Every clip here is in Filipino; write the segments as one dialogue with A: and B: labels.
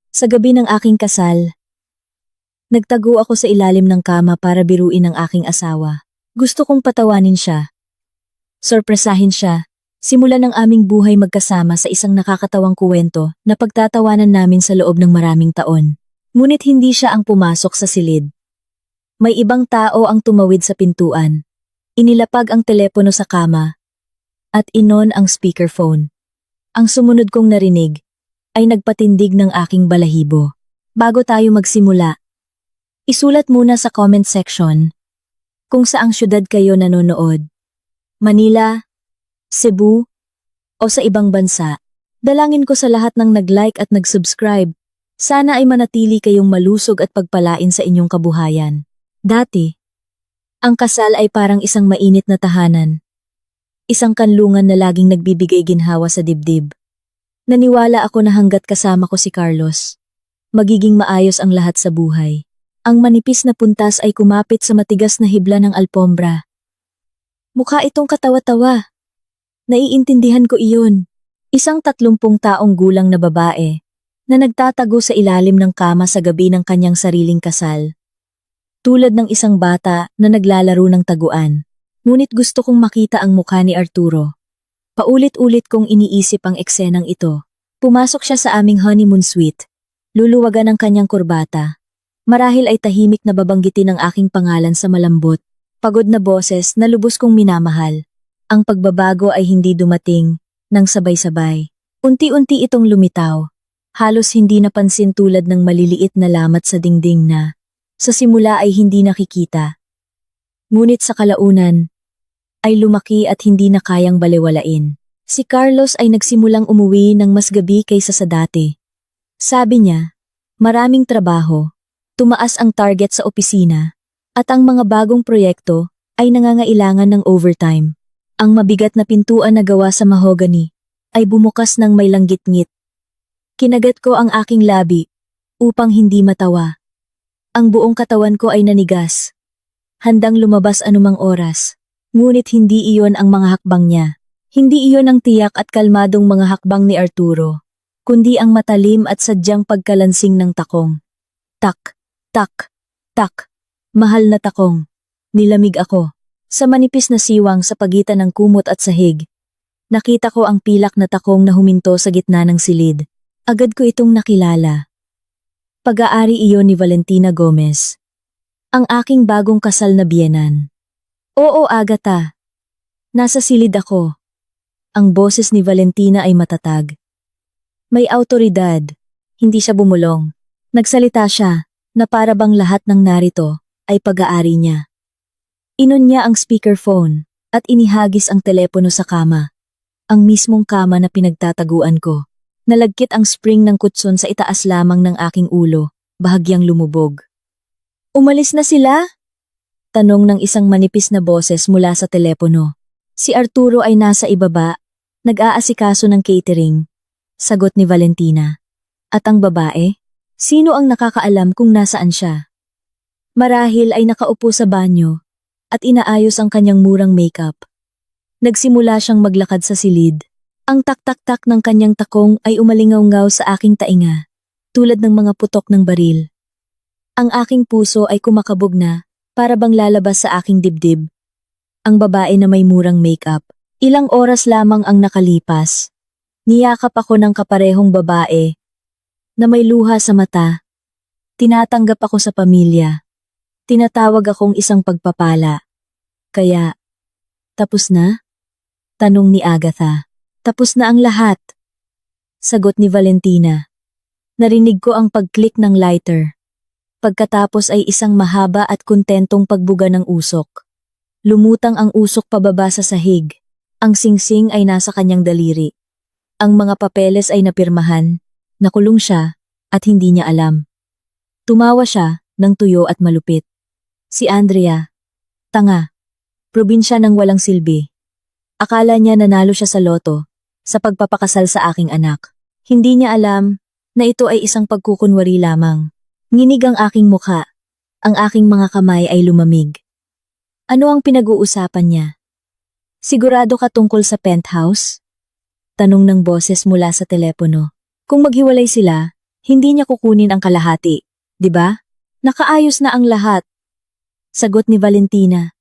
A: Sa gabi ng aking kasal, nagtago ako sa ilalim ng kama para biruin ang aking asawa. Gusto kong patawanin siya. Sorpresahin siya. Simulan ang aming buhay magkasama sa isang nakakatawang kuwento na pagtatawanan namin sa loob ng maraming taon. Ngunit hindi siya ang pumasok sa silid. May ibang tao ang tumawid sa pintuan. Inilapag ang telepono sa kama at inon ang speakerphone. Ang sumunod kong narinig ay nagpatindig ng aking balahibo. Bago tayo magsimula, isulat muna sa comment section kung saang syudad kayo nanonood. Manila, Cebu, o sa ibang bansa. Dalangin ko sa lahat ng nag-like at nag-subscribe. Sana ay manatili kayong malusog at pagpalain sa inyong kabuhayan. Dati, ang kasal ay parang isang mainit na tahanan. Isang kanlungan na laging nagbibigay ginhawa sa dibdib. Naniwala ako na hanggat kasama ko si Carlos, magiging maayos ang lahat sa buhay. Ang manipis na puntas ay kumapit sa matigas na hibla ng alpombra. Mukha itong katawa-tawa. Naiintindihan ko iyon. Isang 30 taong gulang na babae na nagtatago sa ilalim ng kama sa gabi ng kanyang sariling kasal. Tulad ng isang bata na naglalaro ng taguan. Ngunit gusto kong makita ang mukha ni Arturo. Paulit-ulit kong iniisip ang eksenang ito. Pumasok siya sa aming honeymoon suite. Luluwagan ang kanyang kurbata. Marahil ay tahimik na babanggitin ang aking pangalan sa malambot. Pagod na boses na lubos kong minamahal. Ang pagbabago ay hindi dumating nang sabay-sabay. Unti-unti itong lumitaw. Halos hindi napansin tulad ng maliliit na lamat sa dingding na sa simula ay hindi nakikita. Ngunit sa kalaunan ay lumaki at hindi na kayang balewalain. Si Carlos ay nagsimulang umuwi ng mas gabi kaysa sa dati. Sabi niya, maraming trabaho, tumaas ang target sa opisina, at ang mga bagong proyekto ay nangangailangan ng overtime. Ang mabigat na pintuan na gawa sa mahogany ay bumukas ng may langgit-ngit. Kinagat ko ang aking labi upang hindi matawa. Ang buong katawan ko ay nanigas. Handang lumabas anumang oras. Ngunit hindi iyon ang mga hakbang niya. Hindi iyon ang tiyak at kalmadong mga hakbang ni Arturo, kundi ang matalim at sadyang pagkalansing ng takong. Tak, tak, tak. Mahal na takong. Nilamig ako. Sa manipis na siwang sa pagitan ng kumot at sahig. Nakita ko ang pilak na takong na huminto sa gitna ng silid. Agad ko itong nakilala. Pag-aari iyon ni Valentina Gomez. Ang aking bagong kasal na biyenan. Oo, Agatha. Nasa silid ako. Ang boses ni Valentina ay matatag. May awtoridad. Hindi siya bumulong. Nagsalita siya na para bang lahat ng narito ay pag-aari niya. Inon niya ang speakerphone at inihagis ang telepono sa kama. Ang mismong kama na pinagtataguan ko. Nalagkit ang spring ng kutson sa itaas lamang ng aking ulo, bahagyang lumubog. Umalis na sila? Tanong ng isang manipis na boses mula sa telepono. Si Arturo ay nasa ibaba, nag-aasikaso ng catering. Sagot ni Valentina. At ang babae? Sino ang nakakaalam kung nasaan siya? Marahil ay nakaupo sa banyo at inaayos ang kanyang murang makeup. Nagsimula siyang maglakad sa silid. Ang tak-tak-tak ng kanyang takong ay umalingaw-ngaw sa aking tainga, tulad ng mga putok ng baril. Ang aking puso ay kumakabog na, para bang lalabas sa aking dibdib. Ang babae na may murang makeup. Ilang oras lamang ang nakalipas. Niyakap ako ng kaparehong babae, na may luha sa mata. Tinatanggap ako sa pamilya. Tinatawag akong isang pagpapala. Kaya, tapos na? Tanong ni Agatha. Tapos na ang lahat. Sagot ni Valentina. Narinig ko ang pag-click ng lighter. Pagkatapos ay isang mahaba at kontentong pagbuga ng usok. Lumutang ang usok pababa sa sahig. Ang singsing ay nasa kanyang daliri. Ang mga papeles ay napirmahan. Nakulong siya at hindi niya alam. Tumawa siya ng tuyo at malupit. Si Andrea. Tanga. Probinsya ng walang silbi. Akala niya nanalo siya sa loto sa pagpapakasal sa aking anak. Hindi niya alam na ito ay isang pagkukunwari lamang. Nginig ang aking mukha. Ang aking mga kamay ay lumamig. Ano ang pinag-uusapan niya? Sigurado ka tungkol sa penthouse? Tanong ng boses mula sa telepono. Kung maghiwalay sila, Hindi niya kukunin ang kalahati, di ba? Nakaayos na ang lahat. Sagot ni Valentina.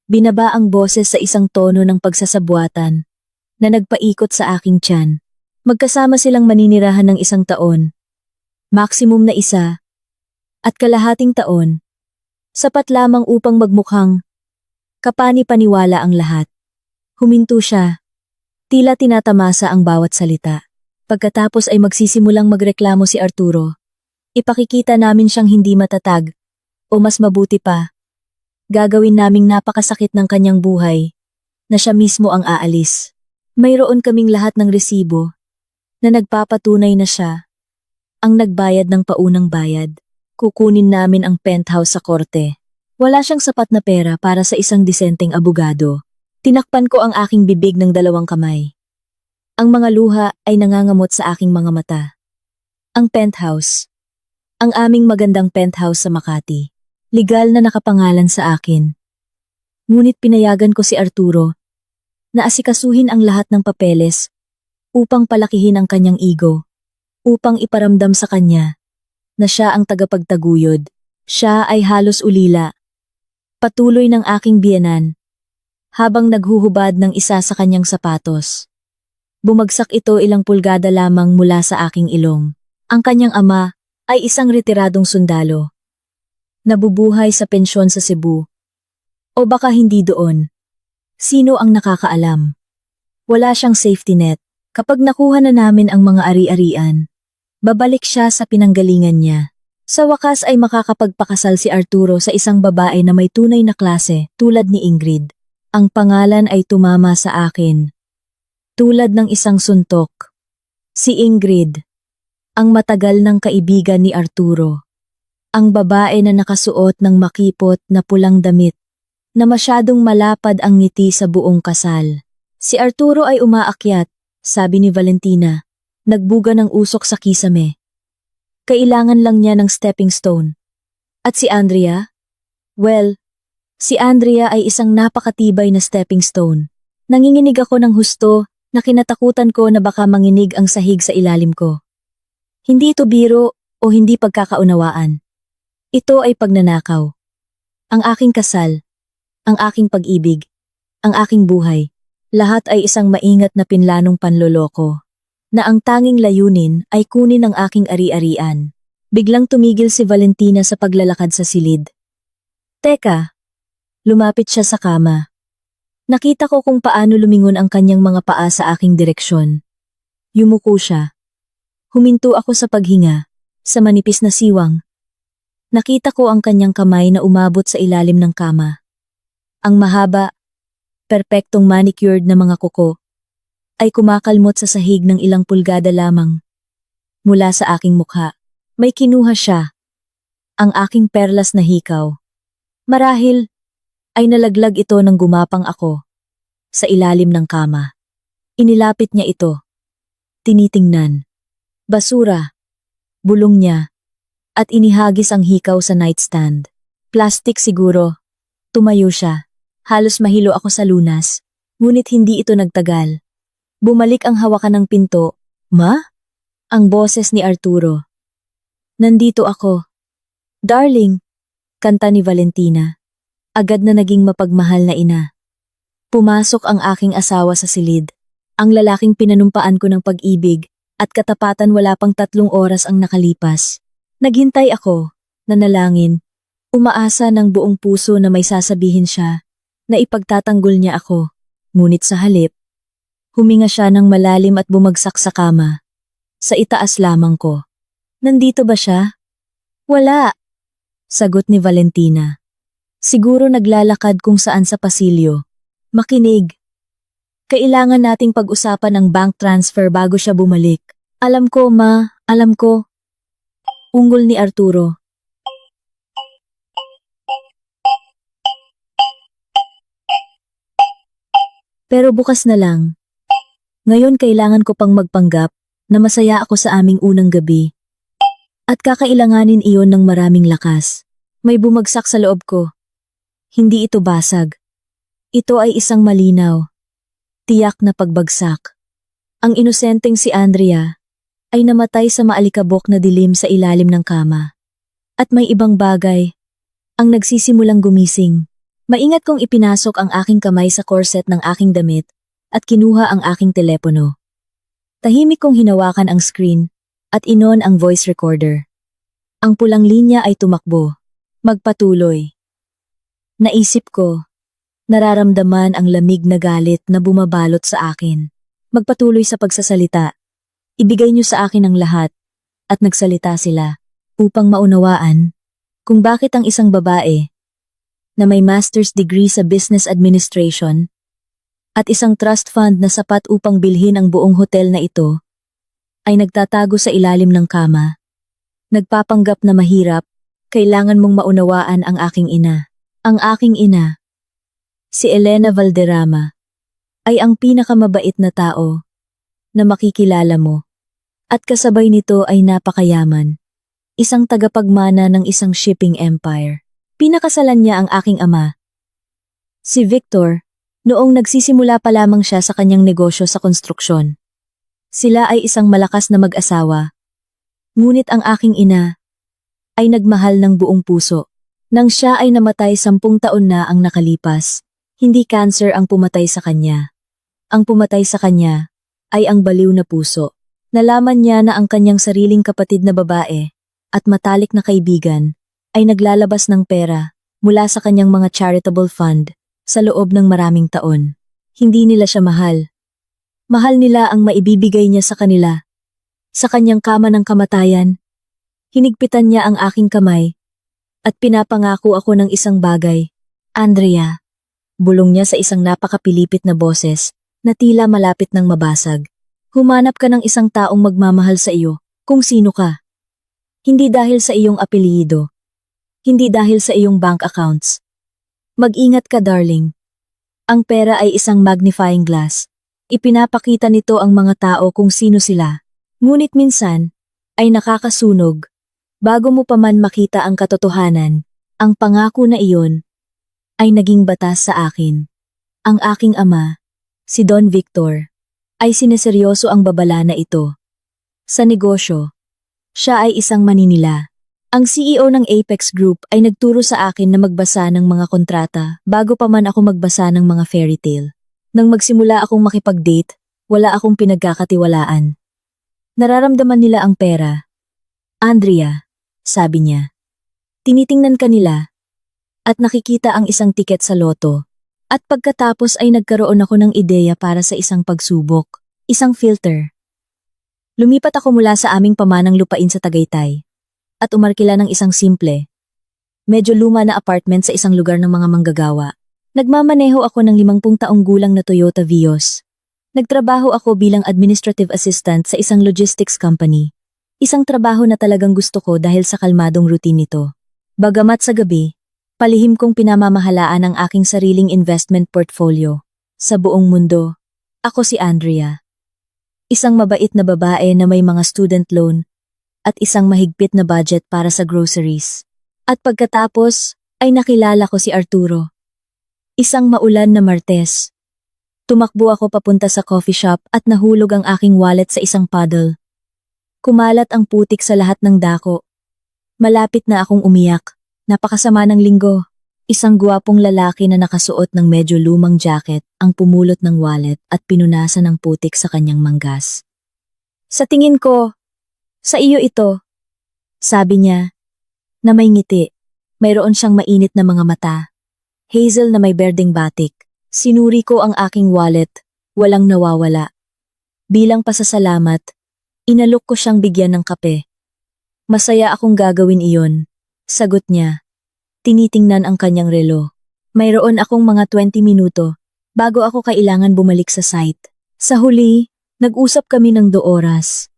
A: Binaba ang boses sa isang tono ng pagsasabwatan na nagpaikot sa aking tiyan. Magkasama silang maninirahan ng 1 taon. Maximum na 1 at kalahating taon. Sapat lamang upang magmukhang kapani-paniwala ang lahat. Huminto siya. Tila tinatamasa ang bawat salita. Pagkatapos ay magsisimulang magreklamo si Arturo. Ipakikita namin siyang hindi matatag. O mas mabuti pa, gagawin naming napakasakit ng kanyang buhay na siya mismo ang aalis. Mayroon kaming lahat ng resibo na nagpapatunay na siya ang nagbayad ng paunang bayad. Kukunin namin ang penthouse sa korte. Wala siyang sapat na pera para sa isang disenteng abogado. Tinakpan ko ang aking bibig ng 2 kamay. Ang mga luha ay nangangamot sa aking mga mata. Ang penthouse. Ang aming magandang penthouse sa Makati. Legal na nakapangalan sa akin. Ngunit pinayagan ko si Arturo na asikasuhin ang lahat ng papeles upang palakihin ang kanyang ego, upang iparamdam sa kanya na siya ang tagapagtaguyod. Siya ay halos ulila. Patuloy ng aking biyenan habang naghuhubad ng isa sa kanyang sapatos. Bumagsak ito ilang pulgada lamang mula sa aking ilong. Ang kanyang ama ay isang retiradong sundalo. Nabubuhay sa pensyon sa Cebu. O baka hindi doon. Sino ang nakakaalam? Wala siyang safety net. Kapag nakuha na namin ang mga ari-arian, babalik siya sa pinanggalingan niya. Sa wakas ay makakapagpakasal si Arturo sa isang babae na may tunay na klase tulad ni Ingrid. Ang pangalan ay tumama sa akin. Tulad ng isang suntok. Si Ingrid, ang matagal ng kaibigan ni Arturo. Ang babae na nakasuot ng makipot na pulang damit, na masyadong malapad ang ngiti sa buong kasal. Si Arturo ay umaakyat, sabi ni Valentina, nagbuga ng usok sa kisame. Kailangan lang niya ng stepping stone. At si Andrea? Well, si Andrea ay isang napakatibay na stepping stone. Nanginginig ako ng husto na kinatakutan ko na baka manginig ang sahig sa ilalim ko. Hindi ito biro o hindi pagkakaunawaan. Ito ay pagnanakaw. Ang aking kasal, ang aking pag-ibig, ang aking buhay, lahat ay isang maingat na pinlanong panloloko, na ang tanging layunin ay kunin ang aking ari-arian. Biglang tumigil si Valentina sa paglalakad sa silid. Teka, lumapit siya sa kama. Nakita ko kung paano lumingon ang kanyang mga paa sa aking direksyon. Yumuko siya. Huminto ako sa paghinga, sa manipis na siwang. Nakita ko ang kanyang kamay na umabot sa ilalim ng kama. Ang mahaba, perpektong manicured na mga kuko, ay kumakalmot sa sahig ng ilang pulgada lamang. Mula sa aking mukha, may kinuha siya. Ang aking perlas na hikaw. Marahil, ay nalaglag ito nang gumapang ako. Sa ilalim ng kama. Inilapit niya ito. Tinitingnan. Basura. Bulong niya. At inihagis ang hikaw sa nightstand. Plastic siguro. Tumayo siya. Halos mahilo ako sa lunas. Ngunit hindi ito nagtagal. Bumalik ang hawakan ng pinto. Ma? Ang boses ni Arturo. Nandito ako. Darling, kanta ni Valentina. Agad na naging mapagmahal na ina. Pumasok ang aking asawa sa silid. Ang lalaking pinanumpaan ko ng pag-ibig at katapatan wala pang 3 oras ang nakalipas. Naghintay ako, nanalangin, umaasa ng buong puso na may sasabihin siya, na ipagtatanggol niya ako. Ngunit sa halip, huminga siya ng malalim at bumagsak sa kama. Sa itaas lamang ko. Nandito ba siya? Wala, sagot ni Valentina. Siguro naglalakad kung saan sa pasilyo. Makinig. Kailangan nating pag-usapan ang bank transfer bago siya bumalik. Alam ko, ma, alam ko. Ungol ni Arturo. Pero bukas na lang. Ngayon kailangan ko pang magpanggap na masaya ako sa aming unang gabi. At kakailanganin iyon ng maraming lakas. May bumagsak sa loob ko. Hindi ito basag. Ito ay isang malinaw. Tiyak na pagbagsak. Ang inosenteng si Andrea ay namatay sa maalikabok na dilim sa ilalim ng kama. At may ibang bagay ang nagsisimulang gumising. Maingat kong ipinasok ang aking kamay sa corset ng aking damit at kinuha ang aking telepono. Tahimik kong hinawakan ang screen at inon ang voice recorder. Ang pulang linya ay tumakbo. Magpatuloy. Naisip ko, nararamdaman ang lamig na galit na bumabalot sa akin. Magpatuloy sa pagsasalita. Ibigay niyo sa akin ang lahat. At nagsalita sila upang maunawaan kung bakit ang isang babae na may master's degree sa business administration at isang trust fund na sapat upang bilhin ang buong hotel na ito ay nagtatago sa ilalim ng kama. Nagpapanggap na mahirap, kailangan mong maunawaan ang aking ina. Ang aking ina, si Elena Valderrama, ay ang pinakamabait na tao na makikilala mo. At kasabay nito ay napakayaman. Isang tagapagmana ng isang shipping empire. Pinakasalan niya ang aking ama. Si Victor, noong nagsisimula pa lamang siya sa kanyang negosyo sa konstruksyon. Sila ay isang malakas na mag-asawa. Ngunit ang aking ina ay nagmahal ng buong puso. Nang siya ay namatay 10 taon na ang nakalipas, hindi cancer ang pumatay sa kanya. Ang pumatay sa kanya ay ang baliw na puso. Nalaman niya na ang kanyang sariling kapatid na babae at matalik na kaibigan ay naglalabas ng pera mula sa kanyang mga charitable fund sa loob ng maraming taon. Hindi nila siya mahal. Mahal nila ang maibibigay niya sa kanila. Sa kanyang kama ng kamatayan, hinigpitan niya ang aking kamay at pinapangako ako ng isang bagay. Andrea, bulong niya sa isang napakapilipit na boses na tila malapit ng mabasag. Humanap ka ng isang taong magmamahal sa iyo, kung sino ka. Hindi dahil sa iyong apelyido. Hindi dahil sa iyong bank accounts. Mag-ingat ka, darling. Ang pera ay isang magnifying glass. Ipinapakita nito ang mga tao kung sino sila. Ngunit minsan, ay nakakasunog. Bago mo pa man makita ang katotohanan, ang pangako na iyon ay naging batas sa akin. Ang aking ama, si Don Victor, ay sineseryoso ang babala na ito. Sa negosyo, siya ay isang maninila. Ang CEO ng Apex Group ay nagturo sa akin na magbasa ng mga kontrata bago pa man ako magbasa ng mga fairy tale. Nang magsimula akong makipag-date, wala akong pinagkakatiwalaan. Nararamdaman nila ang pera. Andrea, sabi niya. Tinitingnan ka nila at nakikita ang isang tiket sa loto. At pagkatapos ay nagkaroon ako ng ideya para sa isang pagsubok, isang filter. Lumipat ako mula sa aming pamanang lupain sa Tagaytay at umarkila ng isang simple, medyo luma na apartment sa isang lugar ng mga manggagawa. Nagmamaneho ako ng 50 taong gulang na Toyota Vios. Nagtrabaho ako bilang administrative assistant sa isang logistics company. Isang trabaho na talagang gusto ko dahil sa kalmadong routine nito. Bagamat sa gabi, palihim kong pinamamahalaan ang aking sariling investment portfolio. Sa buong mundo, ako si Andrea. Isang mabait na babae na may mga student loan at isang mahigpit na budget para sa groceries. At pagkatapos, ay nakilala ko si Arturo. Isang maulan na Martes. Tumakbo ako papunta sa coffee shop at nahulog ang aking wallet sa isang puddle. Kumalat ang putik sa lahat ng dako. Malapit na akong umiyak. Napakasama ng linggo. Isang guwapong lalaki na nakasuot ng medyo lumang jacket ang pumulot ng wallet at pinunasan ng putik sa kanyang manggas. Sa tingin ko, sa iyo ito, sabi niya, na may ngiti. Mayroon siyang mainit na mga mata. Hazel na may berdeng batik. Sinuri ko ang aking wallet, walang nawawala. Bilang pasasalamat, inalok ko siyang bigyan ng kape. Masaya akong gagawin iyon, sagot niya. Tinitingnan ang kanyang relo. Mayroon akong mga 20 minuto bago ako kailangan bumalik sa site. Sa huli, nag-usap kami ng 2 oras.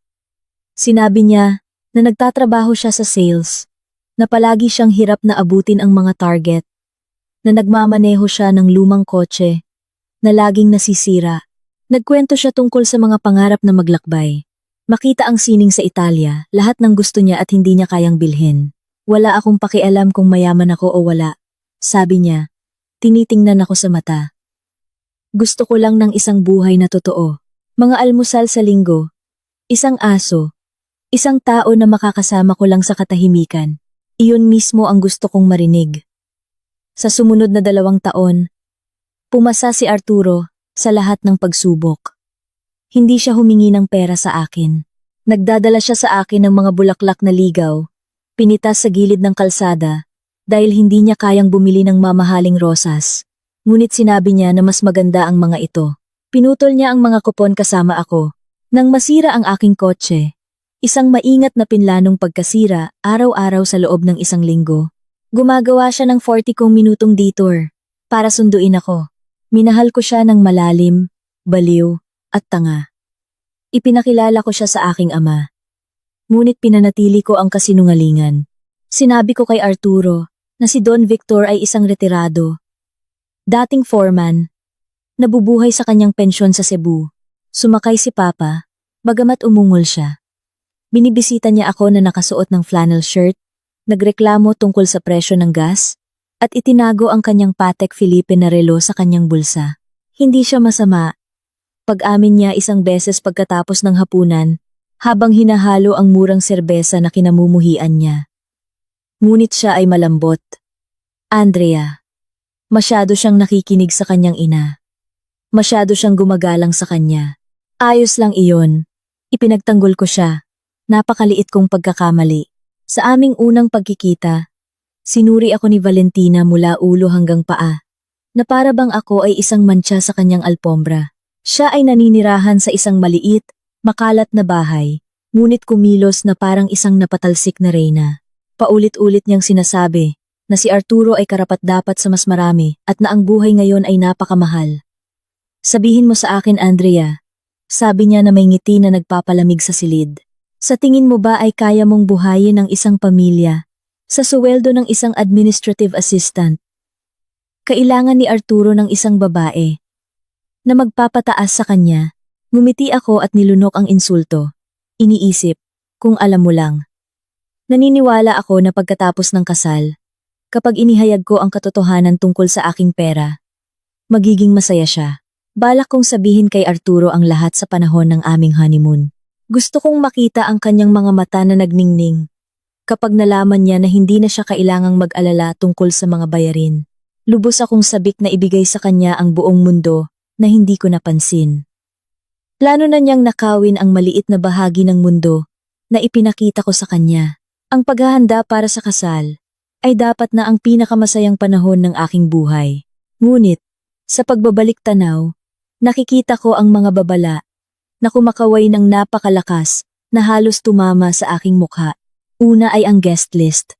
A: Sinabi niya na nagtatrabaho siya sa sales, na palagi siyang hirap na abutin ang mga target, na nagmamaneho siya ng lumang kotse, na laging nasisira. Nagkwento siya tungkol sa mga pangarap na maglakbay. Makita ang sining sa Italia, lahat ng gusto niya at hindi niya kayang bilhin. Wala akong pakialam kung mayaman ako o wala, sabi niya. Tinitingnan ako sa mata. Gusto ko lang ng isang buhay na totoo. Mga almusal sa linggo, isang aso, Isang tao na makakasama ko lang sa katahimikan. Iyon mismo ang gusto kong marinig. Sa sumunod na 2 taon, pumasa si Arturo sa lahat ng pagsubok. Hindi siya humingi ng pera sa akin. Nagdadala siya sa akin ng mga bulaklak na ligaw, pinitas sa gilid ng kalsada, dahil hindi niya kayang bumili ng mamahaling rosas. Ngunit sinabi niya na mas maganda ang mga ito. Pinutol niya ang mga kupon kasama ako. Nang masira ang aking kotse, isang maingat na pinlanong pagkasira araw-araw sa loob ng 1 linggo. Gumagawa siya ng 40 minutong detour para sunduin ako. Minahal ko siya ng malalim, baliw, at tanga. Ipinakilala ko siya sa aking ama. Ngunit pinanatili ko ang kasinungalingan. Sinabi ko kay Arturo na si Don Victor ay isang retirado. Dating foreman, nabubuhay sa kanyang pensyon sa Cebu. Sumakay si Papa, bagamat umungol siya. Binibisita niya ako na nakasuot ng flannel shirt, nagreklamo tungkol sa presyo ng gas, at itinago ang kanyang Patek Philippe na relo sa kanyang bulsa. Hindi siya masama. Pag-amin niya 1 beses pagkatapos ng hapunan, habang hinahalo ang murang serbesa na kinamumuhian niya. Ngunit siya ay malambot. Andrea. Masyado siyang nakikinig sa kanyang ina. Masyado siyang gumagalang sa kanya. Ayos lang iyon. Ipinagtanggol ko siya. Napakaliit kong pagkakamali. Sa aming unang pagkikita, sinuri ako ni Valentina mula ulo hanggang paa, na para bang ako ay isang mantsa sa kanyang alpombra. Siya ay naninirahan sa isang maliit, makalat na bahay, ngunit kumilos na parang isang napatalsik na reyna. Paulit-ulit niyang sinasabi na si Arturo ay karapat-dapat sa mas marami at na ang buhay ngayon ay napakamahal. Sabihin mo sa akin, Andrea, sabi niya na may ngiti na nagpapalamig sa silid. Sa tingin mo ba ay kaya mong buhayin ang isang pamilya sa suweldo ng isang administrative assistant? Kailangan ni Arturo ng isang babae na magpapataas sa kanya. Ngumiti ako at nilunok ang insulto. Iniisip, kung alam mo lang. Naniniwala ako na pagkatapos ng kasal, kapag inihayag ko ang katotohanan tungkol sa aking pera, magiging masaya siya. Balak kong sabihin kay Arturo ang lahat sa panahon ng aming honeymoon. Gusto kong makita ang kanyang mga mata na nagningning kapag nalaman niya na hindi na siya kailangang mag-alala tungkol sa mga bayarin. Lubos akong sabik na ibigay sa kanya ang buong mundo na hindi ko napansin. Plano na niyang nakawin ang maliit na bahagi ng mundo na ipinakita ko sa kanya. Ang paghahanda para sa kasal ay dapat na ang pinakamasayang panahon ng aking buhay. Ngunit, sa pagbabalik tanaw, nakikita ko ang mga babala na kumakaway ng napakalakas na halos tumama sa aking mukha. Una ay ang guest list.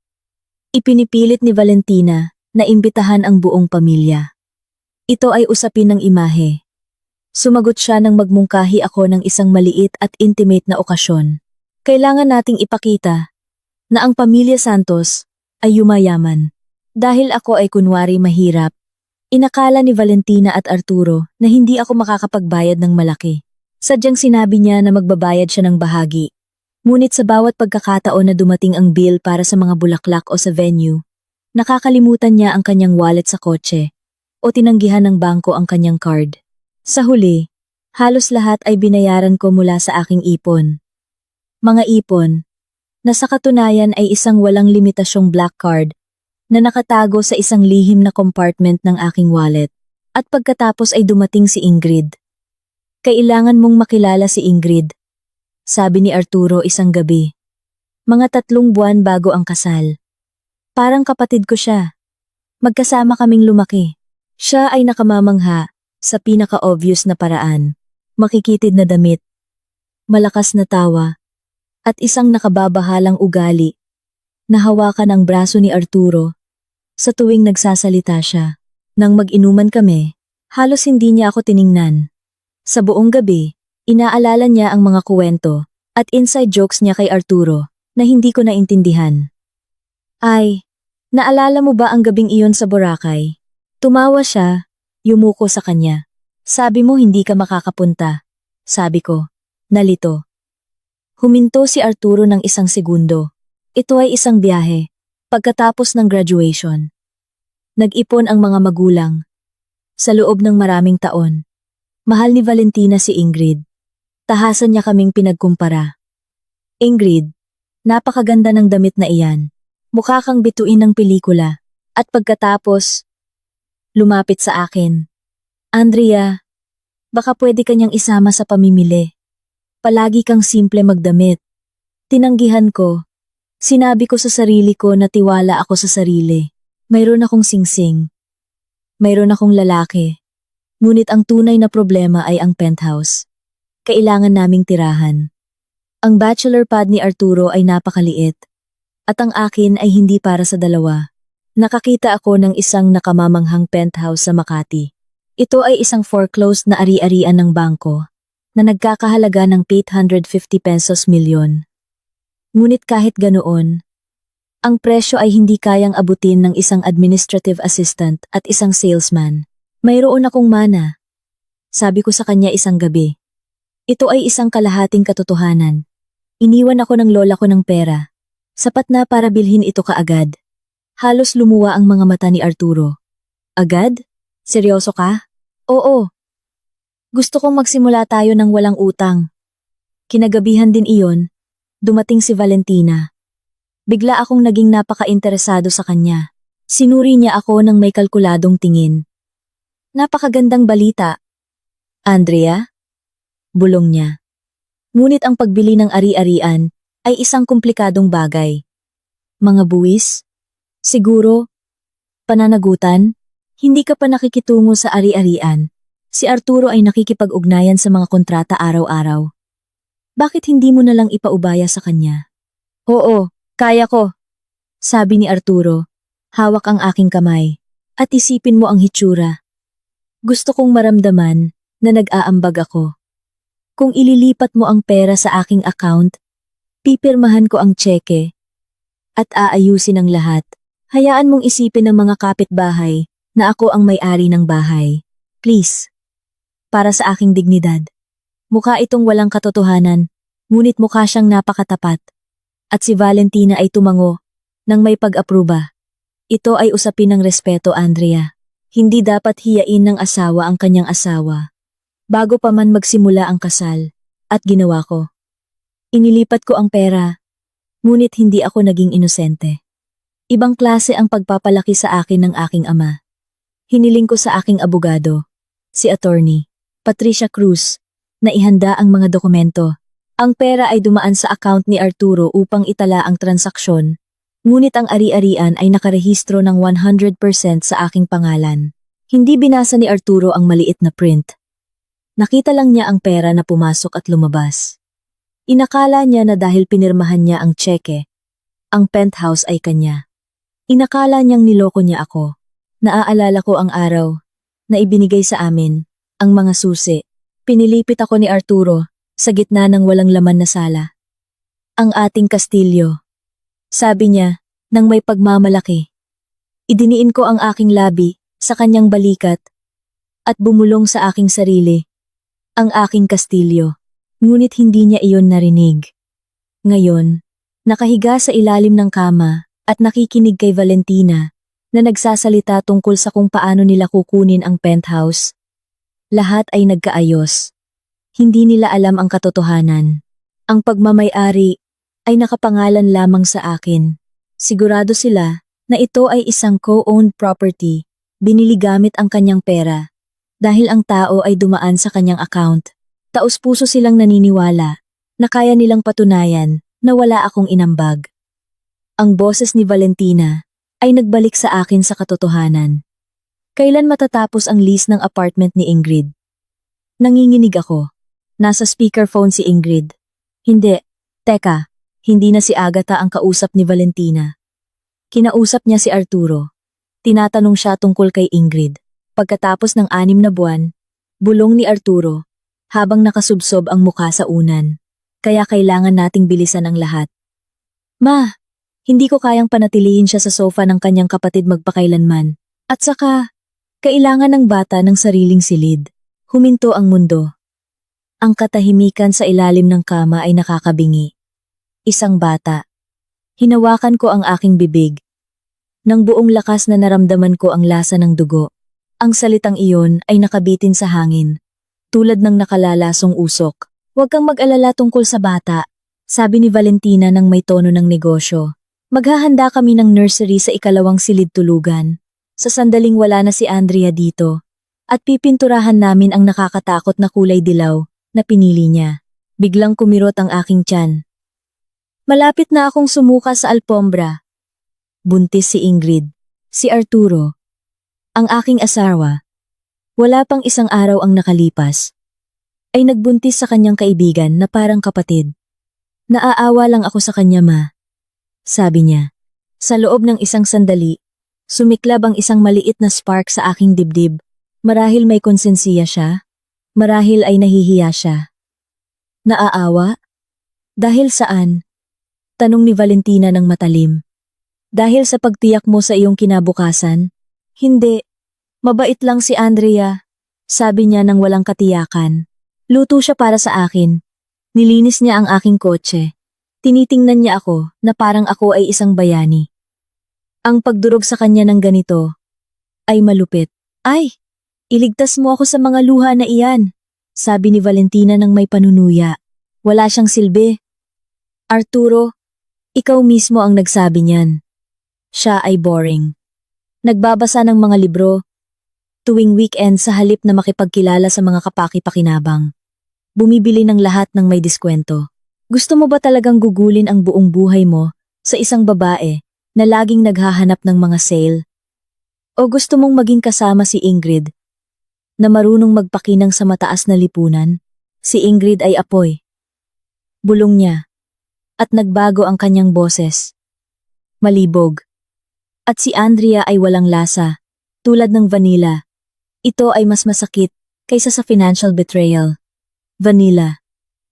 A: Ipinipilit ni Valentina na imbitahan ang buong pamilya. Ito ay usapin ng imahe. Sumagot siya nang magmungkahi ako ng isang maliit at intimate na okasyon. Kailangan nating ipakita na ang pamilya Santos ay yumayaman. Dahil ako ay kunwari mahirap, inakala ni Valentina at Arturo na hindi ako makakapagbayad ng malaki. Sadyang sinabi niya na magbabayad siya ng bahagi. Ngunit sa bawat pagkakataon na dumating ang bill para sa mga bulaklak o sa venue, nakakalimutan niya ang kanyang wallet sa kotse o tinanggihan ng bangko ang kanyang card. Sa huli, halos lahat ay binayaran ko mula sa aking ipon. Mga ipon, na sa katunayan ay isang walang limitasyong black card na nakatago sa isang lihim na compartment ng aking wallet. At pagkatapos ay dumating si Ingrid. Kailangan mong makilala si Ingrid, sabi ni Arturo isang gabi. Mga 3 buwan bago ang kasal. Parang kapatid ko siya. Magkasama kaming lumaki. Siya ay nakamamangha sa pinaka-obvious na paraan. Makikitid na damit, malakas na tawa, at isang nakababahalang ugali. Nahawakan ang braso ni Arturo sa tuwing nagsasalita siya. Nang mag-inuman kami, halos hindi niya ako tiningnan. Sa buong gabi, inaalala niya ang mga kuwento at inside jokes niya kay Arturo na hindi ko naintindihan. Ay, naalala mo ba ang gabing iyon sa Boracay? Tumawa siya, yumuko sa kanya. Sabi mo hindi ka makakapunta. Sabi ko, nalito. Huminto si Arturo ng 1 segundo. Ito ay isang biyahe, pagkatapos ng graduation. Nag-ipon ang mga magulang. Sa loob ng maraming taon, mahal ni Valentina si Ingrid. Tahasan niya kaming pinagkumpara. Ingrid, napakaganda ng damit na iyan. Mukha kang bituin ng pelikula. At pagkatapos, lumapit sa akin. Andrea, baka pwede kanyang isama sa pamimili. Palagi kang simple magdamit. Tinanggihan ko. Sinabi ko sa sarili ko na tiwala ako sa sarili. Mayroon akong singsing. Mayroon akong lalaki. Ngunit ang tunay na problema ay ang penthouse. Kailangan naming tirahan. Ang bachelor pad ni Arturo ay napakaliit. At ang akin ay hindi para sa dalawa. Nakakita ako ng isang nakamamanghang penthouse sa Makati. Ito ay isang foreclosed na ari-arian ng bangko na nagkakahalaga ng 850 pesos milyon. Ngunit kahit ganoon, ang presyo ay hindi kayang abutin ng isang administrative assistant at isang salesman. Mayroon akong mana. Sabi ko sa kanya isang gabi. Ito ay isang kalahating katotohanan. Iniwan ako ng lola ko ng pera. Sapat na para bilhin ito kaagad. Halos lumuwa ang mga mata ni Arturo. Agad? Seryoso ka? Oo. Gusto kong magsimula tayo ng walang utang. Kinagabihan din iyon, dumating si Valentina. Bigla akong naging napaka-interesado sa kanya. Sinuri niya ako ng may kalkuladong tingin. Napakagandang balita. Andrea? Bulong niya. Ngunit ang pagbili ng ari-arian ay isang komplikadong bagay. Mga buwis? Siguro? Pananagutan? Hindi ka pa nakikitungo sa ari-arian. Si Arturo ay nakikipag-ugnayan sa mga kontrata araw-araw. Bakit hindi mo na lang ipaubaya sa kanya? Oo, kaya ko. Sabi ni Arturo, hawak ang aking kamay. At isipin mo ang hitsura. Gusto kong maramdaman na nag-aambag ako. Kung ililipat mo ang pera sa aking account, pipirmahan ko ang tseke at aayusin ang lahat. Hayaan mong isipin ng mga kapitbahay na ako ang may-ari ng bahay. Please. Para sa aking dignidad. Mukha itong walang katotohanan, ngunit mukha siyang napakatapat. At si Valentina ay tumango nang may pag-apruba. Ito ay usapin ng respeto, Andrea. Hindi dapat hiyain ng asawa ang kanyang asawa. Bago pa man magsimula ang kasal, at ginawa ko. Inilipat ko ang pera, ngunit hindi ako naging inosente. Ibang klase ang pagpapalaki sa akin ng aking ama. Hiniling ko sa aking abogado, si Attorney Patricia Cruz, na ihanda ang mga dokumento. Ang pera ay dumaan sa account ni Arturo upang itala ang transaksyon, ngunit ang ari-arian ay nakarehistro ng 100% sa aking pangalan. Hindi binasa ni Arturo ang maliit na print. Nakita lang niya ang pera na pumasok at lumabas. Inakala niya na dahil pinirmahan niya ang tseke, ang penthouse ay kanya. Inakala niyang niloko niya ako. Naaalala ko ang araw na ibinigay sa amin ang mga susi. Pinilipit ako ni Arturo sa gitna ng walang laman na sala. Ang ating kastilyo. Sabi niya nang may pagmamalaki. Idiniin ko ang aking labi sa kanyang balikat at bumulong sa aking sarili. Ang aking kastilyo. Ngunit hindi niya iyon narinig. Ngayon, nakahiga sa ilalim ng kama at nakikinig kay Valentina na nagsasalita tungkol sa kung paano nila kukunin ang penthouse. Lahat ay nagkaayos. Hindi nila alam ang katotohanan. Ang pagmamay-ari ay nakapangalan lamang sa akin. Sigurado sila na ito ay isang co-owned property. Binili gamit ang kanyang pera. Dahil ang tao ay dumaan sa kanyang account. Taos-puso silang naniniwala na kaya nilang patunayan na wala akong inambag. Ang boses ni Valentina ay nagbalik sa akin sa katotohanan. Kailan matatapos ang lease ng apartment ni Ingrid? Nanginginig ako. Nasa speakerphone si Ingrid. Hindi. Teka, hindi na si Agatha ang kausap ni Valentina. Kinausap niya si Arturo. Tinatanong siya tungkol kay Ingrid. Pagkatapos ng 6 na buwan, bulong ni Arturo, habang nakasubsob ang mukha sa unan. Kaya kailangan nating bilisan ang lahat. Ma, hindi ko kayang panatilihin siya sa sofa ng kanyang kapatid magpakailanman. At saka, kailangan ng bata ng sariling silid. Huminto ang mundo. Ang katahimikan sa ilalim ng kama ay nakakabingi. Isang bata. Hinawakan ko ang aking bibig. Nang buong lakas na naramdaman ko ang lasa ng dugo. Ang salitang iyon ay nakabitin sa hangin, tulad ng nakalalasong usok. Huwag kang mag-alala tungkol sa bata. Sabi ni Valentina ng may tono ng negosyo. Maghahanda kami ng nursery sa ikalawang silid tulugan. Sa sandaling wala na si Andrea dito. At pipinturahan namin ang nakakatakot na kulay dilaw na pinili niya. Biglang kumirot ang aking tiyan. Malapit na akong sumuka sa alpombra. Buntis si Ingrid. Si Arturo. Ang aking asawa. Wala pang isang araw ang nakalipas. Ay nagbuntis sa kanyang kaibigan na parang kapatid. Naaawa lang ako sa kanya, ma. Sabi niya. Sa loob ng isang sandali, sumiklab ang isang maliit na spark sa aking dibdib. Marahil may konsensiya siya. Marahil ay nahihiya siya. Naaawa? Dahil saan? Tanong ni Valentina ng matalim. Dahil sa pagtiyak mo sa iyong kinabukasan? Hindi. Mabait lang si Andrea. Sabi niya nang walang katiyakan. Luto siya para sa akin. Nilinis niya ang aking kotse. Tinitingnan niya ako na parang ako ay isang bayani. Ang pagdurog sa kanya ng ganito ay malupit. Ay, iligtas mo ako sa mga luha na iyan, sabi ni Valentina ng may panunuya. Wala siyang silbi. Arturo, ikaw mismo ang nagsabi niyan. Siya ay boring. Nagbabasa ng mga libro, tuwing weekend sa halip na makipagkilala sa mga kapaki-pakinabang. Bumibili ng lahat ng may diskwento. Gusto mo ba talagang gugulin ang buong buhay mo sa isang babae na laging naghahanap ng mga sale? O gusto mong maging kasama si Ingrid na marunong magpakinang sa mataas na lipunan? Si Ingrid ay apoy. Bulong niya. At nagbago ang kanyang boses. Malibog. At si Andrea ay walang lasa, tulad ng vanilla. Ito ay mas masakit kaysa sa financial betrayal. Vanilla.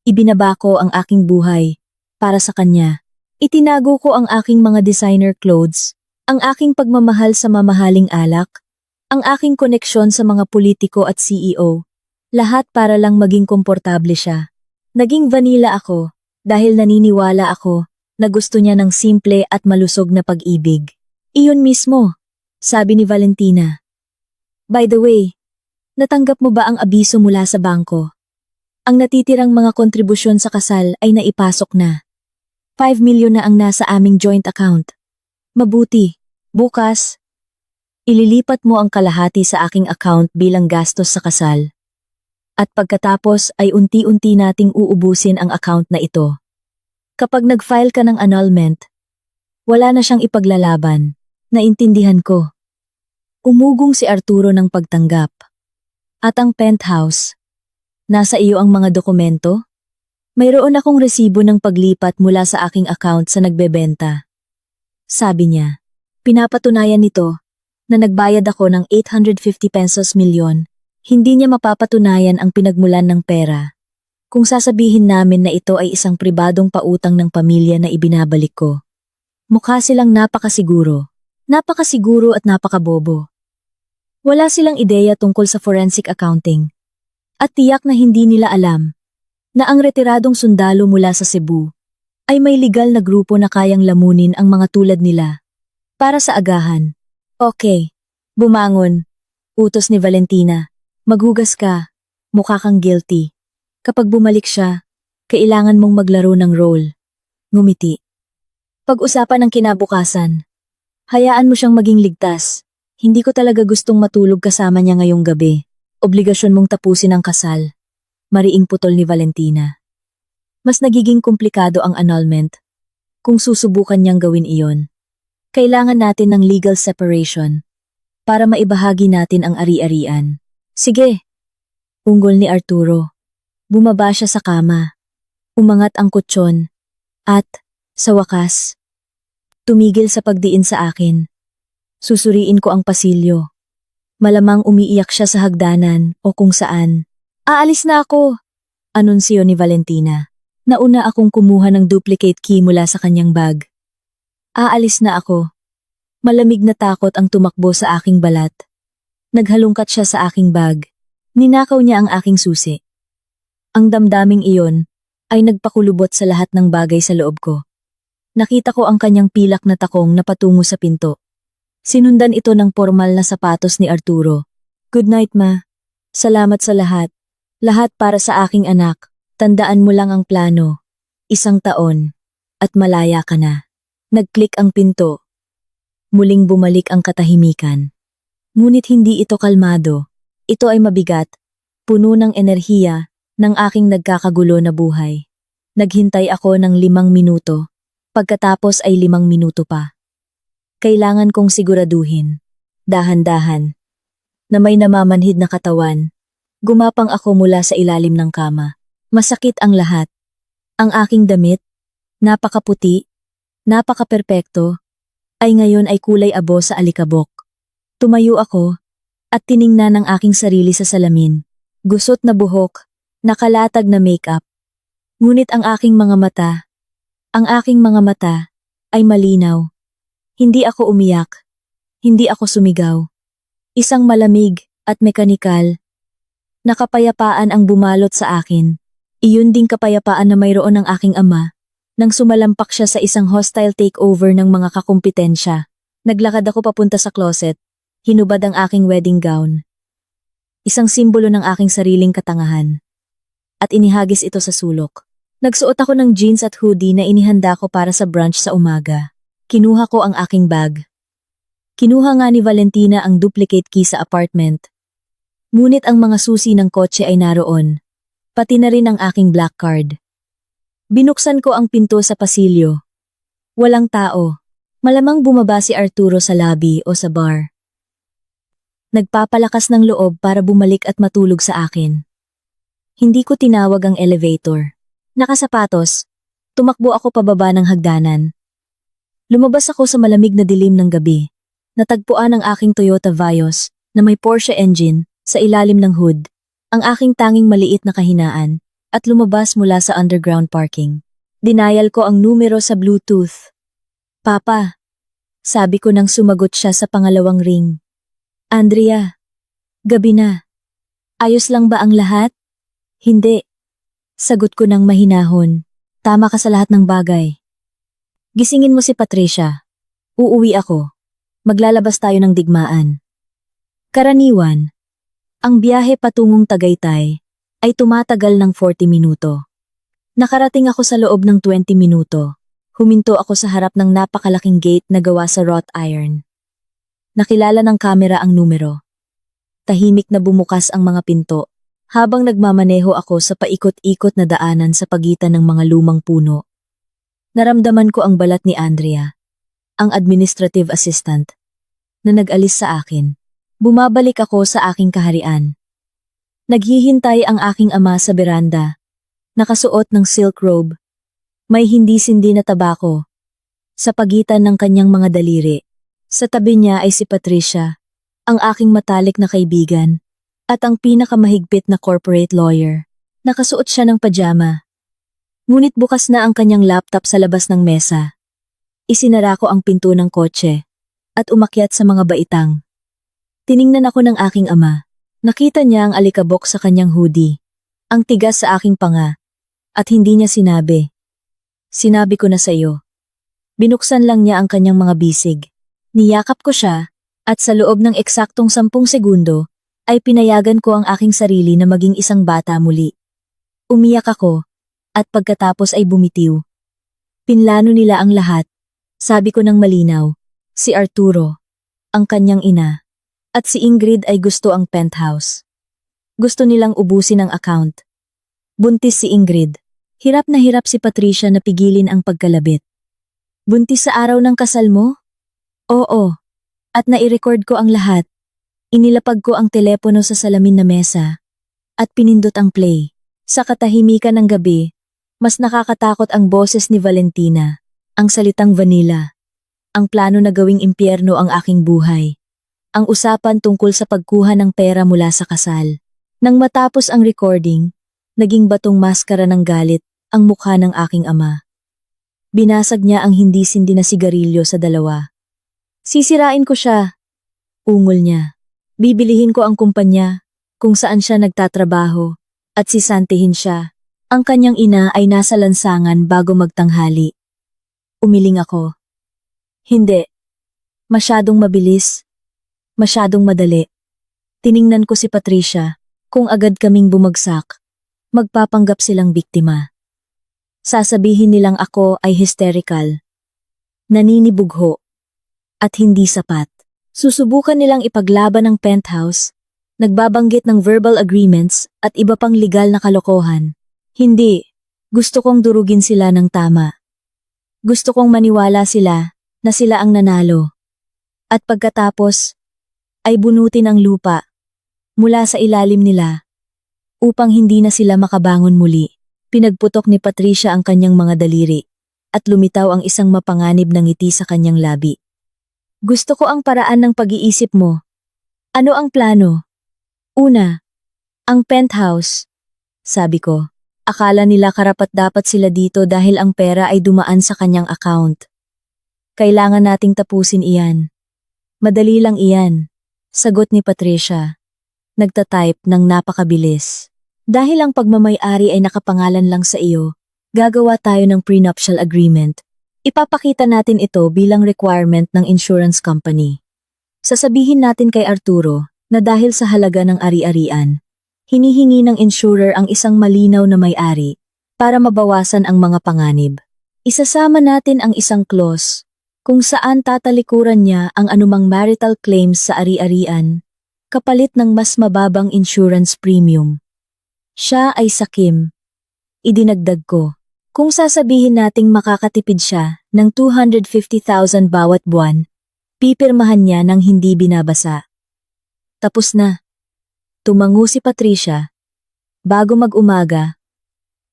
A: Ibinaba ko ang aking buhay para sa kanya. Itinago ko ang aking mga designer clothes, ang aking pagmamahal sa mamahaling alak, ang aking koneksyon sa mga politiko at CEO. Lahat para lang maging komportable siya. Naging vanilla ako dahil naniniwala ako na gusto niya ng simple at malusog na pag-ibig. Iyon mismo, sabi ni Valentina. By the way, natanggap mo ba ang abiso mula sa bangko? Ang natitirang mga kontribusyon sa kasal ay naipasok na. 5 milyon na ang nasa aming joint account. Mabuti, bukas, ililipat mo ang kalahati sa aking account bilang gastos sa kasal. At pagkatapos ay unti-unti nating uubusin ang account na ito. Kapag nag-file ka ng annulment, wala na siyang ipaglalaban. Naintindihan ko. Umugong si Arturo ng pagtanggap. At ang penthouse. Nasa iyo ang mga dokumento? Mayroon akong resibo ng paglipat mula sa aking account sa nagbebenta. Sabi niya, pinapatunayan nito na nagbayad ako ng 850 pesos milyon. Hindi niya mapapatunayan ang pinagmulan ng pera. Kung sasabihin namin na ito ay isang pribadong pautang ng pamilya na ibinabalik ko. Mukha silang napakasiguro at napakabobo. Wala silang ideya tungkol sa forensic accounting. At tiyak na hindi nila alam na ang retiradong sundalo mula sa Cebu ay may legal na grupo na kayang lamunin ang mga tulad nila. Para sa agahan. Okay, bumangon. Utos ni Valentina. Maghugas ka. Mukha kang guilty. Kapag bumalik siya, kailangan mong maglaro ng role. Ngumiti. Pag-usapan ng kinabukasan. Hayaan mo siyang maging ligtas. Hindi ko talaga gustong matulog kasama niya ngayong gabi. Obligasyon mong tapusin ang kasal. Mariing putol ni Valentina. Mas nagiging komplikado ang annulment kung susubukan niyang gawin iyon. Kailangan natin ng legal separation para maibahagi natin ang ari-arian. Sige, unggol ni Arturo. Bumaba siya sa kama. Umangat ang kutsyon. At, sa wakas, tumigil sa pagdiin sa akin. Susuriin ko ang pasilyo. Malamang umiiyak siya sa hagdanan o kung saan. Aalis na ako, anunsyo ni Valentina. Nauna akong kumuha ng duplicate key mula sa kanyang bag. Aalis na ako. Malamig na takot ang tumakbo sa aking balat. Naghalungkat siya sa aking bag. Ninakaw niya ang aking susi. Ang damdaming iyon ay nagpakulubot sa lahat ng bagay sa loob ko. Nakita ko ang kanyang pilak na takong na patungo sa pinto. Sinundan ito ng formal na sapatos ni Arturo. Good night, ma. Salamat sa lahat. Lahat para sa aking anak. Tandaan mo lang ang plano. 1 taon. At malaya ka na. Nag-click ang pinto. Muling bumalik ang katahimikan. Ngunit hindi ito kalmado. Ito ay mabigat, puno ng enerhiya ng aking nagkakagulo na buhay. Naghintay ako ng 5 minuto. Pagkatapos ay 5 minuto pa. Kailangan kong siguraduhin. Dahan-dahan. Na may namamanhid na katawan. Gumapang ako mula sa ilalim ng kama. Masakit ang lahat. Ang aking damit, napakaputi, napakaperpekto, ay ngayon ay kulay abo sa alikabok. Tumayo ako, at tiningnan ang aking sarili sa salamin. Gusot na buhok, nakalatag na makeup. Ngunit ang aking mga mata, ay malinaw. Hindi ako umiyak, hindi ako sumigaw. Isang malamig at mekanikal na kapayapaan ang bumalot sa akin. Iyon ding kapayapaan na mayroon ng aking ama nang sumalampak siya sa isang hostile takeover ng mga kakumpetensya. Naglakad ako papunta sa closet, hinubad ang aking wedding gown. Isang simbolo ng aking sariling katangahan. At inihagis ito sa sulok. Nagsuot ako ng jeans at hoodie na inihanda ko para sa brunch sa umaga. Kinuha ko ang aking bag. Kinuha nga ni Valentina ang duplicate key sa apartment. Ngunit ang mga susi ng kotse ay naroon. Pati na rin ang aking black card. Binuksan ko ang pinto sa pasilyo. Walang tao. Malamang bumaba si Arturo sa lobby o sa bar. Nagpapalakas ng loob para bumalik at matulog sa akin. Hindi ko tinawag ang elevator. Nakasapatos, tumakbo ako pababa ng hagdanan. Lumabas ako sa malamig na dilim ng gabi. Natagpuan ang aking Toyota Vios na may Porsche engine sa ilalim ng hood. Ang aking tanging maliit na kahinaan, at lumabas mula sa underground parking. Dinayal ko ang numero sa Bluetooth. Papa, sabi ko nang sumagot siya sa pangalawang ring. Andrea, gabi na. Ayos lang ba ang lahat? Hindi. Sagot ko nang mahinahon. Tama ka sa lahat ng bagay. Gisingin mo si Patricia. Uuwi ako. Maglalabas tayo ng digmaan. Karaniwan. Ang biyahe patungong Tagaytay ay tumatagal ng 40 minuto. Nakarating ako sa loob ng 20 minuto. Huminto ako sa harap ng napakalaking gate na gawa sa wrought iron. Nakilala ng kamera ang numero. Tahimik na bumukas ang mga pinto habang nagmamaneho ako sa paikot-ikot na daanan sa pagitan ng mga lumang puno. Naramdaman ko ang balat ni Andrea, ang administrative assistant, na nag-alis sa akin. Bumabalik ako sa aking kaharian. Naghihintay ang aking ama sa beranda, nakasuot ng silk robe. May hindi-sindi na tabako sa pagitan ng kanyang mga daliri. Sa tabi niya ay si Patricia, ang aking matalik na kaibigan, at ang pinakamahigpit na corporate lawyer. Nakasuot siya ng pajama. Ngunit bukas na ang kanyang laptop sa labas ng mesa. Isinara ko ang pinto ng kotse at umakyat sa mga baitang. Tiningnan ako ng aking ama. Nakita niya ang alikabok sa kanyang hoodie, ang tigas sa aking panga, at hindi niya sinabi. Sinabi ko na sa iyo. Binuksan lang niya ang kanyang mga bisig. Niyakap ko siya, at sa loob ng eksaktong 10 segundo, ay pinayagan ko ang aking sarili na maging isang bata muli. Umiyak ako, at pagkatapos ay bumitiw. Pinlano nila ang lahat. Sabi ko ng malinaw, si Arturo, ang kanyang ina. At si Ingrid ay gusto ang penthouse. Gusto nilang ubusin ang account. Buntis si Ingrid. Hirap na hirap si Patricia na pigilin ang pagkalabit. Buntis sa araw ng kasal mo? Oo. At nai-record ko ang lahat. Inilapag ko ang telepono sa salamin na mesa. At pinindot ang play. Sa katahimikan ng gabi, mas nakakatakot ang boses ni Valentina. Ang salitang vanilla. Ang plano na gawing impyerno ang aking buhay. Ang usapan tungkol sa pagkuha ng pera mula sa kasal. Nang matapos ang recording, naging batong maskara ng galit ang mukha ng aking ama. Binasag niya ang hindi-sindi na sigarilyo sa dalawa. Sisirain ko siya. Ungol niya. Bibilihin ko ang kumpanya, kung saan siya nagtatrabaho, at sisantihin siya. Ang kanyang ina ay nasa lansangan bago magtanghali. Umiling ako. Hindi. Masyadong mabilis. Masyadong madali. Tiningnan ko si Patricia, kung agad kaming bumagsak, magpapanggap silang biktima. Sasabihin nilang ako ay hysterical, naninibugho, at hindi sapat. Susubukan nilang ipaglaban ng penthouse, nagbabanggit ng verbal agreements at iba pang legal na kalokohan. Hindi, gusto kong durugin sila ng tama. Gusto kong maniwala sila na sila ang nanalo. At pagkatapos, ay bunutin ang lupa mula sa ilalim nila upang hindi na sila makabangon muli. Pinagputok ni Patricia ang kanyang mga daliri at lumitaw ang isang mapanganib na ngiti sa kanyang labi. Gusto ko ang paraan ng pag-iisip mo. Ano ang plano? Una, ang penthouse. Sabi ko, akala nila karapat-dapat sila dito dahil ang pera ay dumaan sa kanyang account. Kailangan nating tapusin iyan. Madali lang iyan, sagot ni Patricia. Nagtatype ng napakabilis. Dahil ang pagmamay-ari ay nakapangalan lang sa iyo, gagawa tayo ng prenuptial agreement. Ipapakita natin ito bilang requirement ng insurance company. Sasabihin natin kay Arturo na dahil sa halaga ng ari-arian, hinihingi ng insurer ang isang malinaw na may-ari para mabawasan ang mga panganib. Isasama natin ang isang clause kung saan tatalikuran niya ang anumang marital claims sa ari-arian kapalit ng mas mababang insurance premium. Siya ay sakim. Idinagdag ko. Kung sasabihin nating makakatipid siya ng 250,000 bawat buwan, pipirmahan niya ng hindi binabasa. Tapos na. Tumango si Patricia. Bago mag-umaga,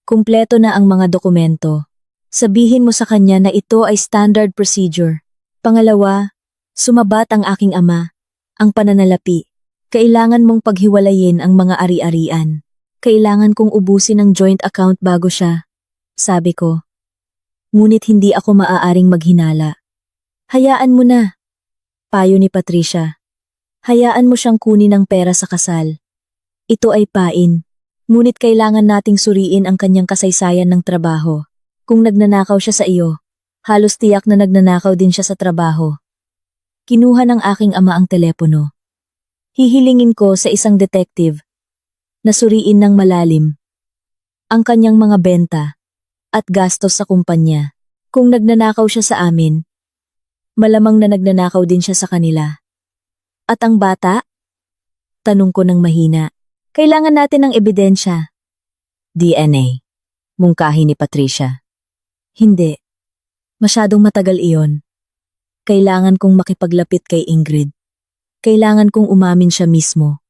A: kumpleto na ang mga dokumento. Sabihin mo sa kanya na ito ay standard procedure. Pangalawa, sumabat ang aking ama. Ang pananalapi. Kailangan mong paghiwalayin ang mga ari-arian. Kailangan kong ubusin ang joint account bago siya. Sabi ko. Ngunit hindi ako maaaring maghinala. Hayaan mo na. Payo ni Patricia. Hayaan mo siyang kunin ang pera sa kasal. Ito ay pain. Ngunit kailangan nating suriin ang kanyang kasaysayan ng trabaho. Kung nagnanakaw siya sa iyo, halos tiyak na nagnanakaw din siya sa trabaho. Kinuha ng aking ama ang telepono. Hihilingin ko sa isang detective na suriin ng malalim ang kanyang mga benta at gastos sa kumpanya. Kung nagnanakaw siya sa amin, malamang na nagnanakaw din siya sa kanila. At ang bata? Tanong ko ng mahina. Kailangan natin ng ebidensya. DNA. Mungkahi ni Patricia. Hindi. Masyadong matagal iyon. Kailangan kong makipaglapit kay Ingrid. Kailangan kong umamin siya mismo.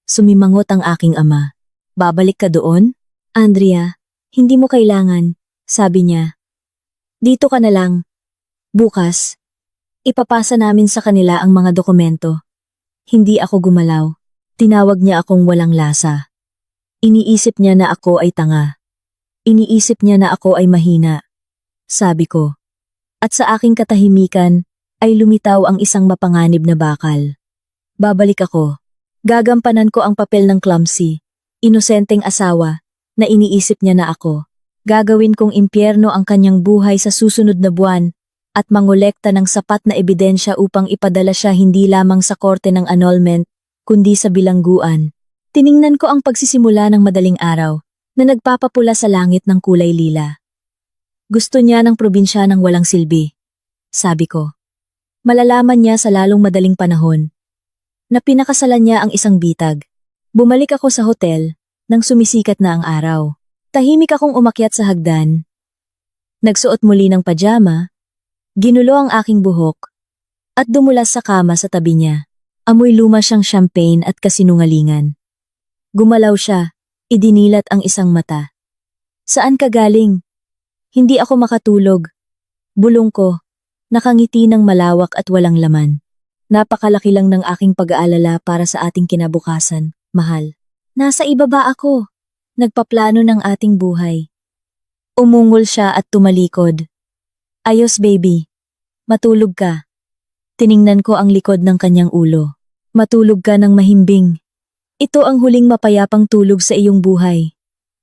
A: Sumimangot ang aking ama. Babalik ka doon? Andrea, hindi mo kailangan. Sabi niya. Dito ka na lang. Bukas, ipapasa namin sa kanila ang mga dokumento. Hindi ako gumalaw. Tinawag niya akong walang lasa. Iniisip niya na ako ay tanga. Iniisip niya na ako ay mahina. Sabi ko. At sa aking katahimikan ay lumitaw ang isang mapanganib na bakal. Babalik ako. Gagampanan ko ang papel ng clumsy, inosenteng asawa na iniisip niya na ako. Gagawin kong impyerno ang kanyang buhay sa susunod na buwan at mangolekta ng sapat na ebidensya upang ipadala siya hindi lamang sa korte ng annulment, kundi sa bilangguan. Tiningnan ko ang pagsisimula ng madaling araw na nagpapapula sa langit ng kulay lila. Gusto niya ng probinsya ng walang silbi. Sabi ko. Malalaman niya sa lalong madaling panahon na pinakasalan niya ang isang bitag. Bumalik ako sa hotel nang sumisikat na ang araw. Tahimik akong umakyat sa hagdan. Nagsuot muli ng pajama, ginulo ang aking buhok, at dumulas sa kama sa tabi niya. Amoy luma siyang champagne at kasinungalingan. Gumalaw siya, idinilat ang isang mata. Saan ka galing? Hindi ako makatulog. Bulong ko, nakangiti ng malawak at walang laman. Napakalaki lang ng aking pag-aalala para sa ating kinabukasan, mahal. Nasa ibaba ako. Nagpaplano ng ating buhay. Umungol siya at tumalikod. Ayos baby. Matulog ka. Tiningnan ko ang likod ng kanyang ulo. Matulog ka ng mahimbing. Ito ang huling mapayapang tulog sa iyong buhay.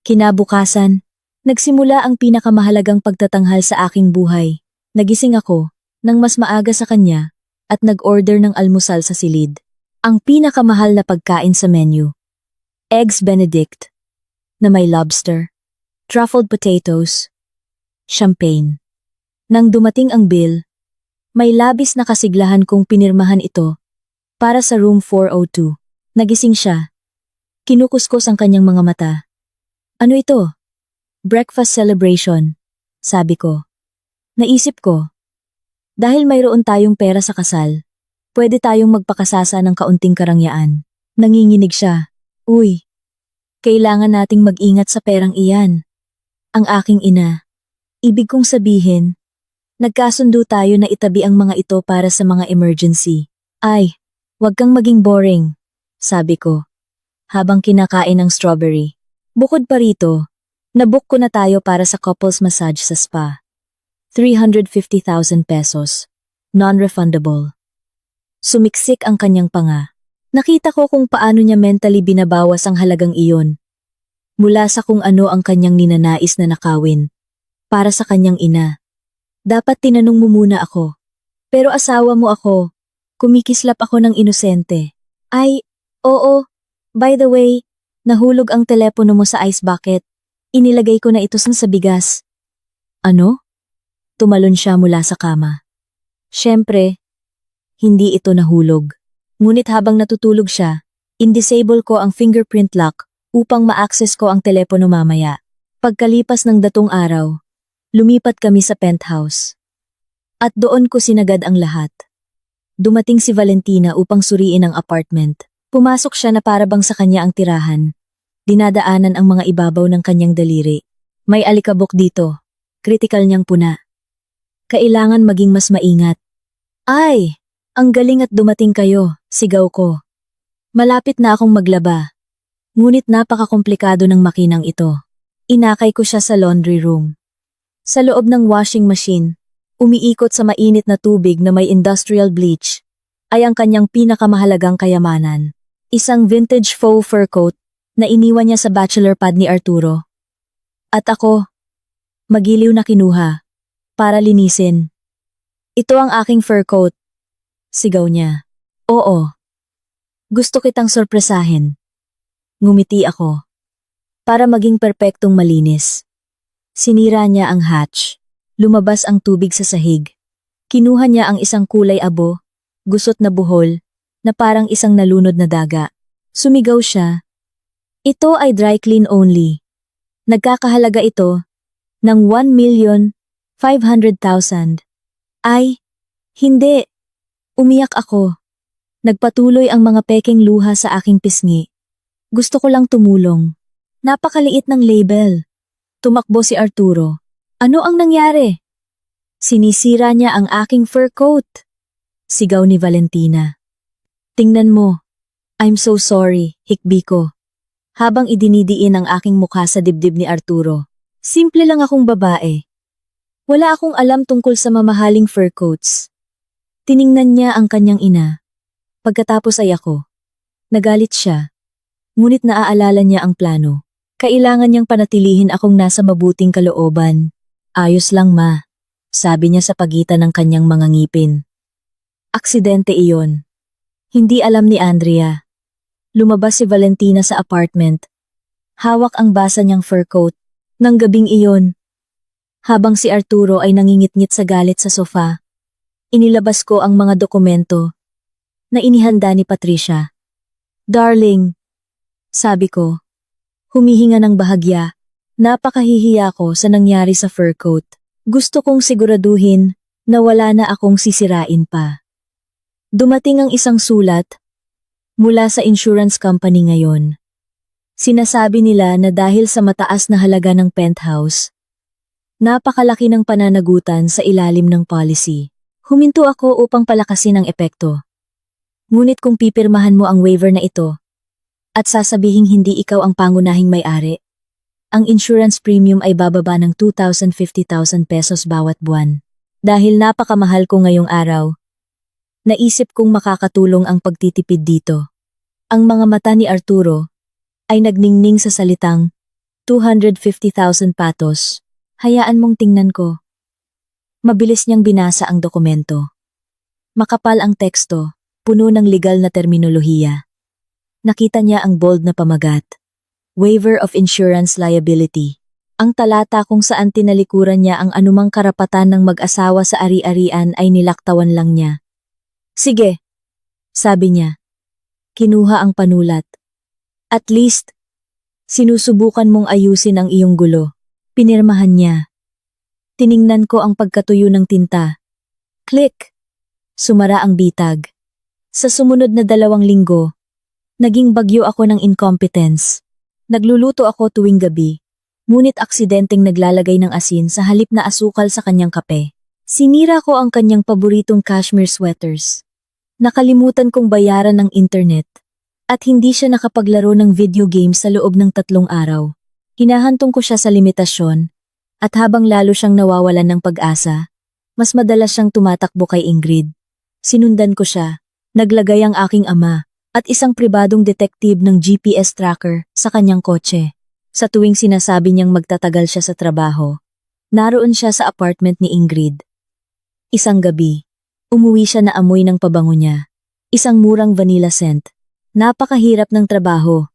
A: Kinabukasan, nagsimula ang pinakamahalagang pagtatanghal sa aking buhay. Nagising ako nang mas maaga sa kanya at nag-order ng almusal sa silid. Ang pinakamahal na pagkain sa menu. Eggs Benedict na may lobster, truffled potatoes, champagne. Nang dumating ang bill, may labis na kasiglahan kong pinirmahan ito para sa room 402. Nagising siya. Kinukuskos ang kanyang mga mata. Ano ito? Breakfast celebration, sabi ko. Naisip ko, dahil mayroon tayong pera sa kasal, pwede tayong magpakasasa ng kaunting karangyaan. Nanginginig siya. Uy, kailangan nating mag-ingat sa perang iyan. Ang aking ina. Ibig kong sabihin, nagkasundo tayo na itabi ang mga ito para sa mga emergency. Ay, wag kang maging boring, sabi ko, habang kinakain ng strawberry. Bukod pa rito, nabook ko na tayo para sa couples massage sa spa. 350,000 pesos. Non-refundable. Sumiksik ang kanyang panga. Nakita ko kung paano niya mentally binabawas ang halagang iyon. Mula sa kung ano ang kanyang ninanais na nakawin. Para sa kanyang ina. Dapat tinanong mo muna ako. Pero asawa mo ako. Kumikislap ako ng inosente. Ay, oo. By the way, nahulog ang telepono mo sa ice bucket. Inilagay ko na ito sa bigas. Ano? Tumalon siya mula sa kama. Siyempre, hindi ito nahulog. Ngunit habang natutulog siya, indisable ko ang fingerprint lock upang ma-access ko ang telepono mamaya. Pagkalipas ng datong araw, lumipat kami sa penthouse. At doon ko sinagad ang lahat. Dumating si Valentina upang suriin ang apartment. Pumasok siya na parabang sa kanya ang tirahan. Dinadaanan ang mga ibabaw ng kanyang daliri. May alikabok dito. Critical niyang puna. Kailangan maging mas maingat. Ay, ang galing at dumating kayo, sigaw ko. Malapit na akong maglaba. Ngunit napakakomplikado ng makinang ito. Inakay ko siya sa laundry room. Sa loob ng washing machine, umiikot sa mainit na tubig na may industrial bleach, ay ang kanyang pinakamahalagang kayamanan. Isang vintage faux fur coat na iniwan niya sa bachelor pad ni Arturo. At ako, magiliw na kinuha. Para linisin. Ito ang aking fur coat. Sigaw niya. Oo. Gusto kitang sorpresahin. Ngumiti ako. Para maging perpektong malinis. Sinira niya ang hatch. Lumabas ang tubig sa sahig. Kinuha niya ang isang kulay abo, gusot na buhol, na parang isang nalunod na daga. Sumigaw siya. Ito ay dry clean only. Nagkakahalaga ito ng 1,500,000. Ay, hindi. Umiyak ako. Nagpatuloy ang mga peking luha sa aking pisngi. Gusto ko lang tumulong. Napakaliit ng label. Tumakbo si Arturo. Ano ang nangyari? Sinisira niya ang aking fur coat. Sigaw ni Valentina. Tingnan mo. I'm so sorry, hikbi ko. Habang idinidiin ang aking mukha sa dibdib ni Arturo. Simple lang akong babae. Wala akong alam tungkol sa mamahaling fur coats. Tiningnan niya ang kanyang ina. Pagkatapos ay ako. Nagalit siya. Ngunit naaalala niya ang plano. Kailangan niyang panatilihin akong nasa mabuting kalooban. Ayos lang ma, sabi niya sa pagitan ng kanyang mga ngipin. Aksidente iyon. Hindi alam ni Andrea. Lumabas si Valentina sa apartment. Hawak ang basa niyang fur coat. Nang gabing iyon, habang si Arturo ay nangingit-ngit sa galit sa sofa, inilabas ko ang mga dokumento na inihanda ni Patricia. Darling, sabi ko, humihinga ng bahagya, napakahihiya ko sa nangyari sa fur coat. Gusto kong siguraduhin na wala na akong sisirain pa. Dumating ang isang sulat mula sa insurance company ngayon. Sinasabi nila na dahil sa mataas na halaga ng penthouse, napakalaki ng pananagutan sa ilalim ng policy. Huminto ako upang palakasin ang epekto. Ngunit kung pipirmahan mo ang waiver na ito, at sasabihing hindi ikaw ang pangunahing may-ari, ang insurance premium ay bababa ng 2,050,000 pesos bawat buwan. Dahil napakamahal ko ngayong araw, naisip kong makakatulong ang pagtitipid dito. Ang mga mata ni Arturo ay nagningning sa salitang 250,000 patos. Hayaan mong tingnan ko. Mabilis niyang binasa ang dokumento. Makapal ang teksto, puno ng legal na terminolohiya. Nakita niya ang bold na pamagat. Waiver of insurance liability. Ang talata kung saan tinalikuran niya ang anumang karapatan ng mag-asawa sa ari-arian ay nilaktawan lang niya. Sige, sabi niya. Kinuha ang panulat. At least, sinusubukan mong ayusin ang iyong gulo. Pinirmahan niya. Tiningnan ko ang pagkatuyo ng tinta. Click! Sumara ang bitag. Sa sumunod na 2 linggo, naging bagyo ako ng incompetence. Nagluluto ako tuwing gabi. Ngunit aksidenteng naglalagay ng asin sa halip na asukal sa kanyang kape. Sinira ko ang kanyang paboritong cashmere sweaters. Nakalimutan kong bayaran ng internet. At hindi siya nakapaglaro ng video games sa loob ng 3 araw. Hinahantong ko siya sa limitasyon. At habang lalo siyang nawawalan ng pag-asa, mas madalas siyang tumatakbo kay Ingrid. Sinundan ko siya. Naglagay ang aking ama at isang pribadong detective ng GPS tracker sa kanyang kotse. Sa tuwing sinasabi niyang magtatagal siya sa trabaho, naroon siya sa apartment ni Ingrid. Isang gabi, umuwi siya na amoy ng pabango niya. Isang murang vanilla scent. Napakahirap ng trabaho.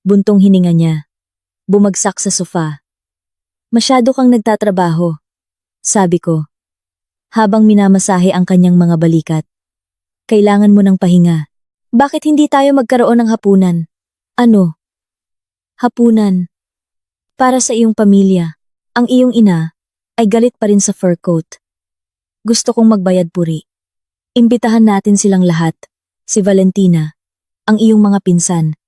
A: Buntong hininga niya. Bumagsak sa sofa. Masyado kang nagtatrabaho, sabi ko. Habang minamasahe ang kanyang mga balikat. Kailangan mo ng pahinga. Bakit hindi tayo magkaroon ng hapunan? Ano? Hapunan. Para sa iyong pamilya, ang iyong ina ay galit pa rin sa fur coat. Gusto kong magbayad puri. Imbitahan natin silang lahat. Si Valentina, ang iyong mga pinsan.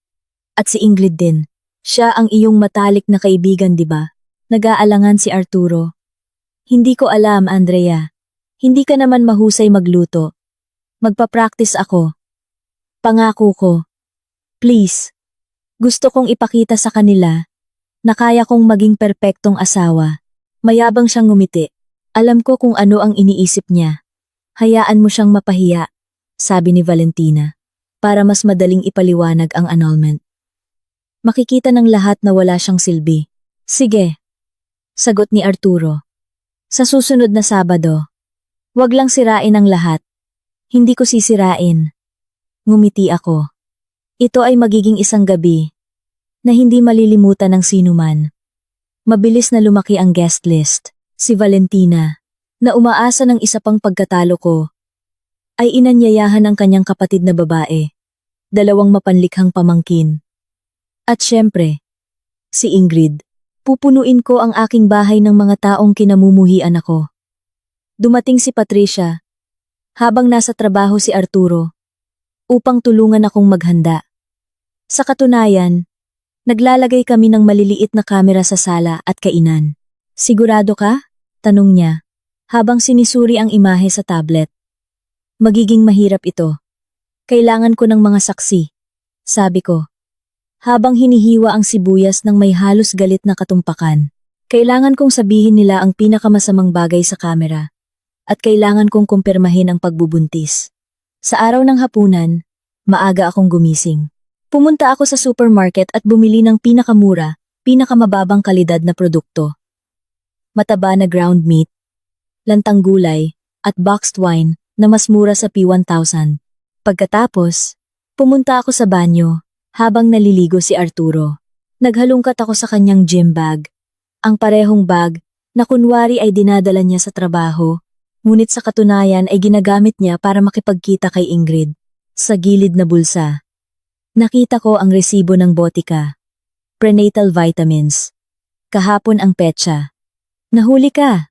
A: At si Ingrid din. Siya ang iyong matalik na kaibigan, di ba? Nag-aalangan si Arturo. Hindi ko alam, Andrea. Hindi ka naman mahusay magluto. Magpa-practice ako. Pangako ko. Please. Gusto kong ipakita sa kanila na kaya kong maging perpektong asawa. Mayabang siyang ngumiti. Alam ko kung ano ang iniisip niya. Hayaan mo siyang mapahiya, sabi ni Valentina, para mas madaling ipaliwanag ang annulment. Makikita ng lahat na wala siyang silbi. Sige, sagot ni Arturo. Sa susunod na Sabado, wag lang sirain ang lahat. Hindi ko sisirain. Ngumiti ako. Ito ay magiging isang gabi na hindi malilimutan ng sinuman. Mabilis na lumaki ang guest list. Si Valentina, na umaasa ng isa pang pagkatalo ko, ay inanyayahan ng kanyang kapatid na babae, 2 mapanlikhang pamangkin. At syempre, si Ingrid. Pupunuin ko ang aking bahay ng mga taong kinamumuhian ako. Dumating si Patricia, habang nasa trabaho si Arturo, upang tulungan akong maghanda. Sa katunayan, naglalagay kami ng maliliit na kamera sa sala at kainan. Sigurado ka? Tanong niya, habang sinisuri ang imahe sa tablet. Magiging mahirap ito. Kailangan ko ng mga saksi, sabi ko. Habang hinihiwa ang sibuyas ng may halos galit na katumpakan. Kailangan kong sabihin nila ang pinakamasamang bagay sa kamera. At kailangan kong kumpirmahin ang pagbubuntis. Sa araw ng hapunan, maaga akong gumising. Pumunta ako sa supermarket at bumili ng pinakamura, pinakamababang kalidad na produkto. Mataba na ground meat, lantang gulay, at boxed wine na mas mura sa P1000. Pagkatapos, pumunta ako sa banyo habang naliligo si Arturo. Naghalungkat ako sa kanyang gym bag. Ang parehong bag na kunwari ay dinadala niya sa trabaho, ngunit sa katunayan ay ginagamit niya para makipagkita kay Ingrid. Sa gilid na bulsa, nakita ko ang resibo ng Botica, prenatal vitamins. Kahapon ang petsa. Nahuli ka!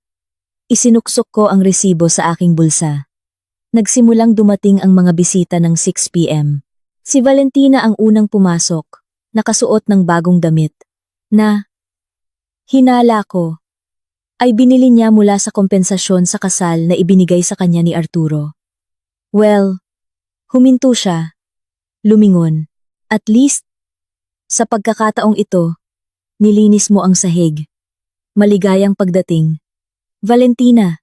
A: Isinuksok ko ang resibo sa aking bulsa. Nagsimulang dumating ang mga bisita ng 6 p.m. Si Valentina ang unang pumasok, nakasuot ng bagong damit, na, hinala ko, ay binili niya mula sa kompensasyon sa kasal na ibinigay sa kanya ni Arturo. Well, huminto siya, lumingon, at least, sa pagkakataong ito, nilinis mo ang sahig. Maligayang pagdating. Valentina,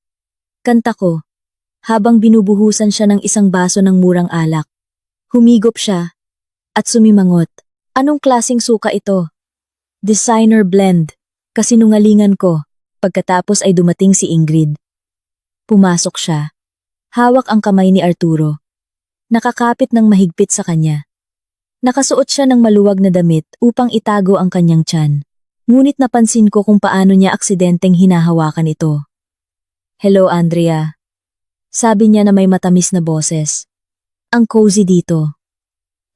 A: kanta ko, habang binubuhusan siya ng isang baso ng murang alak. Humigop siya, at sumimangot. Anong klaseng suka ito? Designer blend, kasinungalingan ko. Pagkatapos ay dumating si Ingrid. Pumasok siya. Hawak ang kamay ni Arturo. Nakakapit ng mahigpit sa kanya. Nakasuot siya ng maluwag na damit upang itago ang kanyang tiyan. Ngunit napansin ko kung paano niya aksidenteng hinahawakan ito. Hello, Andrea. Sabi niya na may matamis na boses. Ang cozy dito.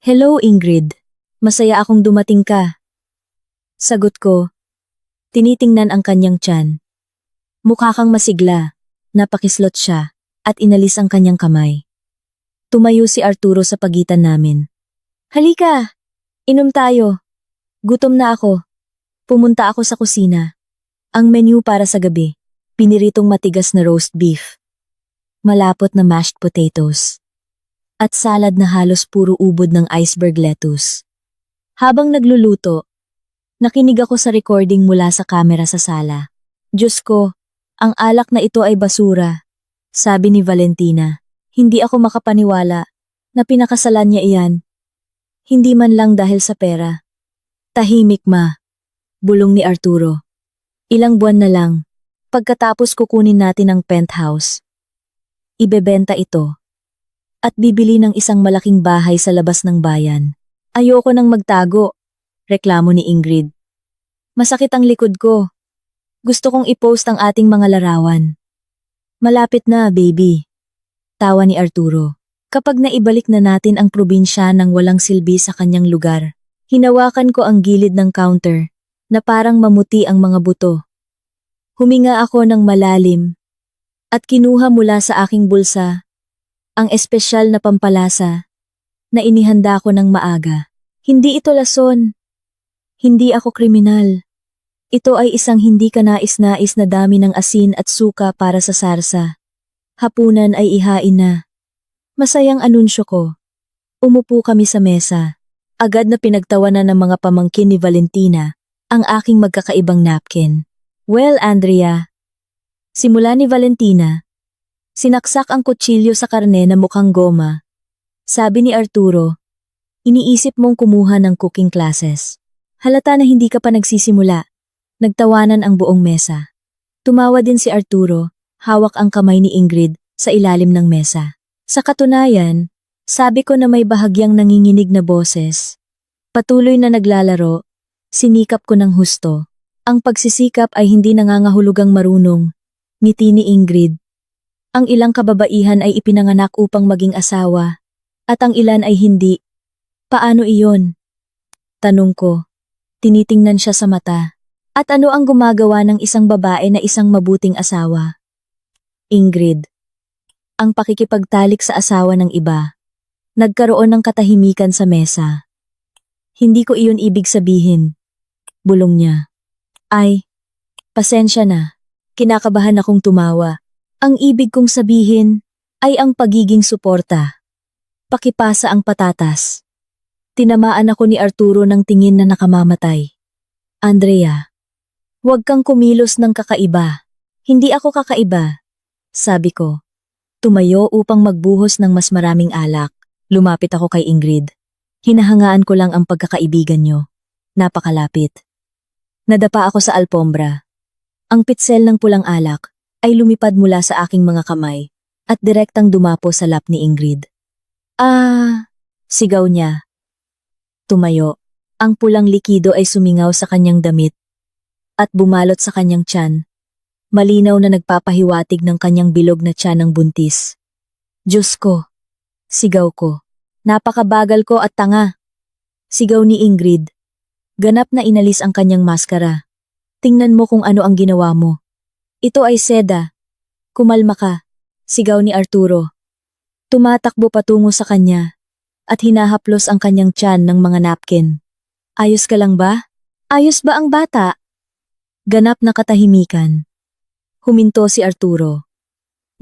A: Hello, Ingrid. Masaya akong dumating ka. Sagot ko. Tinitingnan ang kanyang tiyan. Mukha kang masigla. Napakislot siya at inalis ang kanyang kamay. Tumayo si Arturo sa pagitan namin. Halika! Inom tayo. Gutom na ako. Pumunta ako sa kusina. Ang menu para sa gabi. Piniritong matigas na roast beef. Malapot na mashed potatoes. At salad na halos puro ubod ng iceberg lettuce. Habang nagluluto, nakinig ako sa recording mula sa kamera sa sala. Diyos ko, ang alak na ito ay basura. Sabi ni Valentina. Hindi ako makapaniwala na pinakasalan niya iyan. Hindi man lang dahil sa pera. Tahimik ma. Bulong ni Arturo. Ilang buwan na lang. Pagkatapos kukunin natin ang penthouse. Ibebenta ito. At bibili ng isang malaking bahay sa labas ng bayan. Ayoko nang magtago. Reklamo ni Ingrid. Masakit ang likod ko. Gusto kong i-post ang ating mga larawan. Malapit na, baby. Tawa ni Arturo. Kapag naibalik na natin ang probinsya ng walang silbi sa kanyang lugar, hinawakan ko ang gilid ng counter na parang mamuti ang mga buto. Huminga ako ng malalim at kinuha mula sa aking bulsa ang espesyal na pampalasa na inihanda ko ng maaga. Hindi ito lason. Hindi ako kriminal. Ito ay isang hindi kanais-nais na dami ng asin at suka para sa sarsa. Hapunan ay ihain na. Masayang anunsyo ko. Umupo kami sa mesa. Agad na pinagtawanan ng mga pamangkin ni Valentina ang aking magkakaibang napkin. Well, Andrea. Simula ni Valentina. Sinaksak ang kutsilyo sa karne na mukhang goma. Sabi ni Arturo, iniisip mong kumuha ng cooking classes. Halata na hindi ka pa nagsisimula. Nagtawanan ang buong mesa. Tumawa din si Arturo, hawak ang kamay ni Ingrid sa ilalim ng mesa. Sa katunayan, sabi ko na may bahagyang nanginginig na boses. Patuloy na naglalaro, sinikap ko ng husto. Ang pagsisikap ay hindi nangangahulugang marunong. Ngiti ni Ingrid. Ang ilang kababaihan ay ipinanganak upang maging asawa, at ang ilan ay hindi. Paano iyon? Tanong ko. Tinitingnan siya sa mata. At ano ang gumagawa ng isang babae na isang mabuting asawa? Ingrid. Ang pakikipagtalik sa asawa ng iba. Nagkaroon ng katahimikan sa mesa. Hindi ko iyon ibig sabihin. Bulong niya. Ay, pasensya na. Kinakabahan akong tumawa. Ang ibig kong sabihin ay ang pagiging suporta. Pakipasa ang patatas. Tinamaan ako ni Arturo ng tingin na nakamamatay. Andrea. Huwag kang kumilos ng kakaiba. Hindi ako kakaiba. Sabi ko. Tumayo upang magbuhos ng mas maraming alak. Lumapit ako kay Ingrid. Hinahangaan ko lang ang pagkakaibigan nyo. Napakalapit. Nadapa ako sa alpombra. Ang pitsel ng pulang alak ay lumipad mula sa aking mga kamay at direktang dumapo sa lap ni Ingrid. Sigaw niya. Tumayo. Ang pulang likido ay sumingaw sa kanyang damit at bumalot sa kanyang tiyan. Malinaw na nagpapahiwatig ng kanyang bilog na tiyan ng buntis. Diyos ko! Sigaw ko. Napakabagal ko at tanga. Sigaw ni Ingrid. Ganap na inalis ang kanyang maskara. Tingnan mo kung ano ang ginawa mo. Ito ay seda. Kumalma ka. Sigaw ni Arturo. Tumatakbo patungo sa kanya at hinahaplos ang kanyang tiyan ng mga napkin. Ayos ka lang ba? Ayos ba ang bata? Ganap na katahimikan. Huminto si Arturo.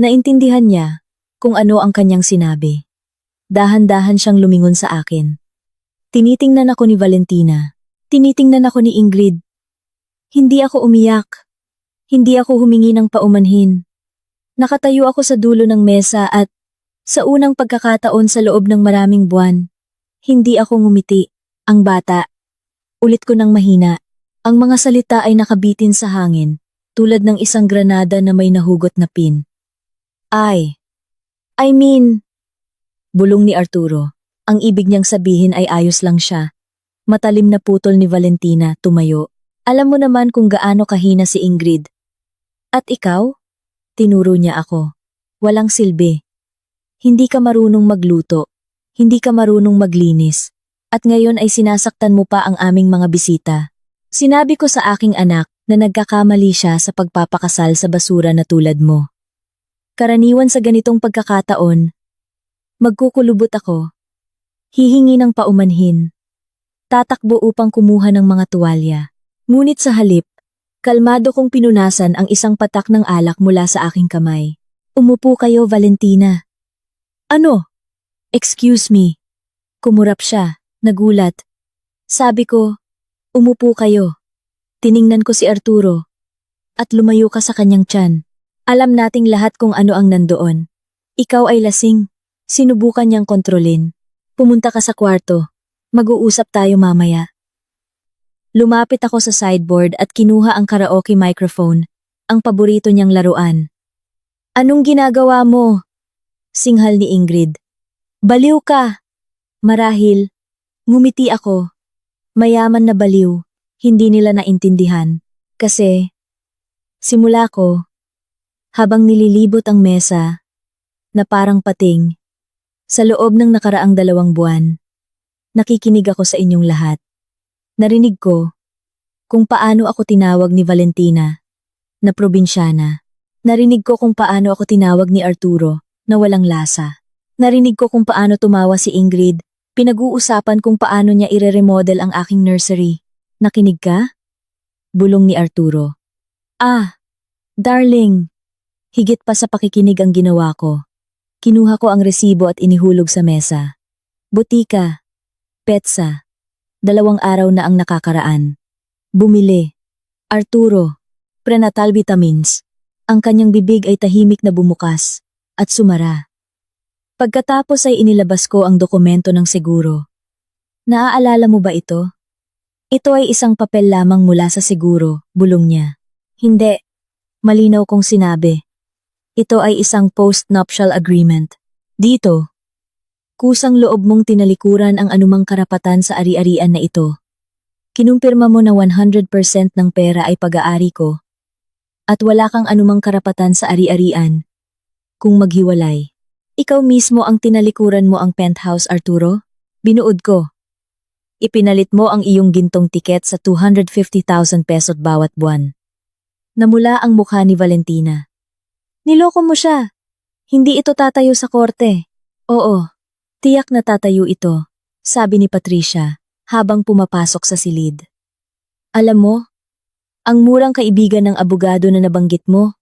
A: Naintindihan niya kung ano ang kanyang sinabi. Dahan-dahan siyang lumingon sa akin. Tinitingnan ako ni Valentina. Tinitingnan ako ni Ingrid. Hindi ako umiyak. Hindi ako humingi ng paumanhin. Nakatayo ako sa dulo ng mesa at sa unang pagkakataon sa loob ng maraming buwan, hindi ako ngumiti. Ang bata. Ulit ko ng mahina. Ang mga salita ay nakabitin sa hangin, tulad ng isang granada na may nahugot na pin. I mean, bulong ni Arturo. Ang ibig niyang sabihin ay ayos lang siya. Matalim na putol ni Valentina, tumayo. Alam mo naman kung gaano kahina si Ingrid. At ikaw? Tinuro niya ako. Walang silbi. Hindi ka marunong magluto. Hindi ka marunong maglinis. At ngayon ay sinasaktan mo pa ang aming mga bisita. Sinabi ko sa aking anak na nagkakamali siya sa pagpapakasal sa basura na tulad mo. Karaniwan sa ganitong pagkakataon, magkukulubot ako. Hihingi ng paumanhin. Tatakbo upang kumuha ng mga tuwalya. Ngunit sa halip, kalmado kong pinunasan ang isang patak ng alak mula sa aking kamay. Umupo kayo, Valentina. Ano? Excuse me. Kumurap siya, nagulat. Sabi ko, umupo kayo. Tiningnan ko si Arturo. At lumayo ka sa kanyang tiyan. Alam nating lahat kung ano ang nandoon. Ikaw ay lasing. Sinubukan niyang kontrolin. Pumunta ka sa kwarto. Mag-uusap tayo mamaya. Lumapit ako sa sideboard at kinuha ang karaoke microphone, ang paborito niyang laruan. Anong ginagawa mo? Singhal ni Ingrid. Baliw ka! Marahil, ngumiti ako. Mayaman na baliw, hindi nila naintindihan. Kasi, simula ko, habang nililibot ang mesa, na parang pating, sa loob ng nakaraang 2 buwan, nakikinig ako sa inyong lahat. Narinig ko kung paano ako tinawag ni Valentina na probinsyana. Narinig ko kung paano ako tinawag ni Arturo na walang lasa. Narinig ko kung paano tumawa si Ingrid. Pinag-uusapan kung paano niya ire-remodel ang aking nursery. Nakinig ka? Bulong ni Arturo. Ah, darling. Higit pa sa pakikinig ang ginawa ko. Kinuha ko ang resibo at inihulog sa mesa. Butika. Petsa. 2 araw na ang nakakaraan. Bumili. Arturo. Prenatal vitamins. Ang kanyang bibig ay tahimik na bumukas at sumara. Pagkatapos ay inilabas ko ang dokumento ng seguro. Naaalala mo ba ito? Ito ay isang papel lamang mula sa seguro, bulong niya. Hindi. Malinaw kong sinabi. Ito ay isang post-nuptial agreement. Dito, kusang loob mong tinalikuran ang anumang karapatan sa ari-arian na ito. Kinumpirma mo na 100% ng pera ay pag-aari ko. At wala kang anumang karapatan sa ari-arian. Kung maghiwalay. Ikaw mismo ang tinalikuran mo ang penthouse, Arturo? Binuod ko. Ipinalit mo ang iyong gintong tiket sa 250,000 pesos bawat buwan. Namula ang mukha ni Valentina. Niloko mo siya. Hindi ito tatayo sa korte. Oo, tiyak na tatayo ito, sabi ni Patricia habang pumapasok sa silid. Alam mo, ang murang kaibigan ng abogado na nabanggit mo,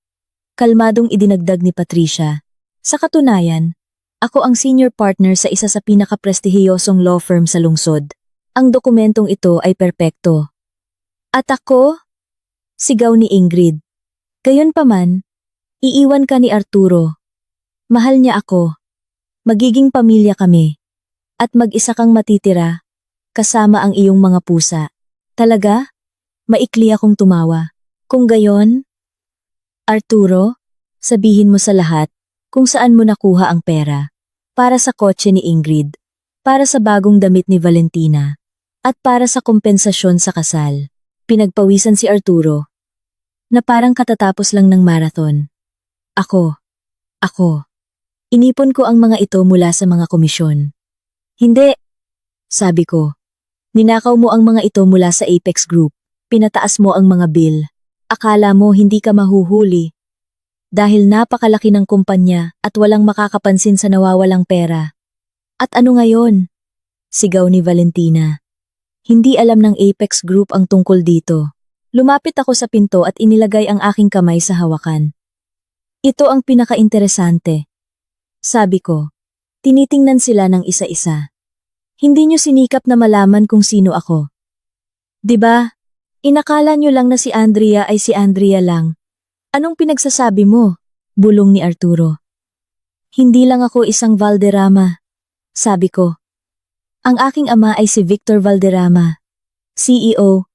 A: kalmadong idinagdag ni Patricia. Sa katunayan, ako ang senior partner sa isa sa pinakaprestihiyosong law firm sa lungsod. Ang dokumentong ito ay perpekto. At ako? Sigaw ni Ingrid. Gayunpaman, iiwan ka ni Arturo. Mahal niya ako. Magiging pamilya kami. At mag-isa kang matitira, kasama ang iyong mga pusa. Talaga? Maikli akong tumawa. Kung gayon, Arturo, sabihin mo sa lahat kung saan mo nakuha ang pera. Para sa kotse ni Ingrid, para sa bagong damit ni Valentina, at para sa kompensasyon sa kasal. Pinagpawisan si Arturo, na parang katatapos lang ng marathon. Ako. Inipon ko ang mga ito mula sa mga komisyon. Hindi, sabi ko. Ninakaw mo ang mga ito mula sa Apex Group. Pinataas mo ang mga bill. Akala mo hindi ka mahuhuli. Dahil napakalaki ng kumpanya at walang makakapansin sa nawawalang pera. At ano ngayon? Sigaw ni Valentina. Hindi alam ng Apex Group ang tungkol dito. Lumapit ako sa pinto at inilagay ang aking kamay sa hawakan. Ito ang pinaka-interesante. Sabi ko, tinitingnan sila ng isa-isa. Hindi nyo sinikap na malaman kung sino ako. 'Di ba? Inakala nyo lang na si Andrea ay si Andrea lang. Anong pinagsasabi mo? Bulong ni Arturo. Hindi lang ako isang Valderrama. Sabi ko. Ang aking ama ay si Victor Valderrama, CEO,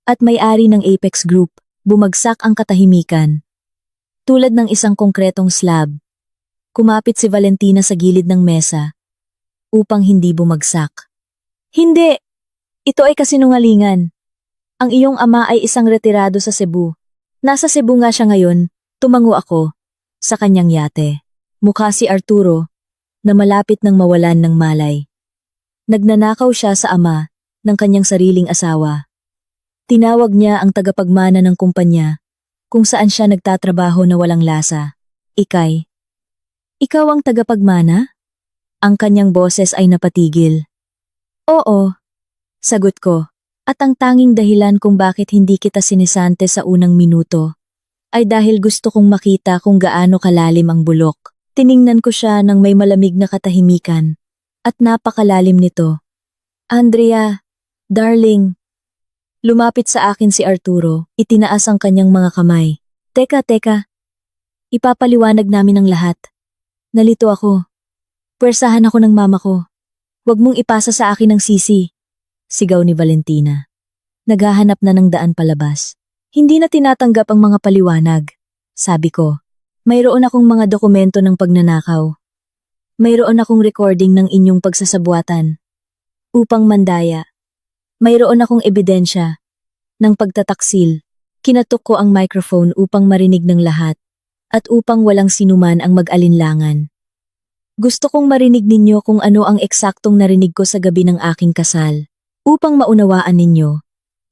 A: at may-ari ng Apex Group. Bumagsak ang katahimikan. Tulad ng isang konkretong slab. Kumapit si Valentina sa gilid ng mesa upang hindi bumagsak. Hindi! Ito ay kasinungalingan. Ang iyong ama ay isang retirado sa Cebu. Nasa Cebu nga siya ngayon, tumango ako sa kanyang yate. Mukha si Arturo na malapit nang mawalan ng malay. Nagnanakaw siya sa ama ng kanyang sariling asawa. Tinawag niya ang tagapagmana ng kumpanya kung saan siya nagtatrabaho na walang lasa. Ikay, ikaw ang tagapagmana? Ang kanyang boses ay napatigil. Oo, sagot ko. At ang tanging dahilan kung bakit hindi kita sinisante sa unang minuto ay dahil gusto kong makita kung gaano kalalim ang bulok. Tiningnan ko siya ng may malamig na katahimikan at napakalalim nito. Andrea, darling. Lumapit sa akin si Arturo, itinaas ang kanyang mga kamay. Teka. Ipapaliwanag namin ang lahat. Nalito ako. Pwersahan ako ng mama ko. Huwag mong ipasa sa akin ang sisi. Sigaw ni Valentina. Naghahanap na ng daan palabas. Hindi na tinatanggap ang mga paliwanag. Sabi ko, mayroon akong mga dokumento ng pagnanakaw. Mayroon akong recording ng inyong pagsasabuatan. Upang mandaya. Mayroon akong ebidensya ng pagtataksil. Kinatok ko ang microphone upang marinig ng lahat at upang walang sinuman ang mag-alinlangan. Gusto kong marinig ninyo kung ano ang eksaktong narinig ko sa gabi ng aking kasal. Upang maunawaan ninyo,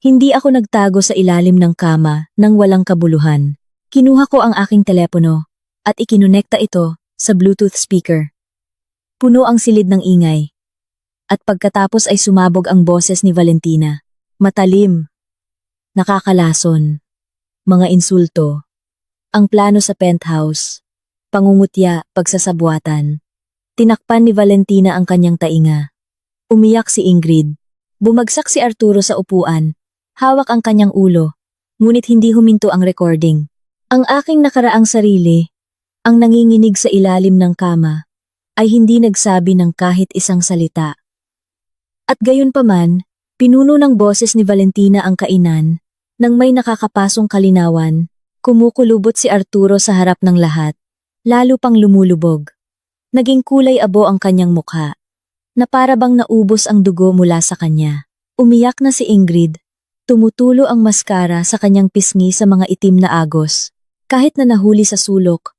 A: hindi ako nagtago sa ilalim ng kama nang walang kabuluhan. Kinuha ko ang aking telepono at ikinonekta ito sa Bluetooth speaker. Puno ang silid ng ingay. At pagkatapos ay sumabog ang boses ni Valentina. Matalim. Nakakalason. Mga insulto. Ang plano sa penthouse. Pangungutya, pagsasabuatan. Tinakpan ni Valentina ang kanyang tainga. Umiyak si Ingrid. Bumagsak si Arturo sa upuan. Hawak ang kanyang ulo. Ngunit hindi huminto ang recording. Ang aking nakaraang sarili, ang nanginginig sa ilalim ng kama, ay hindi nagsabi ng kahit isang salita. At gayon paman, pinuno ng boses ni Valentina ang kainan, nang may nakakapasong kalinawan, kumukulubot si Arturo sa harap ng lahat, lalo pang lumulubog. Naging kulay abo ang kanyang mukha, na para bang naubos ang dugo mula sa kanya. Umiyak na si Ingrid, tumutulo ang maskara sa kanyang pisngi sa mga itim na agos, kahit na nahuli sa sulok.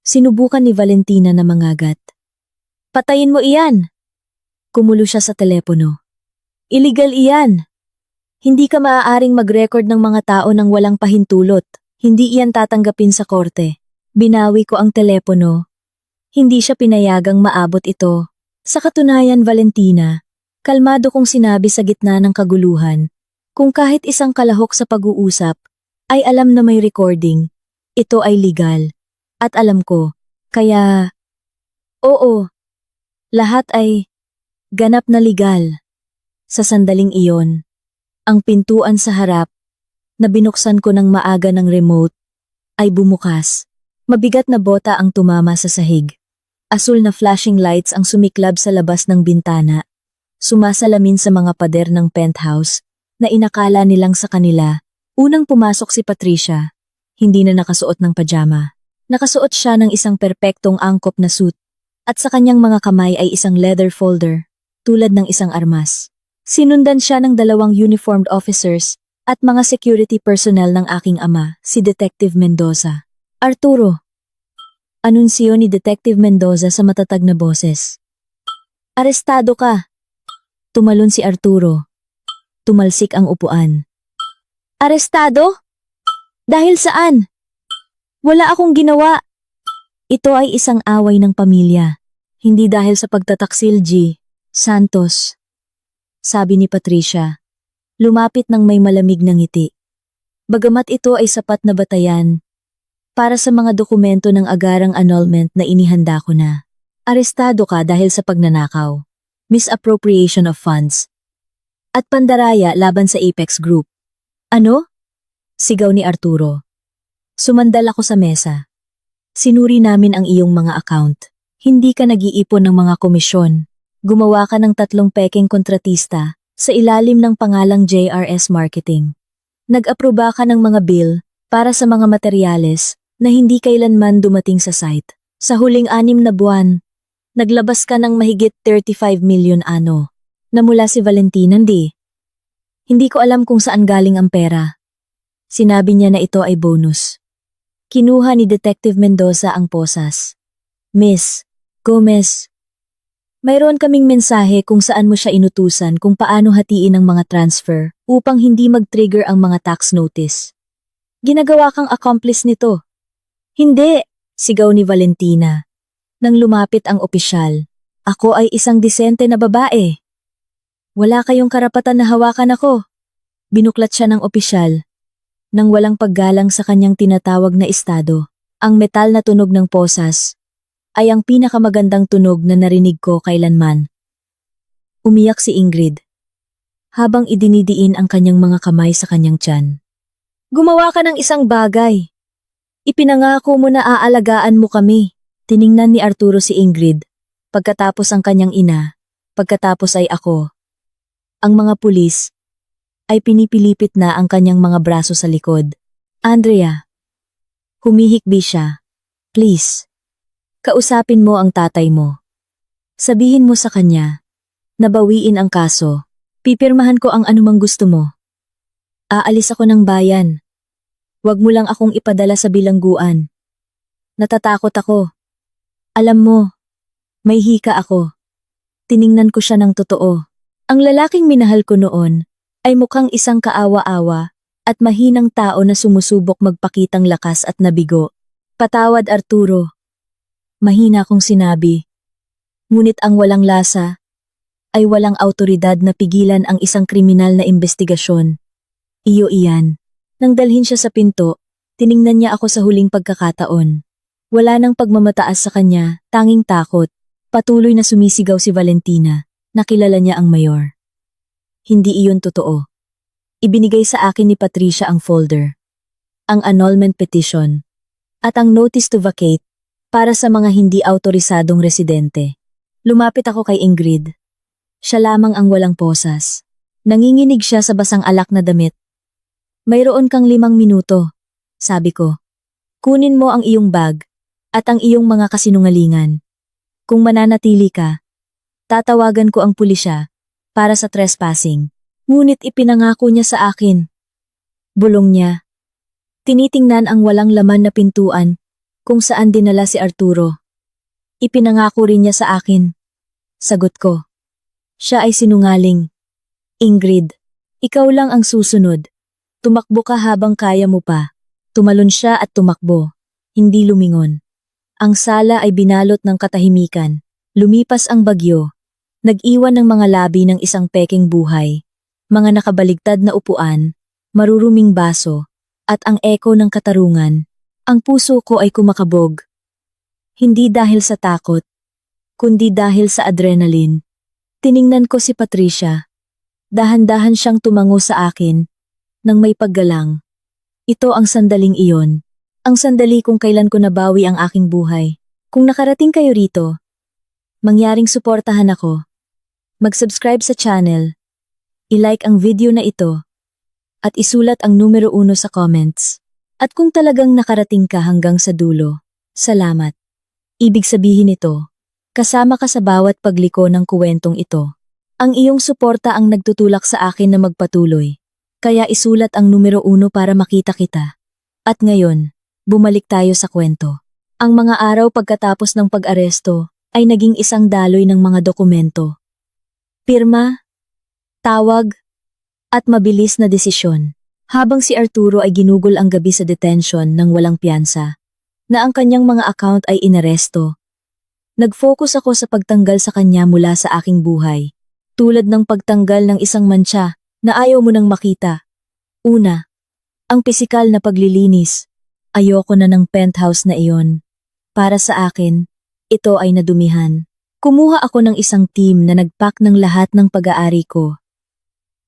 A: Sinubukan ni Valentina na mangagat. Patayin mo iyan! Kumulo siya sa telepono. Illegal iyan! Hindi ka maaaring mag-record ng mga tao nang walang pahintulot. Hindi iyan tatanggapin sa korte. Binawi ko ang telepono. Hindi siya pinayagang maabot ito. Sa katunayan, Valentina, kalmado kong sinabi sa gitna ng kaguluhan, kung kahit isang kalahok sa pag-uusap, ay alam na may recording, ito ay legal. At alam ko, kaya, oo, lahat ay ganap na legal. Sa sandaling iyon, ang pintuan sa harap, na binuksan ko ng maaga ng remote, ay bumukas. Mabigat na bota ang tumama sa sahig. Asul na flashing lights ang sumiklab sa labas ng bintana, sumasalamin sa mga pader ng penthouse na inakala nilang sa kanila. Unang pumasok si Patricia, hindi na nakasuot ng pajama. Nakasuot siya ng isang perpektong angkop na suit at sa kanyang mga kamay ay isang leather folder, tulad ng isang armas. Sinundan siya ng 2 uniformed officers at mga security personnel ng aking ama, si Detective Mendoza. Arturo, anunsyo ni Detective Mendoza sa matatag na boses. Arestado ka! Tumalon si Arturo. Tumalsik ang upuan. Arestado? Dahil saan? Wala akong ginawa. Ito ay isang away ng pamilya. Hindi dahil sa pagtataksil, G. Santos. Sabi ni Patricia. Lumapit ng may malamig na ngiti. Bagamat ito ay sapat na batayan, para sa mga dokumento ng agarang annulment na inihanda ko na. Arestado ka dahil sa pagnanakaw, misappropriation of funds, at pandaraya laban sa Apex Group. Ano? Sigaw ni Arturo. Sumandal ako sa mesa. Sinuri namin ang iyong mga account. Hindi ka nag-iipon ng mga komisyon. Gumawa ka ng 3 pekeng kontratista sa ilalim ng pangalang JRS Marketing. Nag-aproba ka ng mga bill para sa mga materyales na hindi kailanman dumating sa site. Sa huling 6 na buwan, naglabas ka ng mahigit 35 million ano. Na mula si Valentina, hindi. Hindi ko alam kung saan galing ang pera. Sinabi niya na ito ay bonus. Kinuha ni Detective Mendoza ang posas. Miss Gomez, mayroon kaming mensahe kung saan mo siya inutusan kung paano hatiin ang mga transfer upang hindi mag-trigger ang mga tax notice. Ginagawa kang accomplice nito. Hindi, sigaw ni Valentina. Nang lumapit ang opisyal, ako ay isang disente na babae. Wala kayong karapatan na hawakan ako. Binuklat siya ng opisyal. Nang walang paggalang sa kanyang tinatawag na estado, ang metal na tunog ng posas ay ang pinakamagandang tunog na narinig ko kailanman. Umiyak si Ingrid habang idinidiin ang kanyang mga kamay sa kanyang tiyan. Gumawa ka ng isang bagay. Ipinangako mo na aalagaan mo kami. Tiningnan ni Arturo si Ingrid. Pagkatapos ang kanyang ina, pagkatapos ay ako. Ang mga pulis ay pinipilipit na ang kanyang mga braso sa likod. Andrea, humihikbi siya. Please. Kausapin mo ang tatay mo. Sabihin mo sa kanya, nabawiin ang kaso. Pipirmahan ko ang anumang gusto mo. Aalis ako ng bayan. Huwag mo lang akong ipadala sa bilangguan. Natatakot ako. Alam mo, may hika ako. Tiningnan ko siya ng totoo. Ang lalaking minahal ko noon ay mukhang isang kaawa-awa at mahinang tao na sumusubok magpakitang lakas at nabigo. Patawad, Arturo. Mahina kong sinabi. Ngunit ang walang lasa ay walang autoridad na pigilan ang isang kriminal na investigasyon. Iyo iyan. Nang dalhin siya sa pinto, tiningnan niya ako sa huling pagkakataon. Wala nang pagmamataas sa kanya, tanging takot. Patuloy na sumisigaw si Valentina. Nakilala niya ang mayor. Hindi iyon totoo. Ibinigay sa akin ni Patricia ang folder, ang annulment petition, at ang notice to vacate para sa mga hindi autorisadong residente. Lumapit ako kay Ingrid. Siya lamang ang walang posas. Nanginginig siya sa basang alak na damit. Mayroon kang 5 minuto, sabi ko. Kunin mo ang iyong bag at ang iyong mga kasinungalingan. Kung mananatili ka, tatawagan ko ang pulisya para sa trespassing. Ngunit ipinangako niya sa akin. Bulong niya. Tinitingnan ang walang laman na pintuan kung saan dinala si Arturo. Ipinangako rin niya sa akin. Sagot ko. Siya ay sinungaling. Ingrid, ikaw lang ang susunod. Tumakbo ka habang kaya mo pa. Tumalon siya at tumakbo. Hindi lumingon. Ang sala ay binalot ng katahimikan. Lumipas ang bagyo. Nag-iwan ng mga labi ng isang pekeng buhay. Mga nakabaligtad na upuan, maruruming baso, at ang eko ng katarungan. Ang puso ko ay kumakabog. Hindi dahil sa takot, kundi dahil sa adrenaline. Tiningnan ko si Patricia. Dahan-dahan siyang tumango sa akin, nang may paggalang. Ito ang sandaling iyon. Ang sandali kung kailan ko nabawi ang aking buhay. Kung nakarating kayo rito, mangyaring suportahan ako. Mag-subscribe sa channel, i-like ang video na ito, at isulat ang numero 1 sa comments. At kung talagang nakarating ka hanggang sa dulo, salamat. Ibig sabihin nito, kasama ka sa bawat pagliko ng kuwentong ito. Ang iyong suporta ang nagtutulak sa akin na magpatuloy. Kaya isulat ang numero 1 para makita kita. At ngayon, bumalik tayo sa kwento. Ang mga araw pagkatapos ng pag-aresto ay naging isang daloy ng mga dokumento. Pirma, tawag, at mabilis na desisyon. Habang si Arturo ay ginugol ang gabi sa detention ng walang piyansa, na ang kanyang mga account ay inaresto. Nag-focus ako sa pagtanggal sa kanya mula sa aking buhay, tulad ng pagtanggal ng isang mantsa na ayaw mo nang makita. Una, ang pisikal na paglilinis. Ayoko na ng penthouse na iyon. Para sa akin, ito ay nadumihan. Kumuha ako ng isang team na nagpack ng lahat ng pag-aari ko.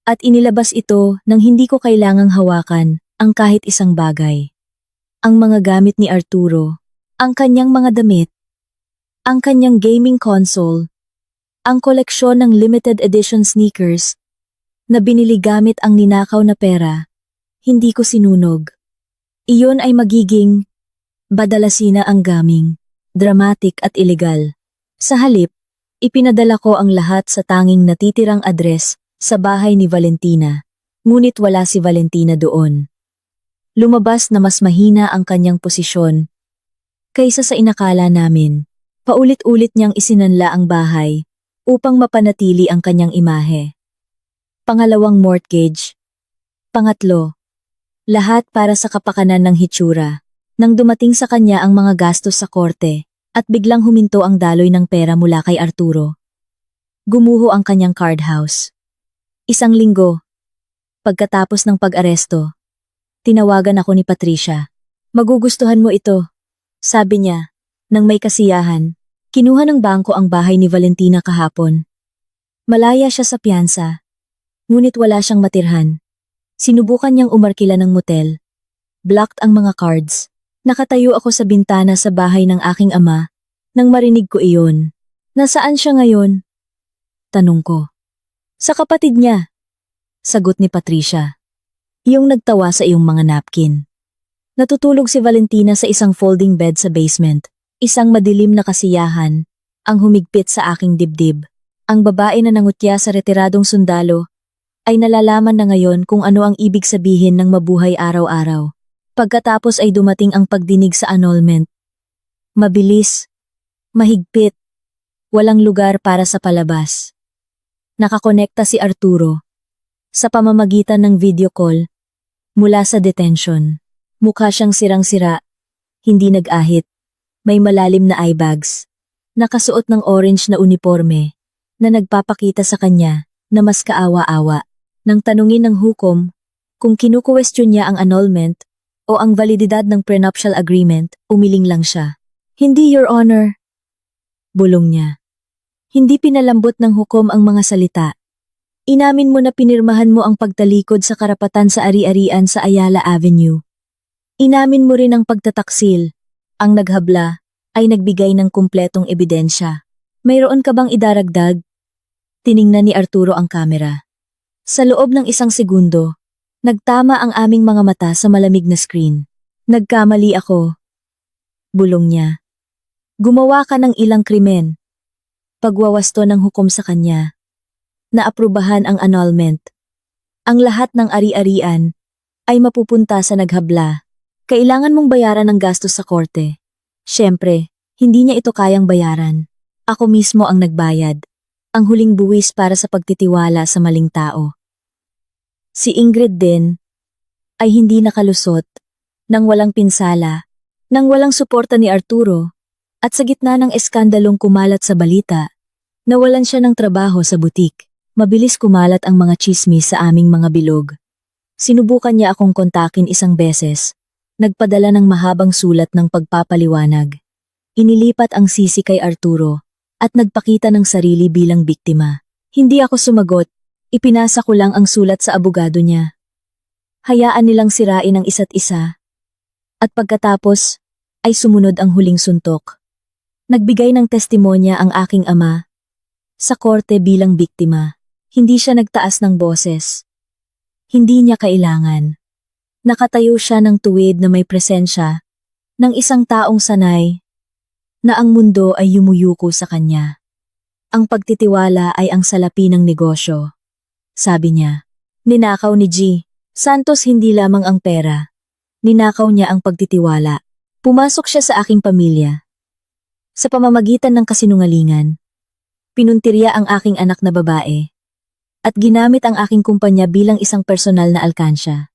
A: At inilabas ito nang hindi ko kailangang hawakan ang kahit isang bagay. Ang mga gamit ni Arturo, ang kanyang mga damit, ang kanyang gaming console, ang koleksyon ng limited edition sneakers na binili gamit ang ninakaw na pera, hindi ko sinunog. Iyon ay magiging badalasina ang gaming, dramatic at illegal. Sa halip, ipinadala ko ang lahat sa tanging natitirang address sa bahay ni Valentina. Ngunit wala si Valentina doon. Lumabas na mas mahina ang kanyang posisyon kaysa sa inakala namin. Paulit-ulit niyang isinanla ang bahay upang mapanatili ang kanyang imahe. Pangalawang mortgage. Pangatlo, lahat para sa kapakanan ng hitsura. Nang dumating sa kanya ang mga gastos sa korte at biglang huminto ang daloy ng pera mula kay Arturo. Gumuho ang kanyang card house. Isang linggo, pagkatapos ng pag-aresto, tinawagan ako ni Patricia. Magugustuhan mo ito, sabi niya. Nang may kasiyahan, kinuha ng bangko ang bahay ni Valentina kahapon. Malaya siya sa piyansa, ngunit wala siyang matirhan. Sinubukan niyang umarkila ng motel. Blocked ang mga cards. Nakatayo ako sa bintana sa bahay ng aking ama nang marinig ko iyon. Nasaan siya ngayon? Tanong ko. Sa kapatid niya. Sagot ni Patricia. Iyong nagtawa sa iyong mga napkin. Natutulog si Valentina sa isang folding bed sa basement. Isang madilim na kasiyahan ang humigpit sa aking dibdib. Ang babae na nangutya sa retiradong sundalo ay nalalaman na ngayon kung ano ang ibig sabihin ng mabuhay araw-araw. Pagkatapos ay dumating ang pagdinig sa annulment. Mabilis, mahigpit, walang lugar para sa palabas. Nakakonekta si Arturo sa pamamagitan ng video call mula sa detention. Mukha siyang sirang-sira, hindi nag-ahit. May malalim na eye bags, nakasuot ng orange na uniforme, na nagpapakita sa kanya na mas kaawa-awa. Nang tanungin ng hukom kung kinukwestiyon niya ang annulment o ang valididad ng prenuptial agreement, umiling lang siya. Hindi, Your Honor. Bulong niya. Hindi pinalambot ng hukom ang mga salita. Inamin mo na pinirmahan mo ang pagtalikod sa karapatan sa ari-arian sa Ayala Avenue. Inamin mo rin ang pagtataksil. Ang naghabla ay nagbigay ng kumpletong ebidensya. Mayroon ka bang idaragdag? Tiningnan ni Arturo ang kamera. Sa loob ng isang segundo, nagtama ang aming mga mata sa malamig na screen. Nagkamali ako. Bulong niya. Gumawa ka ng ilang krimen. Pagwawasto ng hukom sa kanya. Naaprubahan ang annulment. Ang lahat ng ari-arian ay mapupunta sa naghabla. Kailangan mong bayaran ang gastos sa korte. Siyempre, hindi niya ito kayang bayaran. Ako mismo ang nagbayad. Ang huling buwis para sa pagtitiwala sa maling tao. Si Ingrid din ay hindi nakalusot, nang walang pinsala, nang walang suporta ni Arturo, at sa gitna ng eskandalong kumalat sa balita, nawalan siya ng trabaho sa butik. Mabilis kumalat ang mga tsismis sa aming mga bilog. Sinubukan niya akong kontakin isang beses. Nagpadala ng mahabang sulat ng pagpapaliwanag. Inilipat ang sisi kay Arturo at nagpakita ng sarili bilang biktima. Hindi ako sumagot, ipinasa ko lang ang sulat sa abogado niya. Hayaan nilang sirain ang isa't isa. At pagkatapos, ay sumunod ang huling suntok. Nagbigay ng testimonya ang aking ama sa korte bilang biktima. Hindi siya nagtaas ng boses. Hindi niya kailangan. Nakatayo siya ng tuwid na may presensya ng isang taong sanay na ang mundo ay yumuyuko sa kanya. Ang pagtitiwala ay ang salapi ng negosyo. Sabi niya, ninakaw ni G. Santos hindi lamang ang pera. Ninakaw niya ang pagtitiwala. Pumasok siya sa aking pamilya. Sa pamamagitan ng kasinungalingan, pinuntirya ang aking anak na babae at ginamit ang aking kumpanya bilang isang personal na alkansya.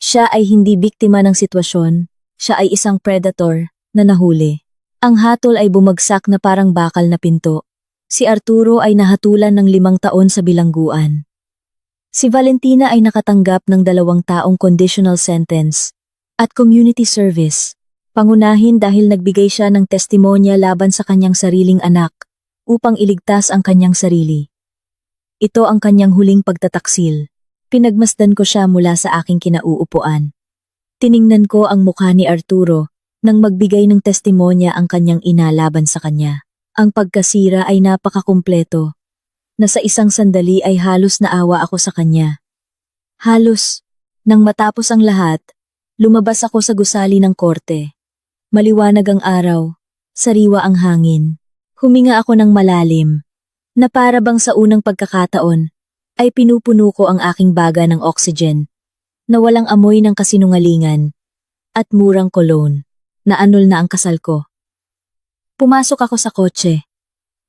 A: Siya ay hindi biktima ng sitwasyon, siya ay isang predator na nahuli. Ang hatol ay bumagsak na parang bakal na pinto. Si Arturo ay nahatulan ng 5 taon sa bilangguan. Si Valentina ay nakatanggap ng 2 taong conditional sentence at community service. Pangunahin dahil nagbigay siya ng testimonya laban sa kanyang sariling anak upang iligtas ang kanyang sarili. Ito ang kanyang huling pagtataksil. Pinagmasdan ko siya mula sa aking kinauupuan. Tiningnan ko ang mukha ni Arturo nang magbigay ng testimonya ang kanyang ina laban sa kanya. Ang pagkasira ay napakakumpleto, na sa isang sandali ay halos naawa ako sa kanya. Halos, nang matapos ang lahat, lumabas ako sa gusali ng korte. Maliwanag ang araw, sariwa ang hangin. Huminga ako ng malalim, na para bang sa unang pagkakataon, ay pinupuno ko ang aking baga ng oxygen na walang amoy ng kasinungalingan at murang cologne. Naanol na ang kasal ko. Pumasok ako sa kotse.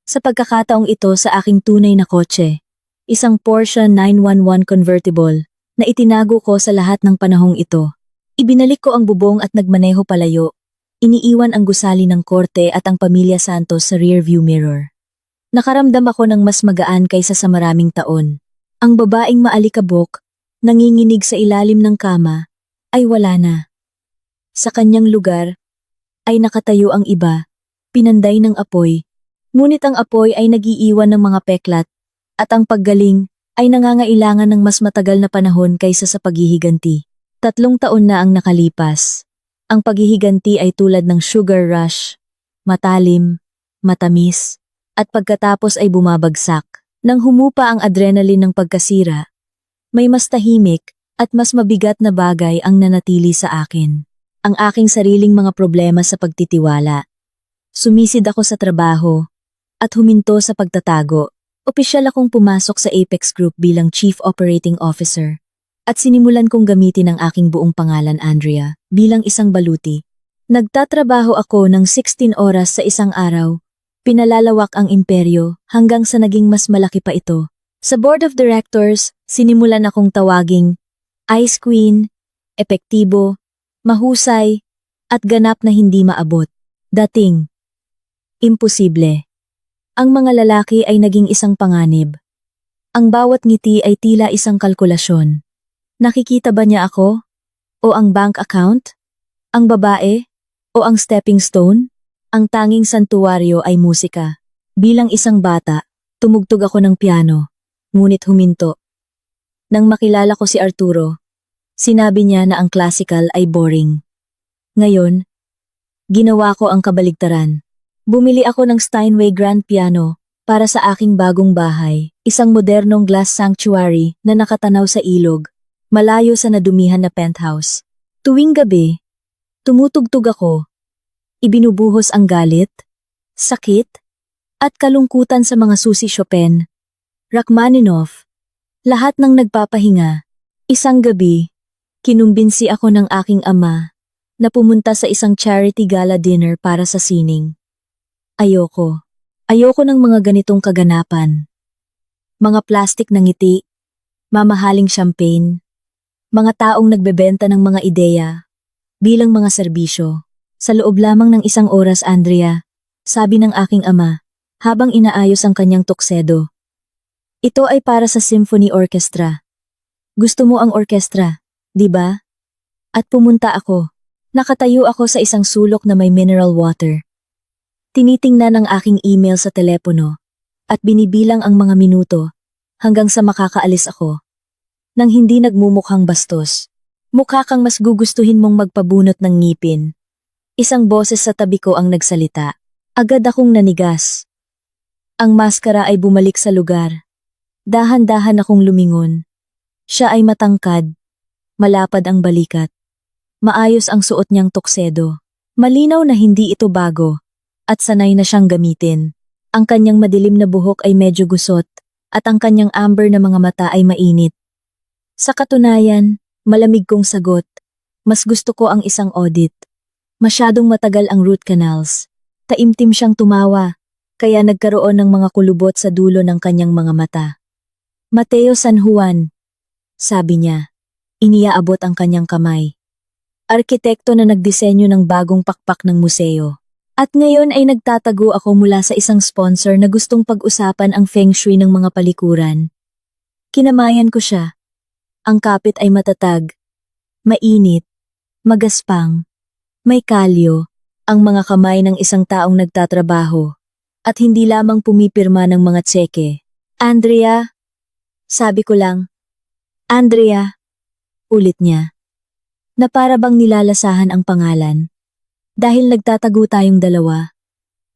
A: Sa pagkakataong ito sa aking tunay na kotse, isang Porsche 911 convertible na itinago ko sa lahat ng panahong ito. Ibinalik ko ang bubong at nagmaneho palayo. Iniiwan ang gusali ng korte at ang pamilya Santos sa rearview mirror. Nakaramdam ako ng mas magaan kaysa sa maraming taon. Ang babaeng maalikabok, nanginginig sa ilalim ng kama, ay wala na. Sa kanyang lugar, ay nakatayo ang iba, pinanday ng apoy. Ngunit ang apoy ay nagiiwan ng mga peklat, at ang paggaling ay nangangailangan ng mas matagal na panahon kaysa sa paghihiganti. 3 taon na ang nakalipas. Ang paghihiganti ay tulad ng sugar rush, matalim, matamis, at pagkatapos ay bumabagsak. Nang humupa ang adrenaline ng pagkasira, may mas tahimik at mas mabigat na bagay ang nanatili sa akin. Ang aking sariling mga problema sa pagtitiwala. Sumisid ako sa trabaho at huminto sa pagtatago. Opisyal akong pumasok sa Apex Group bilang Chief Operating Officer at sinimulan kong gamitin ang aking buong pangalan Andrea bilang isang baluti. Nagtatrabaho ako ng 16 oras sa isang araw. Pinalalawak ang imperyo hanggang sa naging mas malaki pa ito. Sa Board of Directors, sinimulan akong tawaging Ice Queen, epektibo, mahusay, at ganap na hindi maabot. Dating. Imposible. Ang mga lalaki ay naging isang panganib. Ang bawat ngiti ay tila isang kalkulasyon. Nakikita ba niya ako? O ang bank account? Ang babae? O ang stepping stone? Ang tanging santuwaryo ay musika. Bilang isang bata, tumugtog ako ng piano, ngunit huminto. Nang makilala ko si Arturo, sinabi niya na ang classical ay boring. Ngayon, ginawa ko ang kabaligtaran. Bumili ako ng Steinway Grand Piano para sa aking bagong bahay, isang modernong glass sanctuary na nakatanaw sa ilog, malayo sa nadumihan na penthouse. Tuwing gabi, tumutugtog ako. Ibinubuhos ang galit, sakit, at kalungkutan sa mga Susi Chopin, Rachmaninoff, lahat ng nagpapahinga. Isang gabi, kinumbinsi ako ng aking ama na pumunta sa isang charity gala dinner para sa sining. Ayoko. Ayoko ng mga ganitong kaganapan. Mga plastik na ngiti, mamahaling champagne, mga taong nagbebenta ng mga ideya, bilang mga serbisyo. Sa loob lamang ng isang oras, Andrea, sabi ng aking ama, habang inaayos ang kanyang tuksedo. Ito ay para sa symphony orchestra. Gusto mo ang orkestra, di ba? At pumunta ako. Nakatayo ako sa isang sulok na may mineral water. Tinitingnan ang aking email sa telepono at binibilang ang mga minuto hanggang sa makakaalis ako. Nang hindi nagmumukhang bastos, mukha kang mas gugustuhin mong magpabunot ng ngipin. Isang boses sa tabi ko ang nagsalita. Agad akong nanigas. Ang maskara ay bumalik sa lugar. Dahan-dahan akong lumingon. Siya ay matangkad, malapad ang balikat. Maayos ang suot niyang tuksedo. Malinaw na hindi ito bago, at sanay na siyang gamitin. Ang kanyang madilim na buhok ay medyo gusot, at ang kanyang amber na mga mata ay mainit. Sa katunayan, malamig kong sagot. Mas gusto ko ang isang audit. Masyadong matagal ang root canals. Taimtim siyang tumawa, kaya nagkaroon ng mga kulubot sa dulo ng kanyang mga mata. Mateo San Juan, sabi niya. Iniaabot ang kanyang kamay. Arkitekto na nagdisenyo ng bagong pakpak ng museo. At ngayon ay nagtatago ako mula sa isang sponsor na gustong pag-usapan ang feng shui ng mga palikuran. Kinamayan ko siya. Ang kapit ay matatag, mainit, magaspang, may kalyo, ang mga kamay ng isang taong nagtatrabaho, at hindi lamang pumipirma ng mga tseke. Andrea, sabi ko lang. Andrea, ulit niya. Na para bang nilalasahan ang pangalan. Dahil nagtatago tayong dalawa.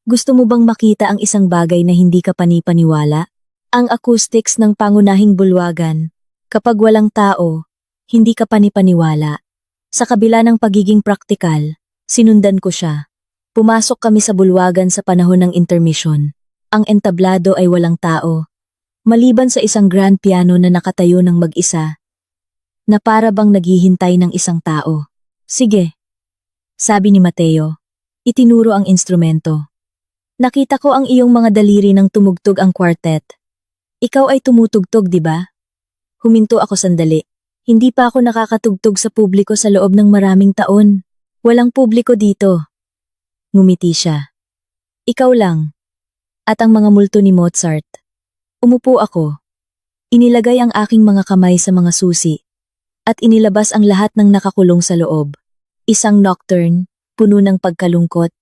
A: Gusto mo bang makita ang isang bagay na hindi ka panipaniwala? Ang acoustics ng pangunahing bulwagan. Kapag walang tao, hindi ka panipaniwala. Sa kabila ng pagiging praktikal, sinundan ko siya. Pumasok kami sa bulwagan sa panahon ng intermission. Ang entablado ay walang tao. Maliban sa isang grand piano na nakatayo ng mag-isa, na para bang naghihintay ng isang tao. Sige, sabi ni Mateo. Itinuro ang instrumento. Nakita ko ang iyong mga daliri nang tumugtog ang quartet. Ikaw ay tumutugtog, di ba? Huminto ako sandali. Hindi pa ako nakakatugtog sa publiko sa loob ng maraming taon. Walang publiko dito. Ngumiti siya. Ikaw lang. At ang mga multo ni Mozart. Umupo ako. Inilagay ang aking mga kamay sa mga susi. At inilabas ang lahat ng nakakulong sa loob. Isang nocturne, puno ng pagkalungkot,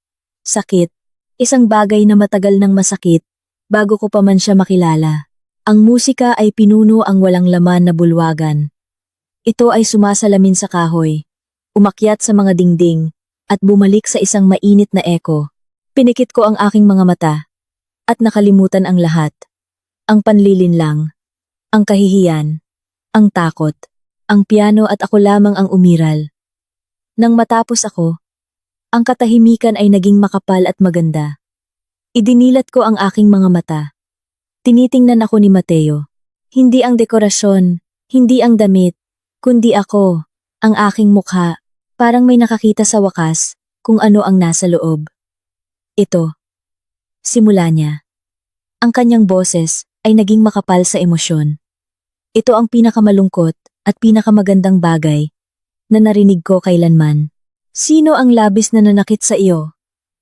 A: sakit, isang bagay na matagal nang masakit, bago ko pa man siya makilala. Ang musika ay pinuno ang walang laman na bulwagan. Ito ay sumasalamin sa kahoy, umakyat sa mga dingding, at bumalik sa isang mainit na eko. Pinikit ko ang aking mga mata, at nakalimutan ang lahat. Ang panlilinlang, ang kahihiyan, ang takot, ang piano at ako lamang ang umiral. Nang matapos ako, ang katahimikan ay naging makapal at maganda. Idinilat ko ang aking mga mata. Tinitingnan ako ni Mateo. Hindi ang dekorasyon, hindi ang damit, kundi ako, ang aking mukha, parang may nakakita sa wakas kung ano ang nasa loob. Ito. Simula niya. Ang kanyang boses ay naging makapal sa emosyon. Ito ang pinakamalungkot at pinakamagandang bagay na narinig ko kailanman. Sino ang labis na nanakit sa iyo?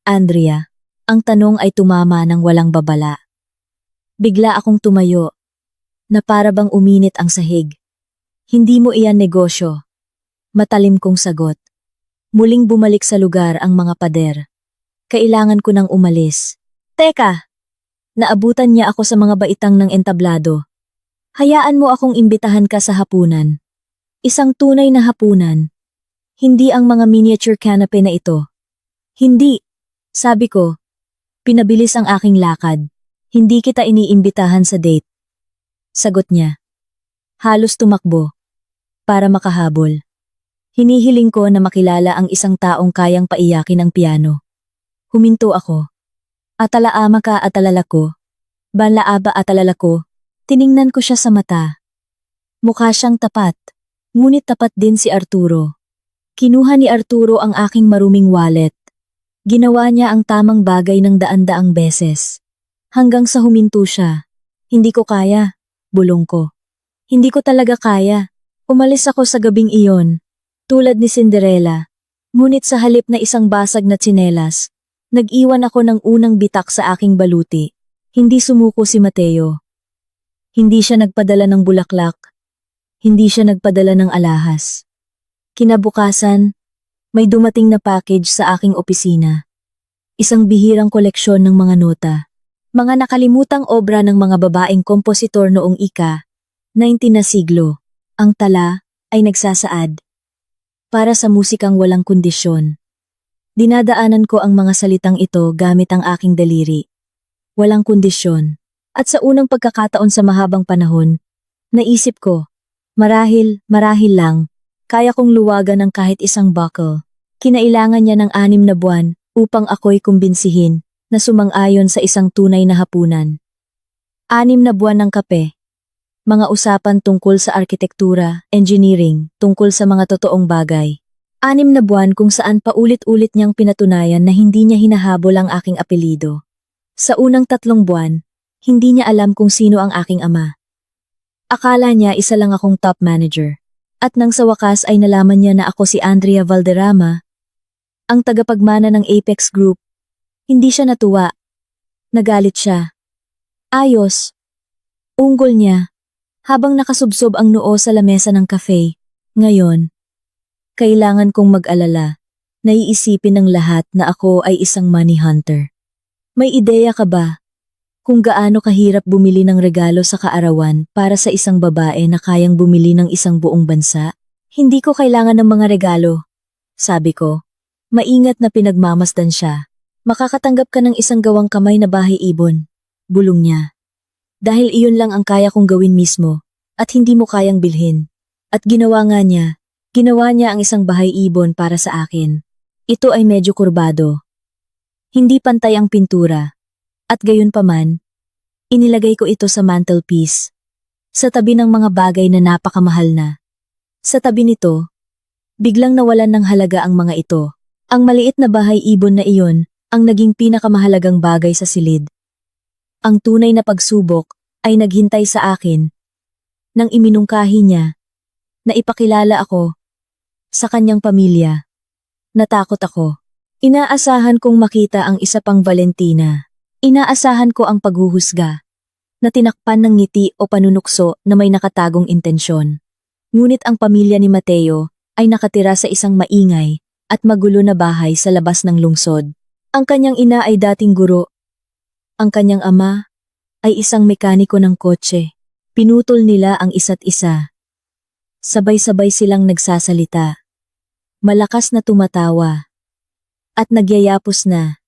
A: Andrea. Ang tanong ay tumama ng walang babala. Bigla akong tumayo, na para bang uminit ang sahig. Hindi mo iyan negosyo. Matalim kong sagot. Muling bumalik sa lugar ang mga pader. Kailangan ko nang umalis. Teka! Naabutan niya ako sa mga baitang ng entablado. Hayaan mo akong imbitahan ka sa hapunan. Isang tunay na hapunan. Hindi ang mga miniature canapé na ito. Hindi, sabi ko. Pinabilis ang aking lakad. Hindi kita iniimbitahan sa date. Sagot niya. Halos tumakbo. Para makahabol. Hinihiling ko na makilala ang isang taong kayang paiyakin ang piano. Huminto ako. Atalaama ka atalala ko. Banlaaba atalala ko. Tiningnan ko siya sa mata. Mukha siyang tapat. Ngunit tapat din si Arturo. Kinuha ni Arturo ang aking maruming wallet. Ginawa niya ang tamang bagay ng daan-daang beses. Hanggang sa huminto siya. Hindi ko kaya, bulong ko. Hindi ko talaga kaya. Umalis ako sa gabing iyon. Tulad ni Cinderella. Ngunit sa halip na isang basag na tsinelas, nag-iwan ako ng unang bitak sa aking baluti. Hindi sumuko si Mateo. Hindi siya nagpadala ng bulaklak. Hindi siya nagpadala ng alahas. Kinabukasan, may dumating na package sa aking opisina. Isang bihirang koleksyon ng mga nota. Mga nakalimutang obra ng mga babaeng kompositor noong ika-19 na siglo. Ang tala ay nagsasaad. Para sa musikang walang kondisyon. Dinadaanan ko ang mga salitang ito gamit ang aking daliri. Walang kondisyon. At sa unang pagkakataon sa mahabang panahon, naisip ko, marahil lang, kaya kong luwagan ng kahit isang buckle. Kinailangan niya ng 6 na buwan upang ako'y kumbinsihin na sumang-ayon sa isang tunay na hapunan. 6 na buwan ng kape. Mga usapan tungkol sa arkitektura, engineering, tungkol sa mga totoong bagay. 6 na buwan kung saan paulit-ulit niyang pinatunayan na hindi niya hinahabol ang aking apelido. Sa unang 3 buwan, hindi niya alam kung sino ang aking ama. Akala niya isa lang akong top manager. At nang sa wakas ay nalaman niya na ako si Andrea Valderrama, ang tagapagmana ng Apex Group. Hindi siya natuwa. Nagalit siya. Ayos. Unggol niya, habang nakasubsob ang noo sa lamesa ng cafe. Ngayon, kailangan kong mag-alala. Naiisipin ng lahat na ako ay isang money hunter. May ideya ka ba kung gaano kahirap bumili ng regalo sa kaarawan para sa isang babae na kayang bumili ng isang buong bansa? Hindi ko kailangan ng mga regalo, sabi ko. Maingat na pinagmamasdan siya. Makakatanggap ka ng isang gawang kamay na bahay ibon, bulong niya. Dahil iyon lang ang kaya kong gawin mismo, at hindi mo kayang bilhin. At ginawa niya ang isang bahay ibon para sa akin. Ito ay medyo kurbado. Hindi pantay ang pintura. At gayon paman, Inilagay ko ito sa mantelpiece, sa tabi ng mga bagay na napakamahal na. Sa tabi nito, biglang nawalan ng halaga ang mga ito. Ang maliit na bahay ibon na iyon, ang naging pinakamahalagang bagay sa silid. Ang tunay na pagsubok ay naghintay sa akin nang iminungkahi niya na ipakilala ako sa kanyang pamilya. Natakot ako. Inaasahan kong makita ang isa pang Valentina. Inaasahan ko ang paghuhusga na tinakpan ng ngiti o panunukso na may nakatagong intensyon. Ngunit ang pamilya ni Mateo ay nakatira sa isang maingay at magulo na bahay sa labas ng lungsod. Ang kanyang ina ay dating guro. Ang kanyang ama ay isang mekaniko ng kotse. Pinutol nila ang isa't isa. Sabay-sabay silang nagsasalita. Malakas na tumatawa. At nagyayapos na.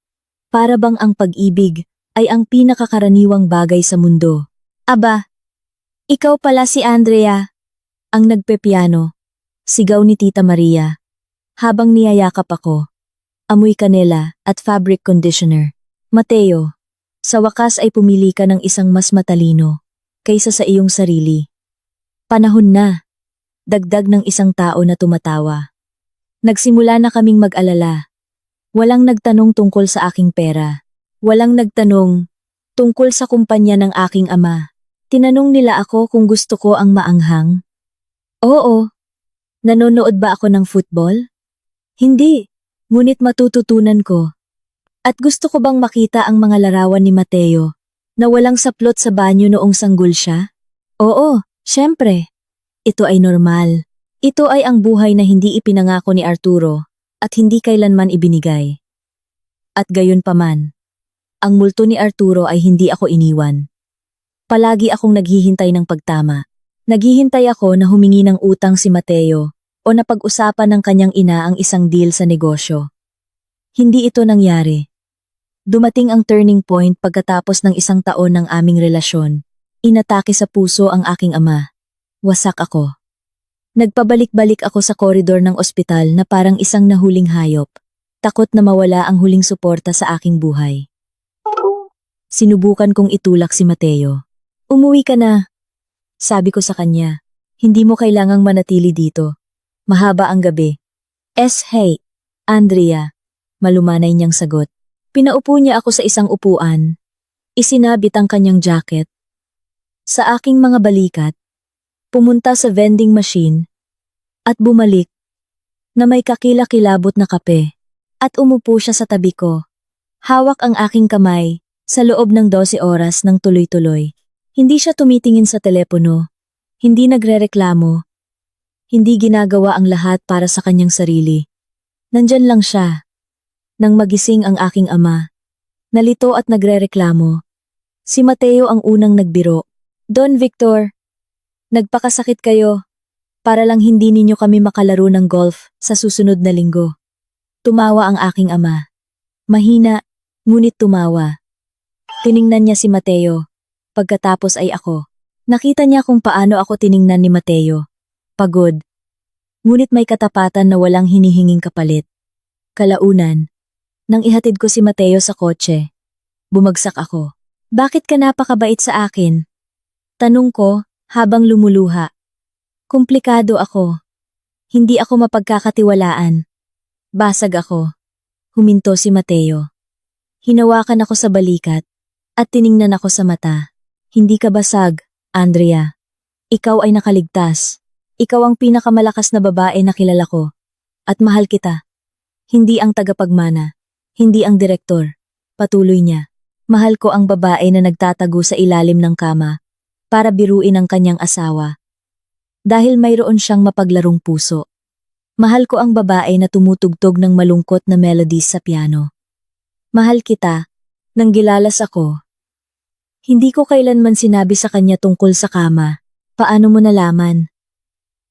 A: Para bang ang pag-ibig ay ang pinakakaraniwang bagay sa mundo. Aba, ikaw pala si Andrea. Ang nagpepiano. Sigaw ni Tita Maria. Habang niyayakap ako. Amoy kanela at fabric conditioner. Mateo, sa wakas ay pumili ka ng isang mas matalino kaysa sa iyong sarili. Panahon na. Dagdag ng isang tao na tumatawa. Nagsimula na kaming mag-alala. Walang nagtanong tungkol sa aking pera. Walang nagtanong tungkol sa kumpanya ng aking ama. Tinanong nila ako kung gusto ko ang maanghang. Oo. Nanonood ba ako ng football? Hindi. Ngunit matututunan ko. At gusto ko bang makita ang mga larawan ni Mateo na walang saplot sa banyo noong sanggol siya? Oo, syempre. Ito ay normal. Ito ay ang buhay na hindi ipinangako ni Arturo at hindi kailanman ibinigay. At gayon paman, ang multo ni Arturo ay hindi ako iniwan. Palagi akong naghihintay ng pagtama. Naghihintay ako na humingi ng utang si Mateo o napag-usapan ng kanyang ina ang isang deal sa negosyo. Hindi ito nangyari. Dumating ang turning point pagkatapos ng isang taon ng aming relasyon. Inatake sa puso ang aking ama. Wasak ako. Nagpabalik-balik ako sa koridor ng ospital na parang isang nahuling hayop. Takot na mawala ang huling suporta sa aking buhay. Sinubukan kong itulak si Mateo. Umuwi ka na. Sabi ko sa kanya, hindi mo kailangang manatili dito. Mahaba ang gabi. Hey, Andrea. Malumanay niyang sagot. Pinaupo niya ako sa isang upuan. Isinabit ang kanyang jacket. Sa aking mga balikat, pumunta sa vending machine at bumalik na may kakilakilabot na kape at umupo siya sa tabi ko. Hawak ang aking kamay sa loob ng 12 oras ng tuloy-tuloy. Hindi siya tumitingin sa telepono, hindi nagrereklamo, hindi ginagawa ang lahat para sa kanyang sarili. Nandyan lang siya. Nang magising ang aking ama, nalito at nagrereklamo. Si Mateo ang unang nagbiro. Don Victor, nagpakasakit kayo para lang hindi ninyo kami makalaro ng golf sa susunod na linggo. Tumawa ang aking ama. Mahina, ngunit tumawa. Tiningnan niya si Mateo. Pagkatapos ay ako. Nakita niya kung paano ako tiningnan ni Mateo. Pagod. Ngunit may katapatan na walang hinihinging kapalit. Kalaunan, nang ihatid ko si Mateo sa kotse, bumagsak ako. Bakit ka napakabait sa akin? Tanong ko habang lumuluha. Komplikado ako. Hindi ako mapagkakatiwalaan. Basag ako. Huminto si Mateo. Hinawakan ako sa balikat at tiningnan ako sa mata. Hindi ka basag, Andrea. Ikaw ay nakaligtas. Ikaw ang pinakamalakas na babae na kilala ko. At mahal kita. Hindi ang tagapagmana. Hindi ang direktor. Patuloy niya. Mahal ko ang babae na nagtatago sa ilalim ng kama para biruin ang kanyang asawa. Dahil mayroon siyang mapaglarong puso. Mahal ko ang babae na tumutugtog ng malungkot na melodies sa piano. Mahal kita, nang gilalas ako. Hindi ko kailanman sinabi sa kanya tungkol sa kama. Paano mo nalaman?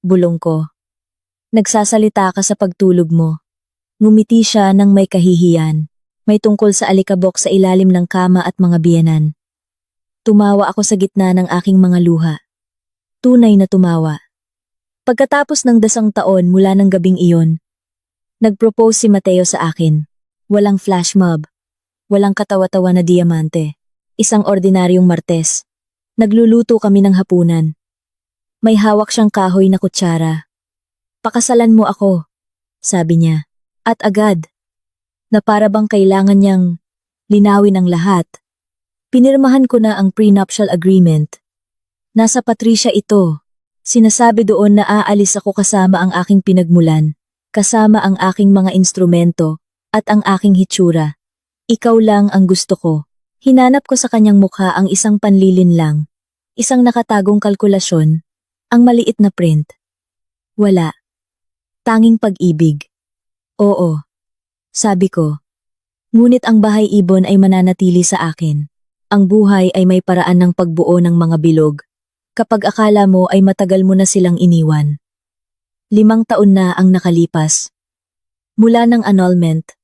A: Bulong ko. Nagsasalita ka sa pagtulog mo. Ngumiti siya nang may kahihiyan. May tungkol sa alikabok sa ilalim ng kama at mga biyenan. Tumawa ako sa gitna ng aking mga luha. Tunay na tumawa. Pagkatapos ng 10 taon mula ng gabing iyon, nag-propose si Mateo sa akin. Walang flash mob. Walang katawa-tawa na diamante. Isang ordinaryong Martes. Nagluluto kami ng hapunan. May hawak siyang kahoy na kutsara. "Pakasalan mo ako," sabi niya. At agad, na para bang kailangan niyang linawin ang lahat. Pinirmahan ko na ang prenuptial agreement. Nasa Patricia ito. Sinasabi doon na aalis ako kasama ang aking pinagmulan, kasama ang aking mga instrumento, at ang aking hitsura. Ikaw lang ang gusto ko. Hinanap ko sa kanyang mukha ang isang panlilin lang, isang nakatagong kalkulasyon, ang maliit na print. Wala. Tanging pag-ibig. Oo. Sabi ko. Ngunit ang bahay ibon ay mananatili sa akin. Ang buhay ay may paraan ng pagbuo ng mga bilog. Kapag akala mo ay matagal mo na silang iniwan. 5 taon na ang nakalipas. Mula ng annulment.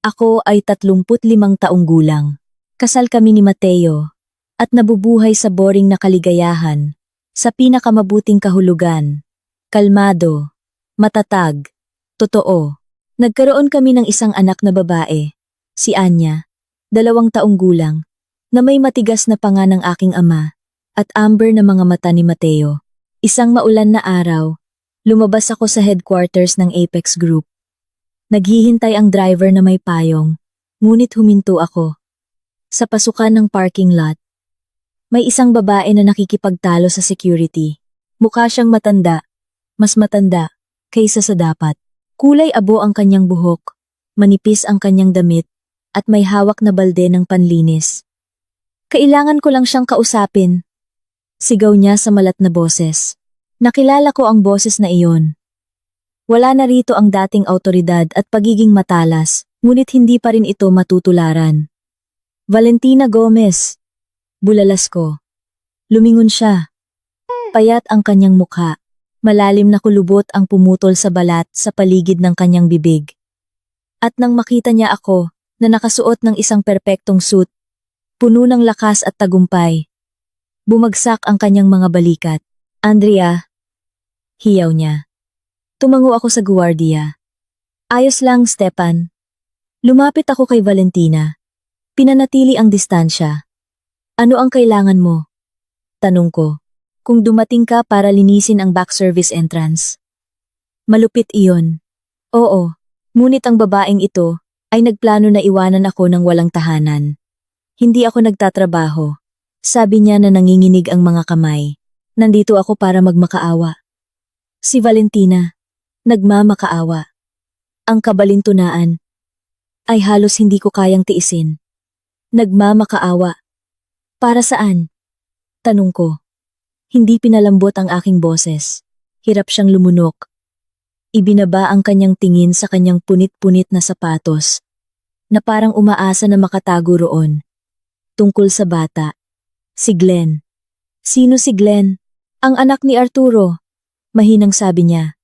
A: Ako ay 35 taong gulang. Kasal kami ni Mateo. At nabubuhay sa boring na kaligayahan. Sa pinakamabuting kahulugan. Kalmado. Matatag. Totoo. Nagkaroon kami ng isang anak na babae. Si Anya. 2 taong gulang. Na may matigas na panga ng aking ama. At amber na mga mata ni Mateo. Isang maulan na araw, lumabas ako sa headquarters ng Apex Group. Naghihintay ang driver na may payong, ngunit huminto ako. Sa pasukan ng parking lot, may isang babae na nakikipagtalo sa security. Mukha siyang matanda, mas matanda, kaysa sa dapat. Kulay abo ang kanyang buhok, manipis ang kanyang damit, at may hawak na balde ng panlinis. Kailangan ko lang siyang kausapin. Sigaw niya sa malat na boses. Nakilala ko ang boses na iyon. Wala na rito ang dating awtoridad at pagiging matalas, ngunit hindi pa rin ito matutularan. Valentina Gomez. Bulalas ko. Lumingon siya. Payat ang kanyang mukha. Malalim na kulubot ang pumutol sa balat sa paligid ng kanyang bibig. At nang makita niya ako, na nakasuot ng isang perpektong suit, puno ng lakas at tagumpay, bumagsak ang kanyang mga balikat. "Andrea," hiyaw niya. Tumango ako sa guwardiya. "Ayos lang, Stepan." Lumapit ako kay Valentina. Pinanatili ang distansya. "Ano ang kailangan mo?" Tanong ko. "Kung dumating ka para linisin ang back service entrance." Malupit iyon. Oo, ngunit ang babaeng ito ay nagplano na iwanan ako ng walang tahanan. Hindi ako nagtatrabaho. Sabi niya na nanginginig ang mga kamay. Nandito ako para magmakaawa. Si Valentina, nagmamakaawa. Ang kabalintunaan ay halos hindi ko kayang tiisin. Nagmamakaawa. Para saan? Tanong ko. Hindi pinalambot ang aking boses. Hirap siyang lumunok. Ibinaba ang kanyang tingin sa kanyang punit-punit na sapatos, na parang umaasa na makatago roon. Tungkol sa bata. Si Glenn. Sino si Glenn? Ang anak ni Arturo. Mahinang sabi niya.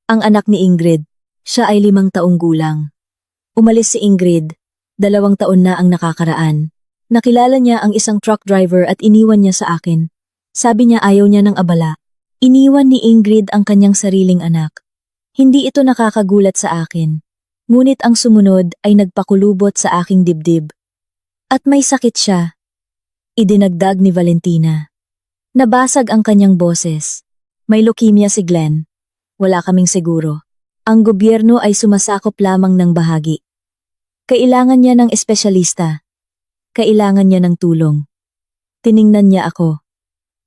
A: Ang anak ni Ingrid. Siya ay 5 taong gulang. Umalis si Ingrid. 2 taon na ang nakakaraan. Nakilala niya ang isang truck driver at iniwan niya sa akin. Sabi niya ayaw niya ng abala. Iniwan ni Ingrid ang kanyang sariling anak. Hindi ito nakakagulat sa akin. Ngunit ang sumunod ay nagpakulubot sa aking dibdib. At may sakit siya. Idinagdag ni Valentina. Nabasag ang kanyang boses. May leukemia si Glenn. Wala kaming siguro. Ang gobyerno ay sumasakop lamang ng bahagi. Kailangan niya ng espesyalista. Kailangan niya ng tulong. Tiningnan niya ako.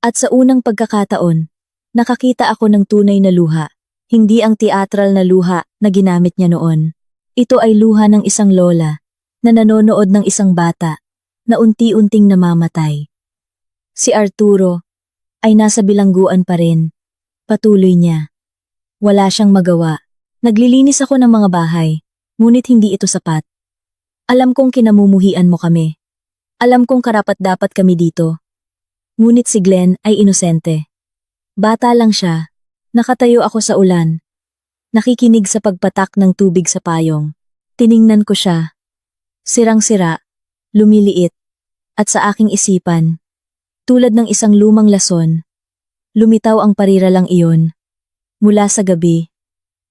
A: At sa unang pagkakataon, nakakita ako ng tunay na luha. Hindi ang teatral na luha na ginamit niya noon. Ito ay luha ng isang lola na nanonood ng isang bata na unti-unting namamatay. Si Arturo ay nasa bilangguan pa rin. Patuloy niya. Wala siyang magawa. Naglilinis ako ng mga bahay, ngunit hindi ito sapat. Alam kong kinamumuhian mo kami. Alam kong karapat-dapat kami dito. Ngunit si Glenn ay inosente. Bata lang siya. Nakatayo ako sa ulan. Nakikinig sa pagpatak ng tubig sa payong. Tiningnan ko siya. Sirang-sira. Lumiliit, at sa aking isipan, tulad ng isang lumang lason, lumitaw ang pariralang iyon, mula sa gabi,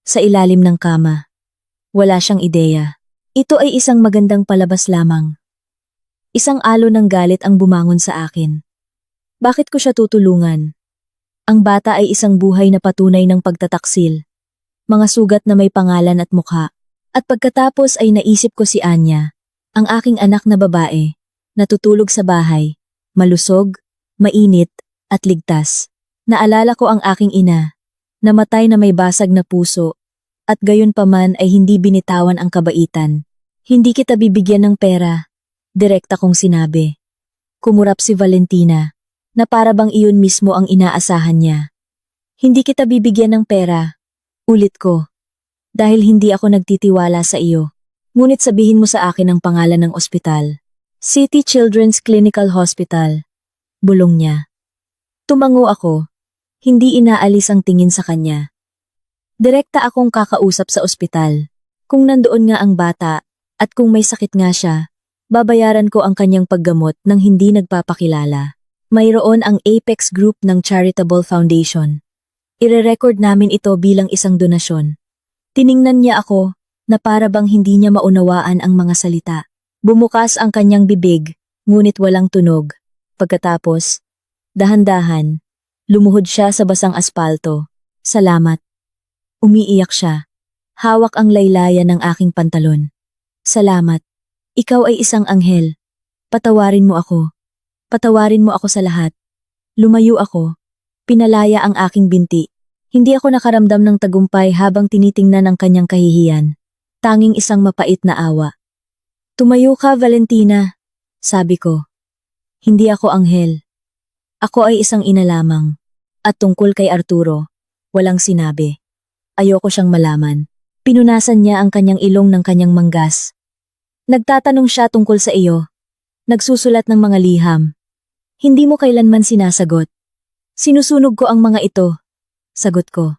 A: sa ilalim ng kama. Wala siyang ideya. Ito ay isang magandang palabas lamang. Isang alo ng galit ang bumangon sa akin. Bakit ko siya tutulungan? Ang bata ay isang buhay na patunay ng pagtataksil. Mga sugat na may pangalan at mukha. At pagkatapos ay naisip ko si Anya, ang aking anak na babae, natutulog sa bahay, malusog, mainit, at ligtas. Naalala ko ang aking ina, namatay na may basag na puso, at gayon pa man ay hindi binitawan ang kabaitan. Hindi kita bibigyan ng pera, direkta kong sinabi. Kumurap si Valentina, na para bang iyon mismo ang inaasahan niya. Hindi kita bibigyan ng pera, ulit ko, dahil hindi ako nagtitiwala sa iyo. Ngunit sabihin mo sa akin ang pangalan ng ospital. City Children's Clinical Hospital. Bulong niya. Tumango ako, hindi inaalis ang tingin sa kanya. Direkta akong kakausap sa ospital. Kung nandoon nga ang bata, at kung may sakit nga siya, babayaran ko ang kanyang paggamot nang hindi nagpapakilala. Mayroon ang Apex Group ng Charitable Foundation. Ire-record namin ito bilang isang donasyon. Tiningnan niya ako na para bang hindi niya maunawaan ang mga salita. Bumukas ang kanyang bibig, ngunit walang tunog. Pagkatapos, dahan-dahan, lumuhod siya sa basang aspalto. Salamat. Umiiyak siya. Hawak ang laylayan ng aking pantalon. Salamat. Ikaw ay isang anghel. Patawarin mo ako. Patawarin mo ako sa lahat. Lumayo ako. Pinalaya ang aking binti. Hindi ako nakaramdam ng tagumpay habang tinitingnan ang kanyang kahihiyan. Tanging isang mapait na awa. Tumayo ka, Valentina, sabi ko. Hindi ako anghel. Ako ay isang ina lamang. At tungkol kay Arturo, walang sinabi. Ayoko siyang malaman. Pinunasan niya ang kanyang ilong ng kanyang manggas. Nagtatanong siya tungkol sa iyo. Nagsusulat ng mga liham. Hindi mo kailanman sinasagot. Sinusunog ko ang mga ito. Sagot ko.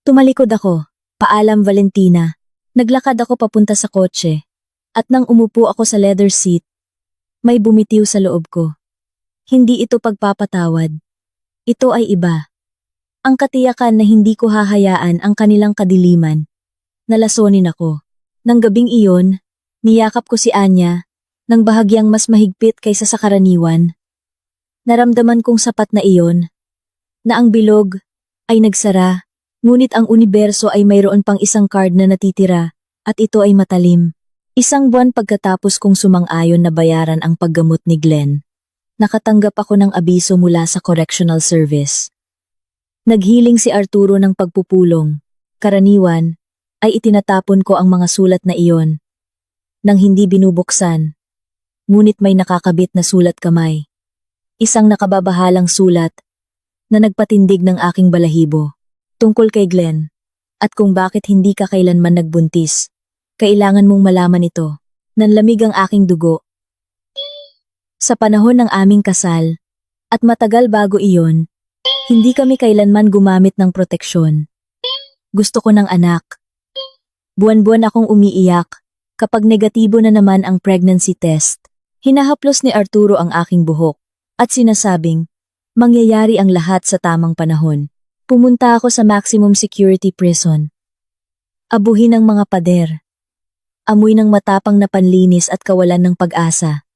A: Tumalikod ako. Paalam, Valentina. Naglakad ako papunta sa kotse. At nang umupo ako sa leather seat, may bumitiw sa loob ko. Hindi ito pagpapatawad. Ito ay iba. Ang katiyakan na hindi ko hahayaan ang kanilang kadiliman. Nalasonin ako. Nang gabing iyon, niyakap ko si Anya, nang bahagyang mas mahigpit kaysa sa karaniwan. Naramdaman kong sapat na iyon, na ang bilog ay nagsara, ngunit ang universo ay mayroon pang isang card na natitira, at ito ay matalim. Isang buwan pagkatapos kong sumang-ayon na bayaran ang paggamot ni Glenn, nakatanggap ako ng abiso mula sa correctional service. Naghiling si Arturo ng pagpupulong. Karaniwan, ay itinatapon ko ang mga sulat na iyon. Nang hindi binubuksan, ngunit may nakakabit na sulat kamay. Isang nakababahalang sulat, na nagpatindig ng aking balahibo, tungkol kay Glenn, at kung bakit hindi ka kailanman nagbuntis. Kailangan mong malaman ito. Nanlamig ang aking dugo. Sa panahon ng aming kasal, at matagal bago iyon, hindi kami kailanman gumamit ng proteksyon. Gusto ko ng anak. Buwan-buwan akong umiiyak, kapag negatibo na naman ang pregnancy test. Hinahaplos ni Arturo ang aking buhok, at sinasabing, mangyayari ang lahat sa tamang panahon. Pumunta ako sa maximum security prison. Abuhin ng mga pader. Amoy ng matapang na panlinis at kawalan ng pag-asa.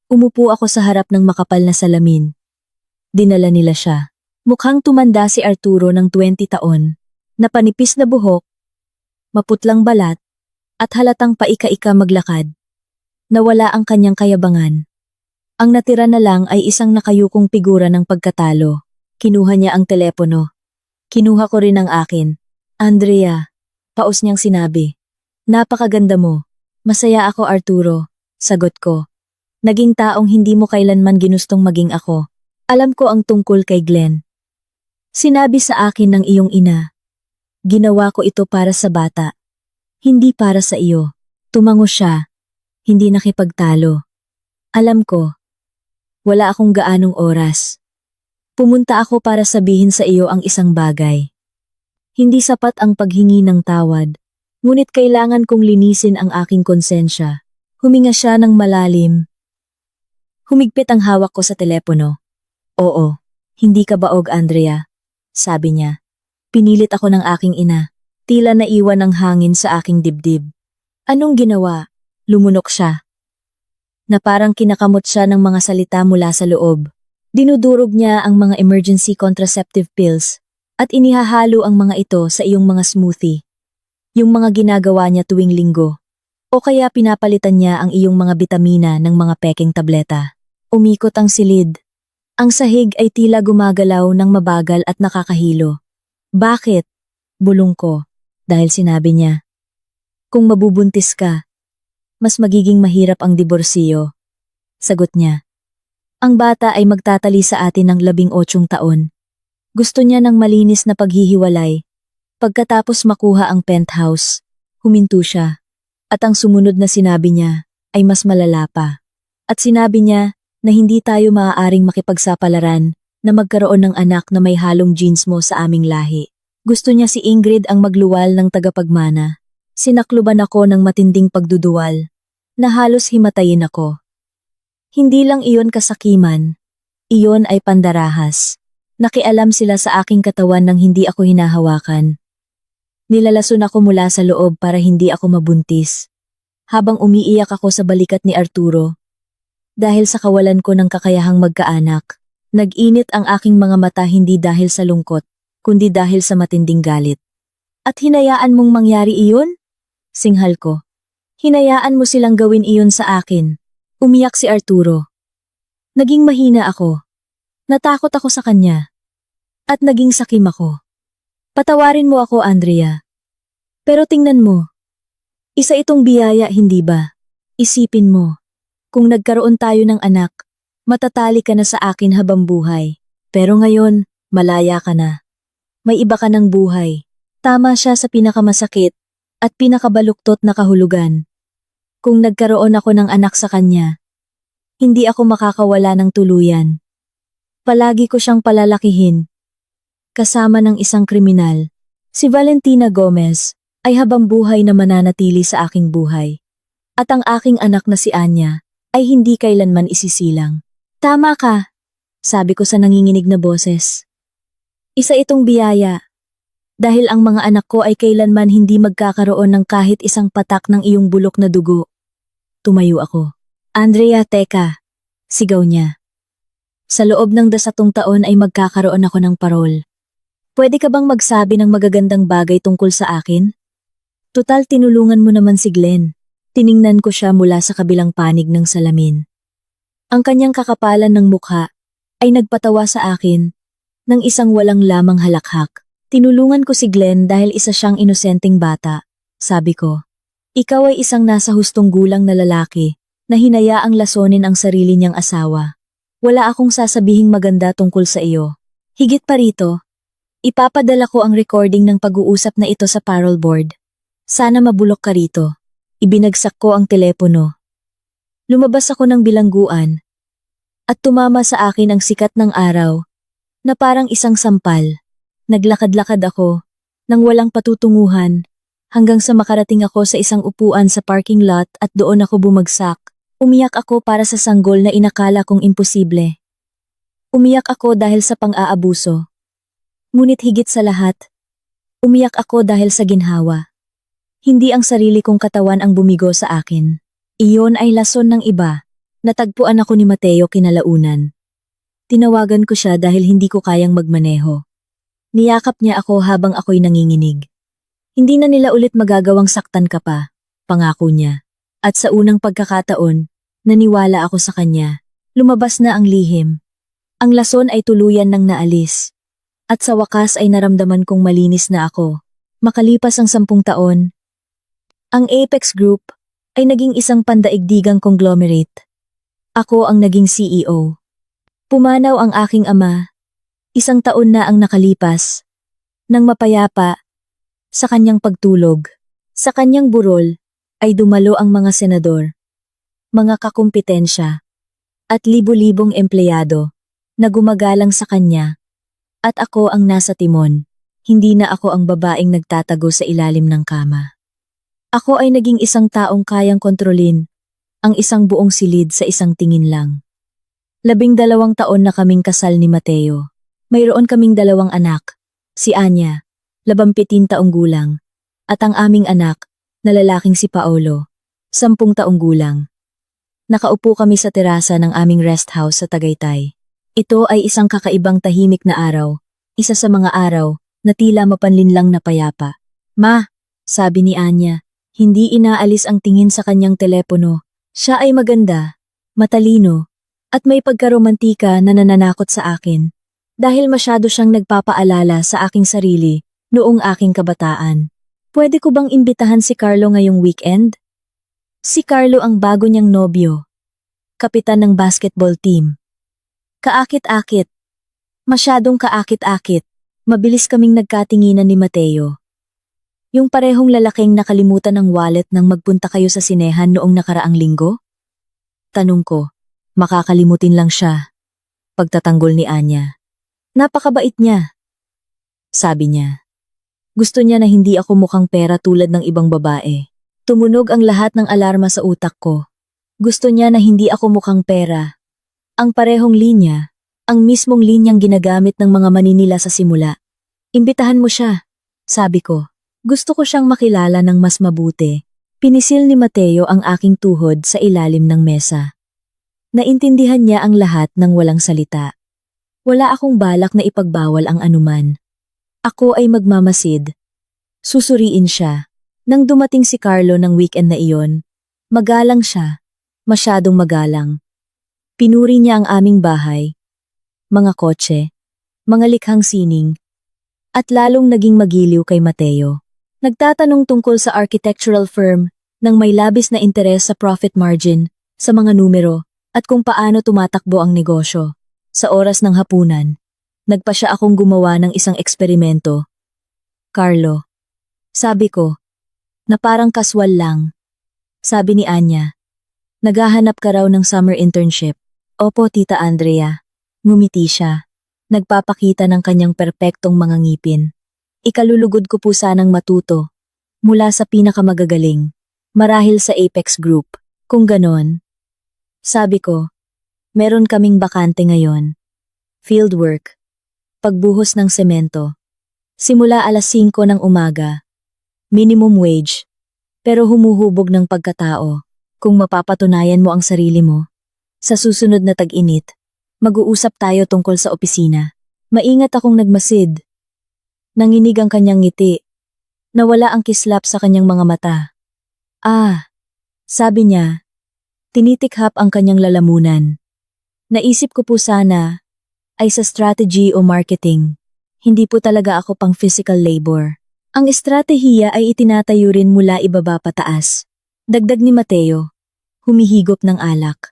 A: Umupo ako sa harap ng makapal na salamin. Dinala nila siya. Mukhang tumanda si Arturo ng 20 taon, na panipis na buhok, maputlang balat, at halatang paika-ika maglakad. Nawala ang kanyang kayabangan. Ang natira na lang ay isang nakayukong figura ng pagkatalo. Kinuha niya ang telepono. Kinuha ko rin ang akin. Andrea, paus niyang sinabi. Napakaganda mo. Masaya ako, Arturo. Sagot ko. Naging taong hindi mo kailanman ginustong maging ako. Alam ko ang tungkol kay Glenn. Sinabi sa akin ng iyong ina. Ginawa ko ito para sa bata. Hindi para sa iyo. Tumango siya. Hindi nakipagtalo. Alam ko. Wala akong gaanong oras. Pumunta ako para sabihin sa iyo ang isang bagay. Hindi sapat ang paghingi ng tawad, ngunit kailangan kong linisin ang aking konsensya. Huminga siya ng malalim. Humigpit ang hawak ko sa telepono. Oo, hindi ka baog, Andrea, sabi niya. Pinilit ako ng aking ina. Tila naiwan ng hangin sa aking dibdib. Anong ginawa? Lumunok siya. na parang kinakamot siya ng mga salita mula sa loob. Dinudurog niya ang mga emergency contraceptive pills at inihahalo ang mga ito sa iyong mga smoothie. Yung mga ginagawa niya tuwing linggo. O kaya pinapalitan niya ang iyong mga bitamina ng mga pekeng tableta. Umikot ang silid. Ang sahig ay tila gumagalaw ng mabagal at nakakahilo. Bakit? Bulong ko. Dahil sinabi niya, kung mabubuntis ka, mas magiging mahirap ang diborsiyo. Sagot niya. Ang bata ay magtatali sa atin ng 18 taon. Gusto niya ng malinis na paghihiwalay. Pagkatapos makuha ang penthouse, huminto siya. At ang sumunod na sinabi niya ay mas malala pa. At sinabi niya na hindi tayo maaaring makipagsapalaran na magkaroon ng anak na may halong genes mo sa aming lahi. Gusto niya si Ingrid ang magluwal ng tagapagmana. Sinakluban ako ng matinding pagduduwal na halos himatayin ako. Hindi lang iyon kasakiman, iyon ay pandarahas. Nakialam sila sa aking katawan nang hindi ako hinahawakan. Nilalason ako mula sa loob para hindi ako mabuntis. Habang umiiyak ako sa balikat ni Arturo. Dahil sa kawalan ko ng kakayahang magkaanak, nag-init ang aking mga mata hindi dahil sa lungkot, kundi dahil sa matinding galit. At hinayaan mong mangyari iyon? Singhal ko. Hinayaan mo silang gawin iyon sa akin. Umiyak si Arturo. Naging mahina ako. Natakot ako sa kanya. At naging sakim ako. Patawarin mo ako, Andrea. Pero tingnan mo. Isa itong biyaya, hindi ba? Isipin mo. Kung nagkaroon tayo ng anak, matatali ka na sa akin habang buhay. Pero ngayon, malaya ka na. May iba ka ng buhay. Tama siya sa pinakamasakit at pinakabaluktot na kahulugan. Kung nagkaroon ako ng anak sa kanya, hindi ako makakawala ng tuluyan. Palagi ko siyang palalakihin. Kasama ng isang kriminal, si Valentina Gomez, ay habang buhay na mananatili sa aking buhay. At ang aking anak na si Anya ay hindi kailanman isisilang. Tama ka, sabi ko sa nanginginig na boses. Isa itong biyaya. Dahil ang mga anak ko ay kailanman hindi magkakaroon ng kahit isang patak ng iyong bulok na dugo. Tumayo ako. Andrea, teka. Sigaw niya. Sa loob ng 20 taon ay magkakaroon ako ng parol. Pwede ka bang magsabi ng magagandang bagay tungkol sa akin? Tutal tinulungan mo naman si Glenn. Tiningnan ko siya mula sa kabilang panig ng salamin. Ang kanyang kakapalan ng mukha ay nagpatawa sa akin ng isang walang lamang halakhak. Tinulungan ko si Glenn dahil isa siyang inosenteng bata. Sabi ko, ikaw ay isang nasa hustong gulang na lalaki na hinayaang lasonin ang sarili niyang asawa. Wala akong sasabihing maganda tungkol sa iyo. Higit pa rito, ipapadala ko ang recording ng pag-uusap na ito sa parole board. Sana mabulok ka rito. Ibinagsak ko ang telepono. Lumabas ako ng bilangguan at tumama sa akin ang sikat ng araw na parang isang sampal. Naglakad-lakad ako nang walang patutunguhan hanggang sa makarating ako sa isang upuan sa parking lot at doon ako bumagsak. Umiyak ako para sa sanggol na inakala kong imposible. Umiyak ako dahil sa pang-aabuso. Ngunit higit sa lahat, umiyak ako dahil sa ginhawa. Hindi ang sarili kong katawan ang bumigo sa akin. Iyon ay lason ng iba. Natagpuan ako ni Mateo kinalaunan. Tinawagan ko siya dahil hindi ko kayang magmaneho. Niyakap niya ako habang ako'y nanginginig. Hindi na nila ulit magagawang saktan ka pa, pangako niya. At sa unang pagkakataon, naniwala ako sa kanya. Lumabas na ang lihim. Ang lason ay tuluyan ng naalis. At sa wakas ay naramdaman kong malinis na ako. Makalipas ang 10 taon, ang Apex Group ay naging isang pandaigdigang conglomerate. Ako ang naging CEO. Pumanaw ang aking ama. 1 taon na ang nakalipas. Nang mapayapa, sa kanyang pagtulog, sa kanyang burol, ay dumalo ang mga senador, mga kakumpetensya, at libo-libong empleyado na gumagalang sa kanya. At ako ang nasa timon, hindi na ako ang babaeng nagtatago sa ilalim ng kama. Ako ay naging isang taong kayang kontrolin ang isang buong silid sa isang tingin lang. 12 taon na kaming kasal ni Mateo. Mayroon kaming 2 anak, si Anya, 17 taong gulang, at ang aming anak, na lalaking si Paolo, 10 taong gulang. Nakaupo kami sa terasa ng aming rest house sa Tagaytay. Ito ay isang kakaibang tahimik na araw, isa sa mga araw na tila mapanlinlang na payapa. Ma, sabi ni Anya, hindi inaalis ang tingin sa kanyang telepono. Siya ay maganda, matalino, at may pagkaromantika na nananakot sa akin dahil masyado siyang nagpapaalala sa aking sarili noong aking kabataan. Pwede ko bang imbitahan si Carlo ngayong weekend? Si Carlo ang bago niyang nobyo, kapitan ng basketball team. Kaakit-akit. Masyadong kaakit-akit. Mabilis kaming nagkatinginan ni Mateo. Yung parehong lalaking nakalimutan ng wallet nang magpunta kayo sa sinehan noong nakaraang linggo? Tanong ko, makakalimutin lang siya. Pagtatanggol ni Anya. Napakabait niya. Sabi niya. Gusto niya na hindi ako mukhang pera tulad ng ibang babae. Tumunog ang lahat ng alarma sa utak ko. Gusto niya na hindi ako mukhang pera. Ang parehong linya, ang mismong linyang ginagamit ng mga maninila sa simula. Imbitahan mo siya, sabi ko. Gusto ko siyang makilala ng mas mabuti. Pinisil ni Mateo ang aking tuhod sa ilalim ng mesa. Naintindihan niya ang lahat ng walang salita. Wala akong balak na ipagbawal ang anuman. Ako ay magmamasid. Susuriin siya. Nang dumating si Carlo ng weekend na iyon, magalang siya, masyadong magalang. Pinuri niya ang aming bahay, mga kotse, mga likhang sining, at lalong naging magiliw kay Mateo. Nagtatanong tungkol sa architectural firm nang may labis na interes sa profit margin, sa mga numero, at kung paano tumatakbo ang negosyo. Sa oras ng hapunan, nagpa siya akong gumawa ng isang eksperimento. Carlo, sabi ko, na parang kaswal lang. Sabi ni Anya, naghahanap ka raw ng summer internship. Opo, Tita Andrea. Ngumiti siya. Nagpapakita ng kanyang perpektong mga ngipin. Ikalulugod ko po sanang matuto. Mula sa pinakamagagaling. Marahil sa Apex Group. Kung ganon. Sabi ko, meron kaming bakante ngayon. Fieldwork. Pagbuhos ng semento. Simula alas 5 ng umaga. Minimum wage. Pero humuhubog ng pagkatao. Kung mapapatunayan mo ang sarili mo. Sa susunod na tag-init, mag-uusap tayo tungkol sa opisina. Maingat akong nagmasid. Nanginig ang kanyang ngiti. Nawala ang kislap sa kanyang mga mata. Ah, sabi niya. Tinitikhap ang kanyang lalamunan. Naisip ko po sana ay sa strategy o marketing. Hindi po talaga ako pang physical labor. Ang estratehiya ay itinatayo rin mula ibaba pataas. Dagdag ni Mateo. Humihigop ng alak.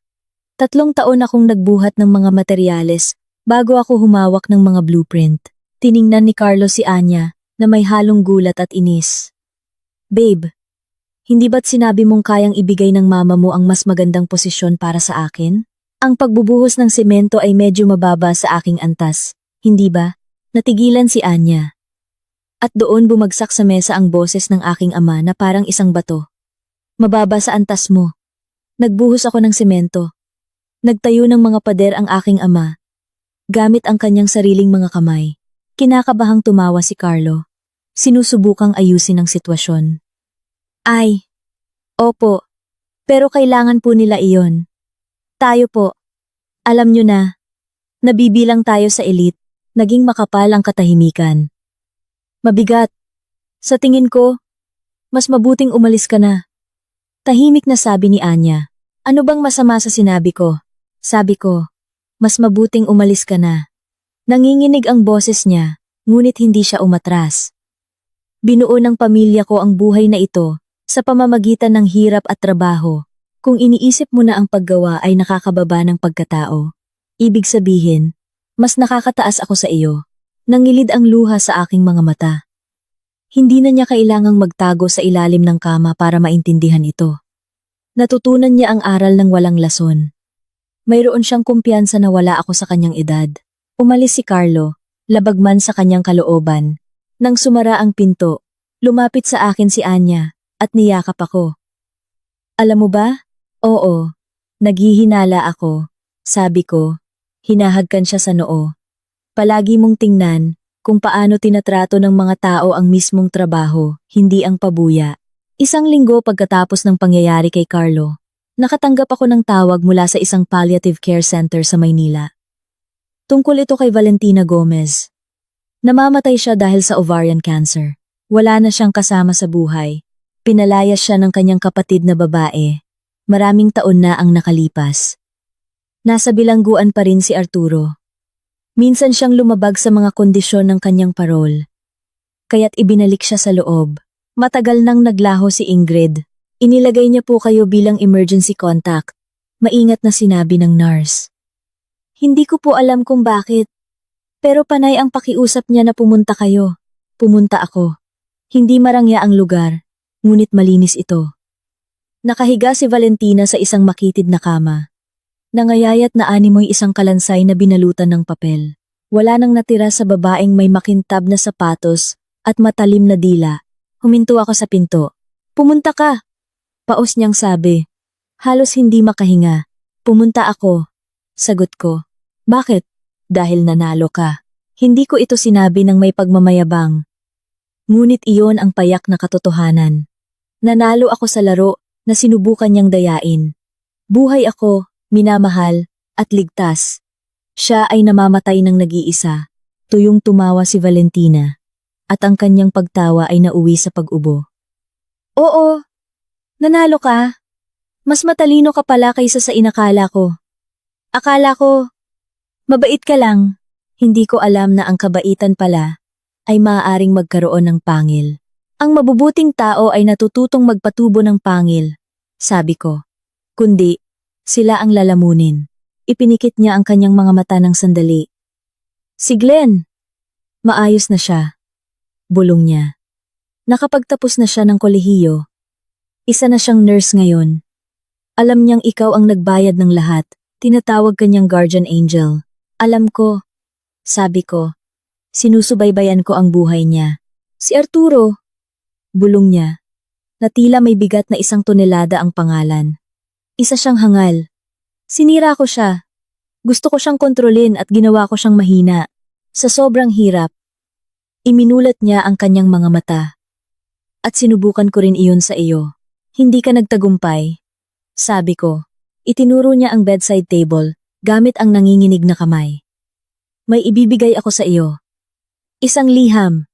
A: 3 taon akong nagbuhat ng mga materyales bago ako humawak ng mga blueprint. Tiningnan ni Carlo si Anya na may halong gulat at inis. Babe, hindi ba't sinabi mong kayang ibigay ng mama mo ang mas magandang posisyon para sa akin? Ang pagbubuhos ng semento ay medyo mababa sa aking antas, hindi ba? Natigilan si Anya. At doon bumagsak sa mesa ang boses ng aking ama na parang isang bato. Mababa sa antas mo. Nagbuhos ako ng semento. Nagtayo ng mga pader ang aking ama, gamit ang kanyang sariling mga kamay. Kinakabahang tumawa si Carlo. Sinusubukang ayusin ang sitwasyon. Ay, opo, pero kailangan po nila iyon. Tayo po, alam nyo na, nabibilang tayo sa elite, naging makapal ang katahimikan. Mabigat, sa tingin ko, mas mabuting umalis ka na. Tahimik na sabi ni Anya. Ano bang masama sa sinabi ko? Sabi ko, mas mabuting umalis ka na. Nanginginig ang boses niya, ngunit hindi siya umatras. Binuo ng pamilya ko ang buhay na ito sa pamamagitan ng hirap at trabaho. Kung iniisip mo na ang paggawa ay nakakababa ng pagkatao, ibig sabihin, mas nakakataas ako sa iyo. Nangilid ang luha sa aking mga mata. Hindi na niya kailangang magtago sa ilalim ng kama para maintindihan ito. Natutunan niya ang aral ng walang lason. Mayroon siyang kumpiyansa na wala ako sa kanyang edad. Umalis si Carlo, labag man sa kanyang kalooban. Nang sumara ang pinto, lumapit sa akin si Anya at niyakap ako. Alam mo ba? Oo. Naghihinala ako. Sabi ko, hinahagkan siya sa noo. Palagi mong tingnan kung paano tinatrato ng mga tao ang mismong trabaho, hindi ang pabuya. 1 linggo pagkatapos ng pangyayari kay Carlo, Nakatanggap ako ng tawag mula sa isang palliative care center sa Maynila. Tungkol ito kay Valentina Gomez. Namamatay siya dahil sa ovarian cancer. Wala na siyang kasama sa buhay. Pinalayas siya ng kanyang kapatid na babae. Maraming taon na ang nakalipas. Nasa bilangguan pa rin si Arturo. Minsan siyang lumabag sa mga kondisyon ng kanyang parol. Kaya't ibinalik siya sa loob. Matagal nang naglaho si Ingrid. Inilagay niya po kayo bilang emergency contact. Maingat na sinabi ng nurse. Hindi ko po alam kung bakit. Pero panay ang pakiusap niya na pumunta kayo. Pumunta ako. Hindi marangya ang lugar, ngunit malinis ito. Nakahiga si Valentina sa isang makitid na kama. Nangayayat na animoy isang kalansay na binalutan ng papel. Wala nang natira sa babaeng may makintab na sapatos at matalim na dila. Huminto ako sa pinto. Pumunta ka! Paos niyang sabi. Halos hindi makahinga. Pumunta ako. Sagot ko. Bakit? Dahil nanalo ka. Hindi ko ito sinabi ng may pagmamayabang. Ngunit iyon ang payak na katotohanan. Nanalo ako sa laro na sinubukan niyang dayain. Buhay ako, minamahal, at ligtas. Siya ay namamatay ng nag-iisa. Tuyong tumawa si Valentina. At ang kanyang pagtawa ay nauwi sa pag-ubo. Oo, nanalo ka. Mas matalino ka pala kaysa sa inakala ko. Akala ko, mabait ka lang. Hindi ko alam na ang kabaitan pala ay maaaring magkaroon ng pangil. Ang mabubuting tao ay natututong magpatubo ng pangil, sabi ko. Kundi, sila ang lalamunin. Ipinikit niya ang kanyang mga mata ng sandali. Si Glenn! Maayos na siya. Bulong niya. Nakapagtapos na siya ng kolehiyo. Isa na siyang nurse ngayon. Alam niyang ikaw ang nagbayad ng lahat. Tinatawag kanyang guardian angel. Alam ko. Sabi ko. Sinusubaybayan ko ang buhay niya. Si Arturo. Bulong niya. Na tila may bigat na 1 tonelada ang pangalan. Isa siyang hangal. Sinira ko siya. Gusto ko siyang kontrolin at ginawa ko siyang mahina. Sa sobrang hirap. Iminulat niya ang kanyang mga mata. At sinubukan ko rin iyon sa iyo. Hindi ka nagtagumpay. Sabi ko. Itinuro niya ang bedside table, gamit ang nanginginig na kamay. May ibibigay ako sa iyo. Isang liham.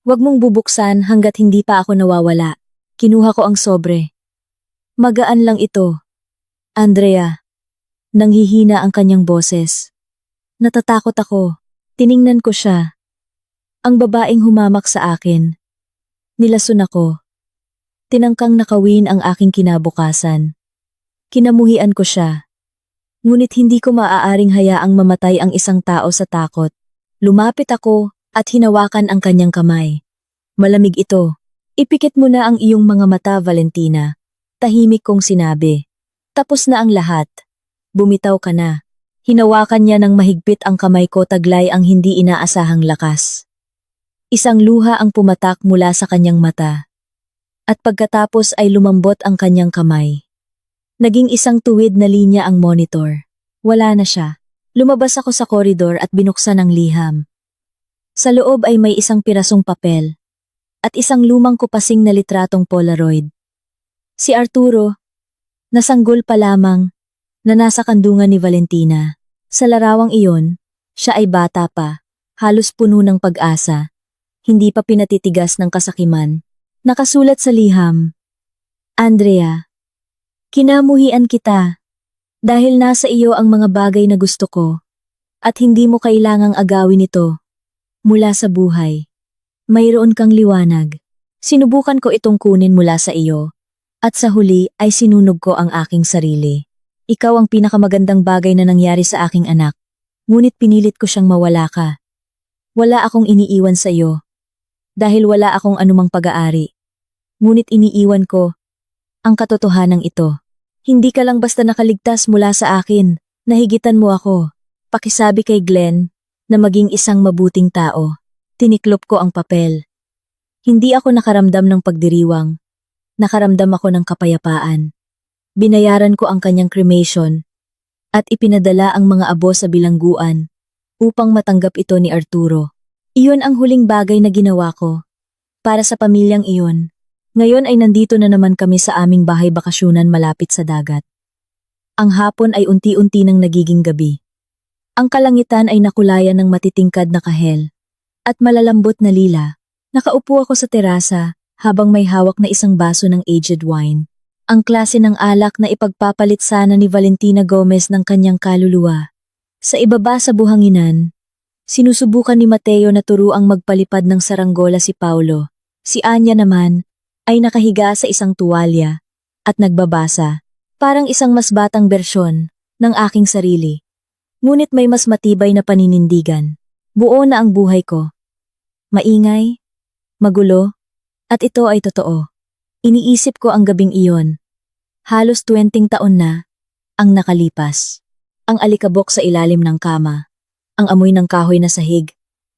A: Huwag mong bubuksan hanggat hindi pa ako nawawala. Kinuha ko ang sobre. Magaan lang ito. Andrea. Nanghihina ang kanyang boses. Natatakot ako. Tiningnan ko siya. Ang babaeng humamak sa akin. Nilason ako. Tinangkang nakawin ang aking kinabukasan. Kinamuhian ko siya. Ngunit hindi ko maaaring hayaang mamatay ang isang tao sa takot. Lumapit ako at hinawakan ang kanyang kamay. Malamig ito. Ipikit mo na ang iyong mga mata, Valentina. Tahimik kong sinabi. Tapos na ang lahat. Bumitaw ka na. Hinawakan niya ng mahigpit ang kamay ko, taglay ang hindi inaasahang lakas. Isang luha ang pumatak mula sa kanyang mata. At pagkatapos ay lumambot ang kanyang kamay. Naging isang tuwid na linya ang monitor. Wala na siya. Lumabas ako sa koridor at binuksan ang liham. Sa loob ay may isang pirasong papel. At isang lumang kupasing na litratong Polaroid. Si Arturo, nasanggol pa lamang, na nasa kandungan ni Valentina. Sa larawang iyon, siya ay bata pa, halos puno ng pag-asa. Hindi pa pinatitigas ng kasakiman. Nakasulat sa liham. Andrea. Kinamuhian kita, dahil nasa iyo ang mga bagay na gusto ko, at hindi mo kailangang agawin ito. Mula sa buhay, mayroon kang liwanag. Sinubukan ko itong kunin mula sa iyo, at sa huli ay sinunog ko ang aking sarili. Ikaw ang pinakamagandang bagay na nangyari sa aking anak, ngunit pinilit ko siyang mawala ka. Wala akong iniiwan sa iyo, dahil wala akong anumang pag-aari. Ngunit iniiwan ko ang katotohanan ito. Hindi ka lang basta nakaligtas mula sa akin, nahigitan mo ako. Pakisabi kay Glenn na maging isang mabuting tao. Tiniklop ko ang papel. Hindi ako nakaramdam ng pagdiriwang. Nakaramdam ako ng kapayapaan. Binayaran ko ang kanyang cremation at ipinadala ang mga abo sa bilangguan upang matanggap ito ni Arturo. Iyon ang huling bagay na ginawa ko para sa pamilyang iyon. Ngayon ay nandito na naman kami sa aming bahay bakasyunan malapit sa dagat. Ang hapon ay unti-unti nang nagiging gabi. Ang kalangitan ay nakulayan ng matitingkad na kahel. At malalambot na lila. Nakaupo ako sa terasa habang may hawak na isang baso ng aged wine. Ang klase ng alak na ipagpapalit sana ni Valentina Gomez ng kanyang kaluluwa. Sa ibaba sa buhanginan, sinusubukan ni Mateo na turuang magpalipad ng saranggola si Paulo. Si Anya naman ay nakahiga sa isang tuwalya at nagbabasa, parang isang mas batang bersyon ng aking sarili. Ngunit may mas matibay na paninindigan. Buo na ang buhay ko. Maingay, magulo, at ito ay totoo. Iniisip ko ang gabing iyon. Halos 20 taon na ang nakalipas. Ang alikabok sa ilalim ng kama, ang amoy ng kahoy na sahig,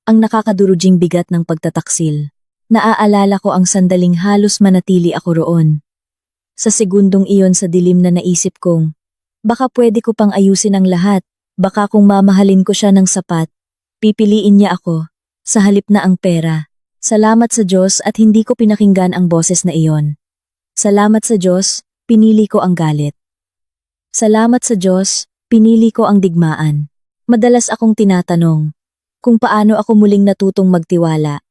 A: ang nakakaduruging bigat ng pagtataksil. Naaalala ko ang sandaling halos manatili ako roon. Sa segundong iyon sa dilim na naisip kong, baka pwede ko pang ayusin ang lahat, baka kung mamahalin ko siya ng sapat, pipiliin niya ako, sa halip na ang pera. Salamat sa Diyos at hindi ko pinakinggan ang boses na iyon. Salamat sa Diyos, pinili ko ang galit. Salamat sa Diyos, pinili ko ang digmaan. Madalas akong tinatanong, kung paano ako muling natutong magtiwala,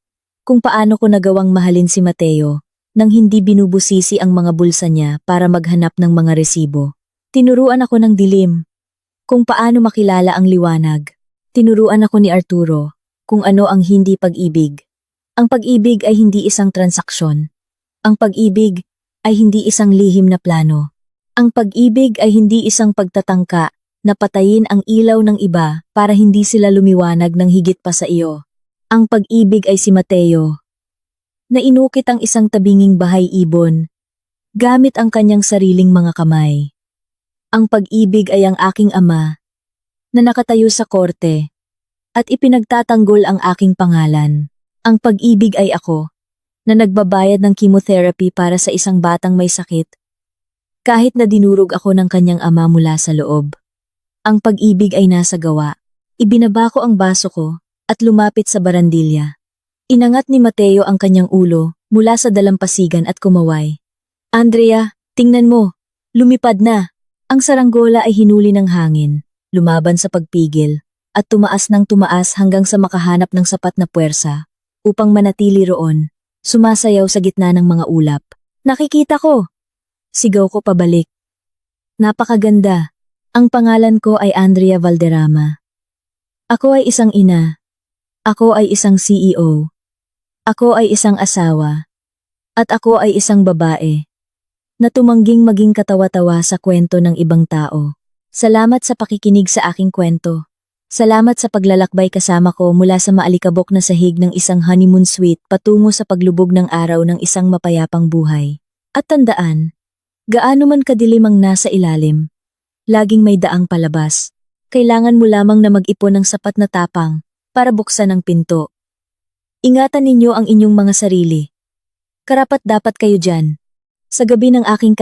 A: kung paano ko nagawang mahalin si Mateo, nang hindi binubusisi ang mga bulsa niya para maghanap ng mga resibo. Tinuruan ako ng dilim, kung paano makilala ang liwanag. Tinuruan ako ni Arturo, kung ano ang hindi pag-ibig. Ang pag-ibig ay hindi isang transaksyon. Ang pag-ibig ay hindi isang lihim na plano. Ang pag-ibig ay hindi isang pagtatangka na patayin ang ilaw ng iba para hindi sila lumiwanag ng higit pa sa iyo. Ang pag-ibig ay si Mateo, na inukit ang isang tabinging bahay ibon, gamit ang kanyang sariling mga kamay. Ang pag-ibig ay ang aking ama, na nakatayo sa korte, at ipinagtatanggol ang aking pangalan. Ang pag-ibig ay ako, na nagbabayad ng chemotherapy para sa isang batang may sakit, kahit na dinurog ako ng kanyang ama mula sa loob. Ang pag-ibig ay nasa gawa. Ibinaba ko ang baso ko at lumapit sa barandilya. Inangat ni Mateo ang kanyang ulo mula sa dalampasigan at kumaway. Andrea, tingnan mo, lumipad na. Ang saranggola ay hinuli ng hangin, lumaban sa pagpigil, at tumaas ng tumaas hanggang sa makahanap ng sapat na puwersa upang manatili roon, sumasayaw sa gitna ng mga ulap. Nakikita ko! Sigaw ko pabalik. Napakaganda. Ang pangalan ko ay Andrea Valderrama. Ako ay isang ina. Ako ay isang CEO. Ako ay isang asawa. At ako ay isang babae na tumangging maging katawa-tawa sa kwento ng ibang tao. Salamat sa pakikinig sa aking kwento. Salamat sa paglalakbay kasama ko mula sa maalikabok na sahig ng isang honeymoon suite patungo sa paglubog ng araw ng isang mapayapang buhay. At tandaan, gaano man kadilim ang nasa ilalim, laging may daang palabas. Kailangan mo lamang na mag-ipon ng sapat na tapang para buksan ang pinto. Ingatan ninyo ang inyong mga sarili. Karapat-dapat kayo dyan. Sa gabi ng aking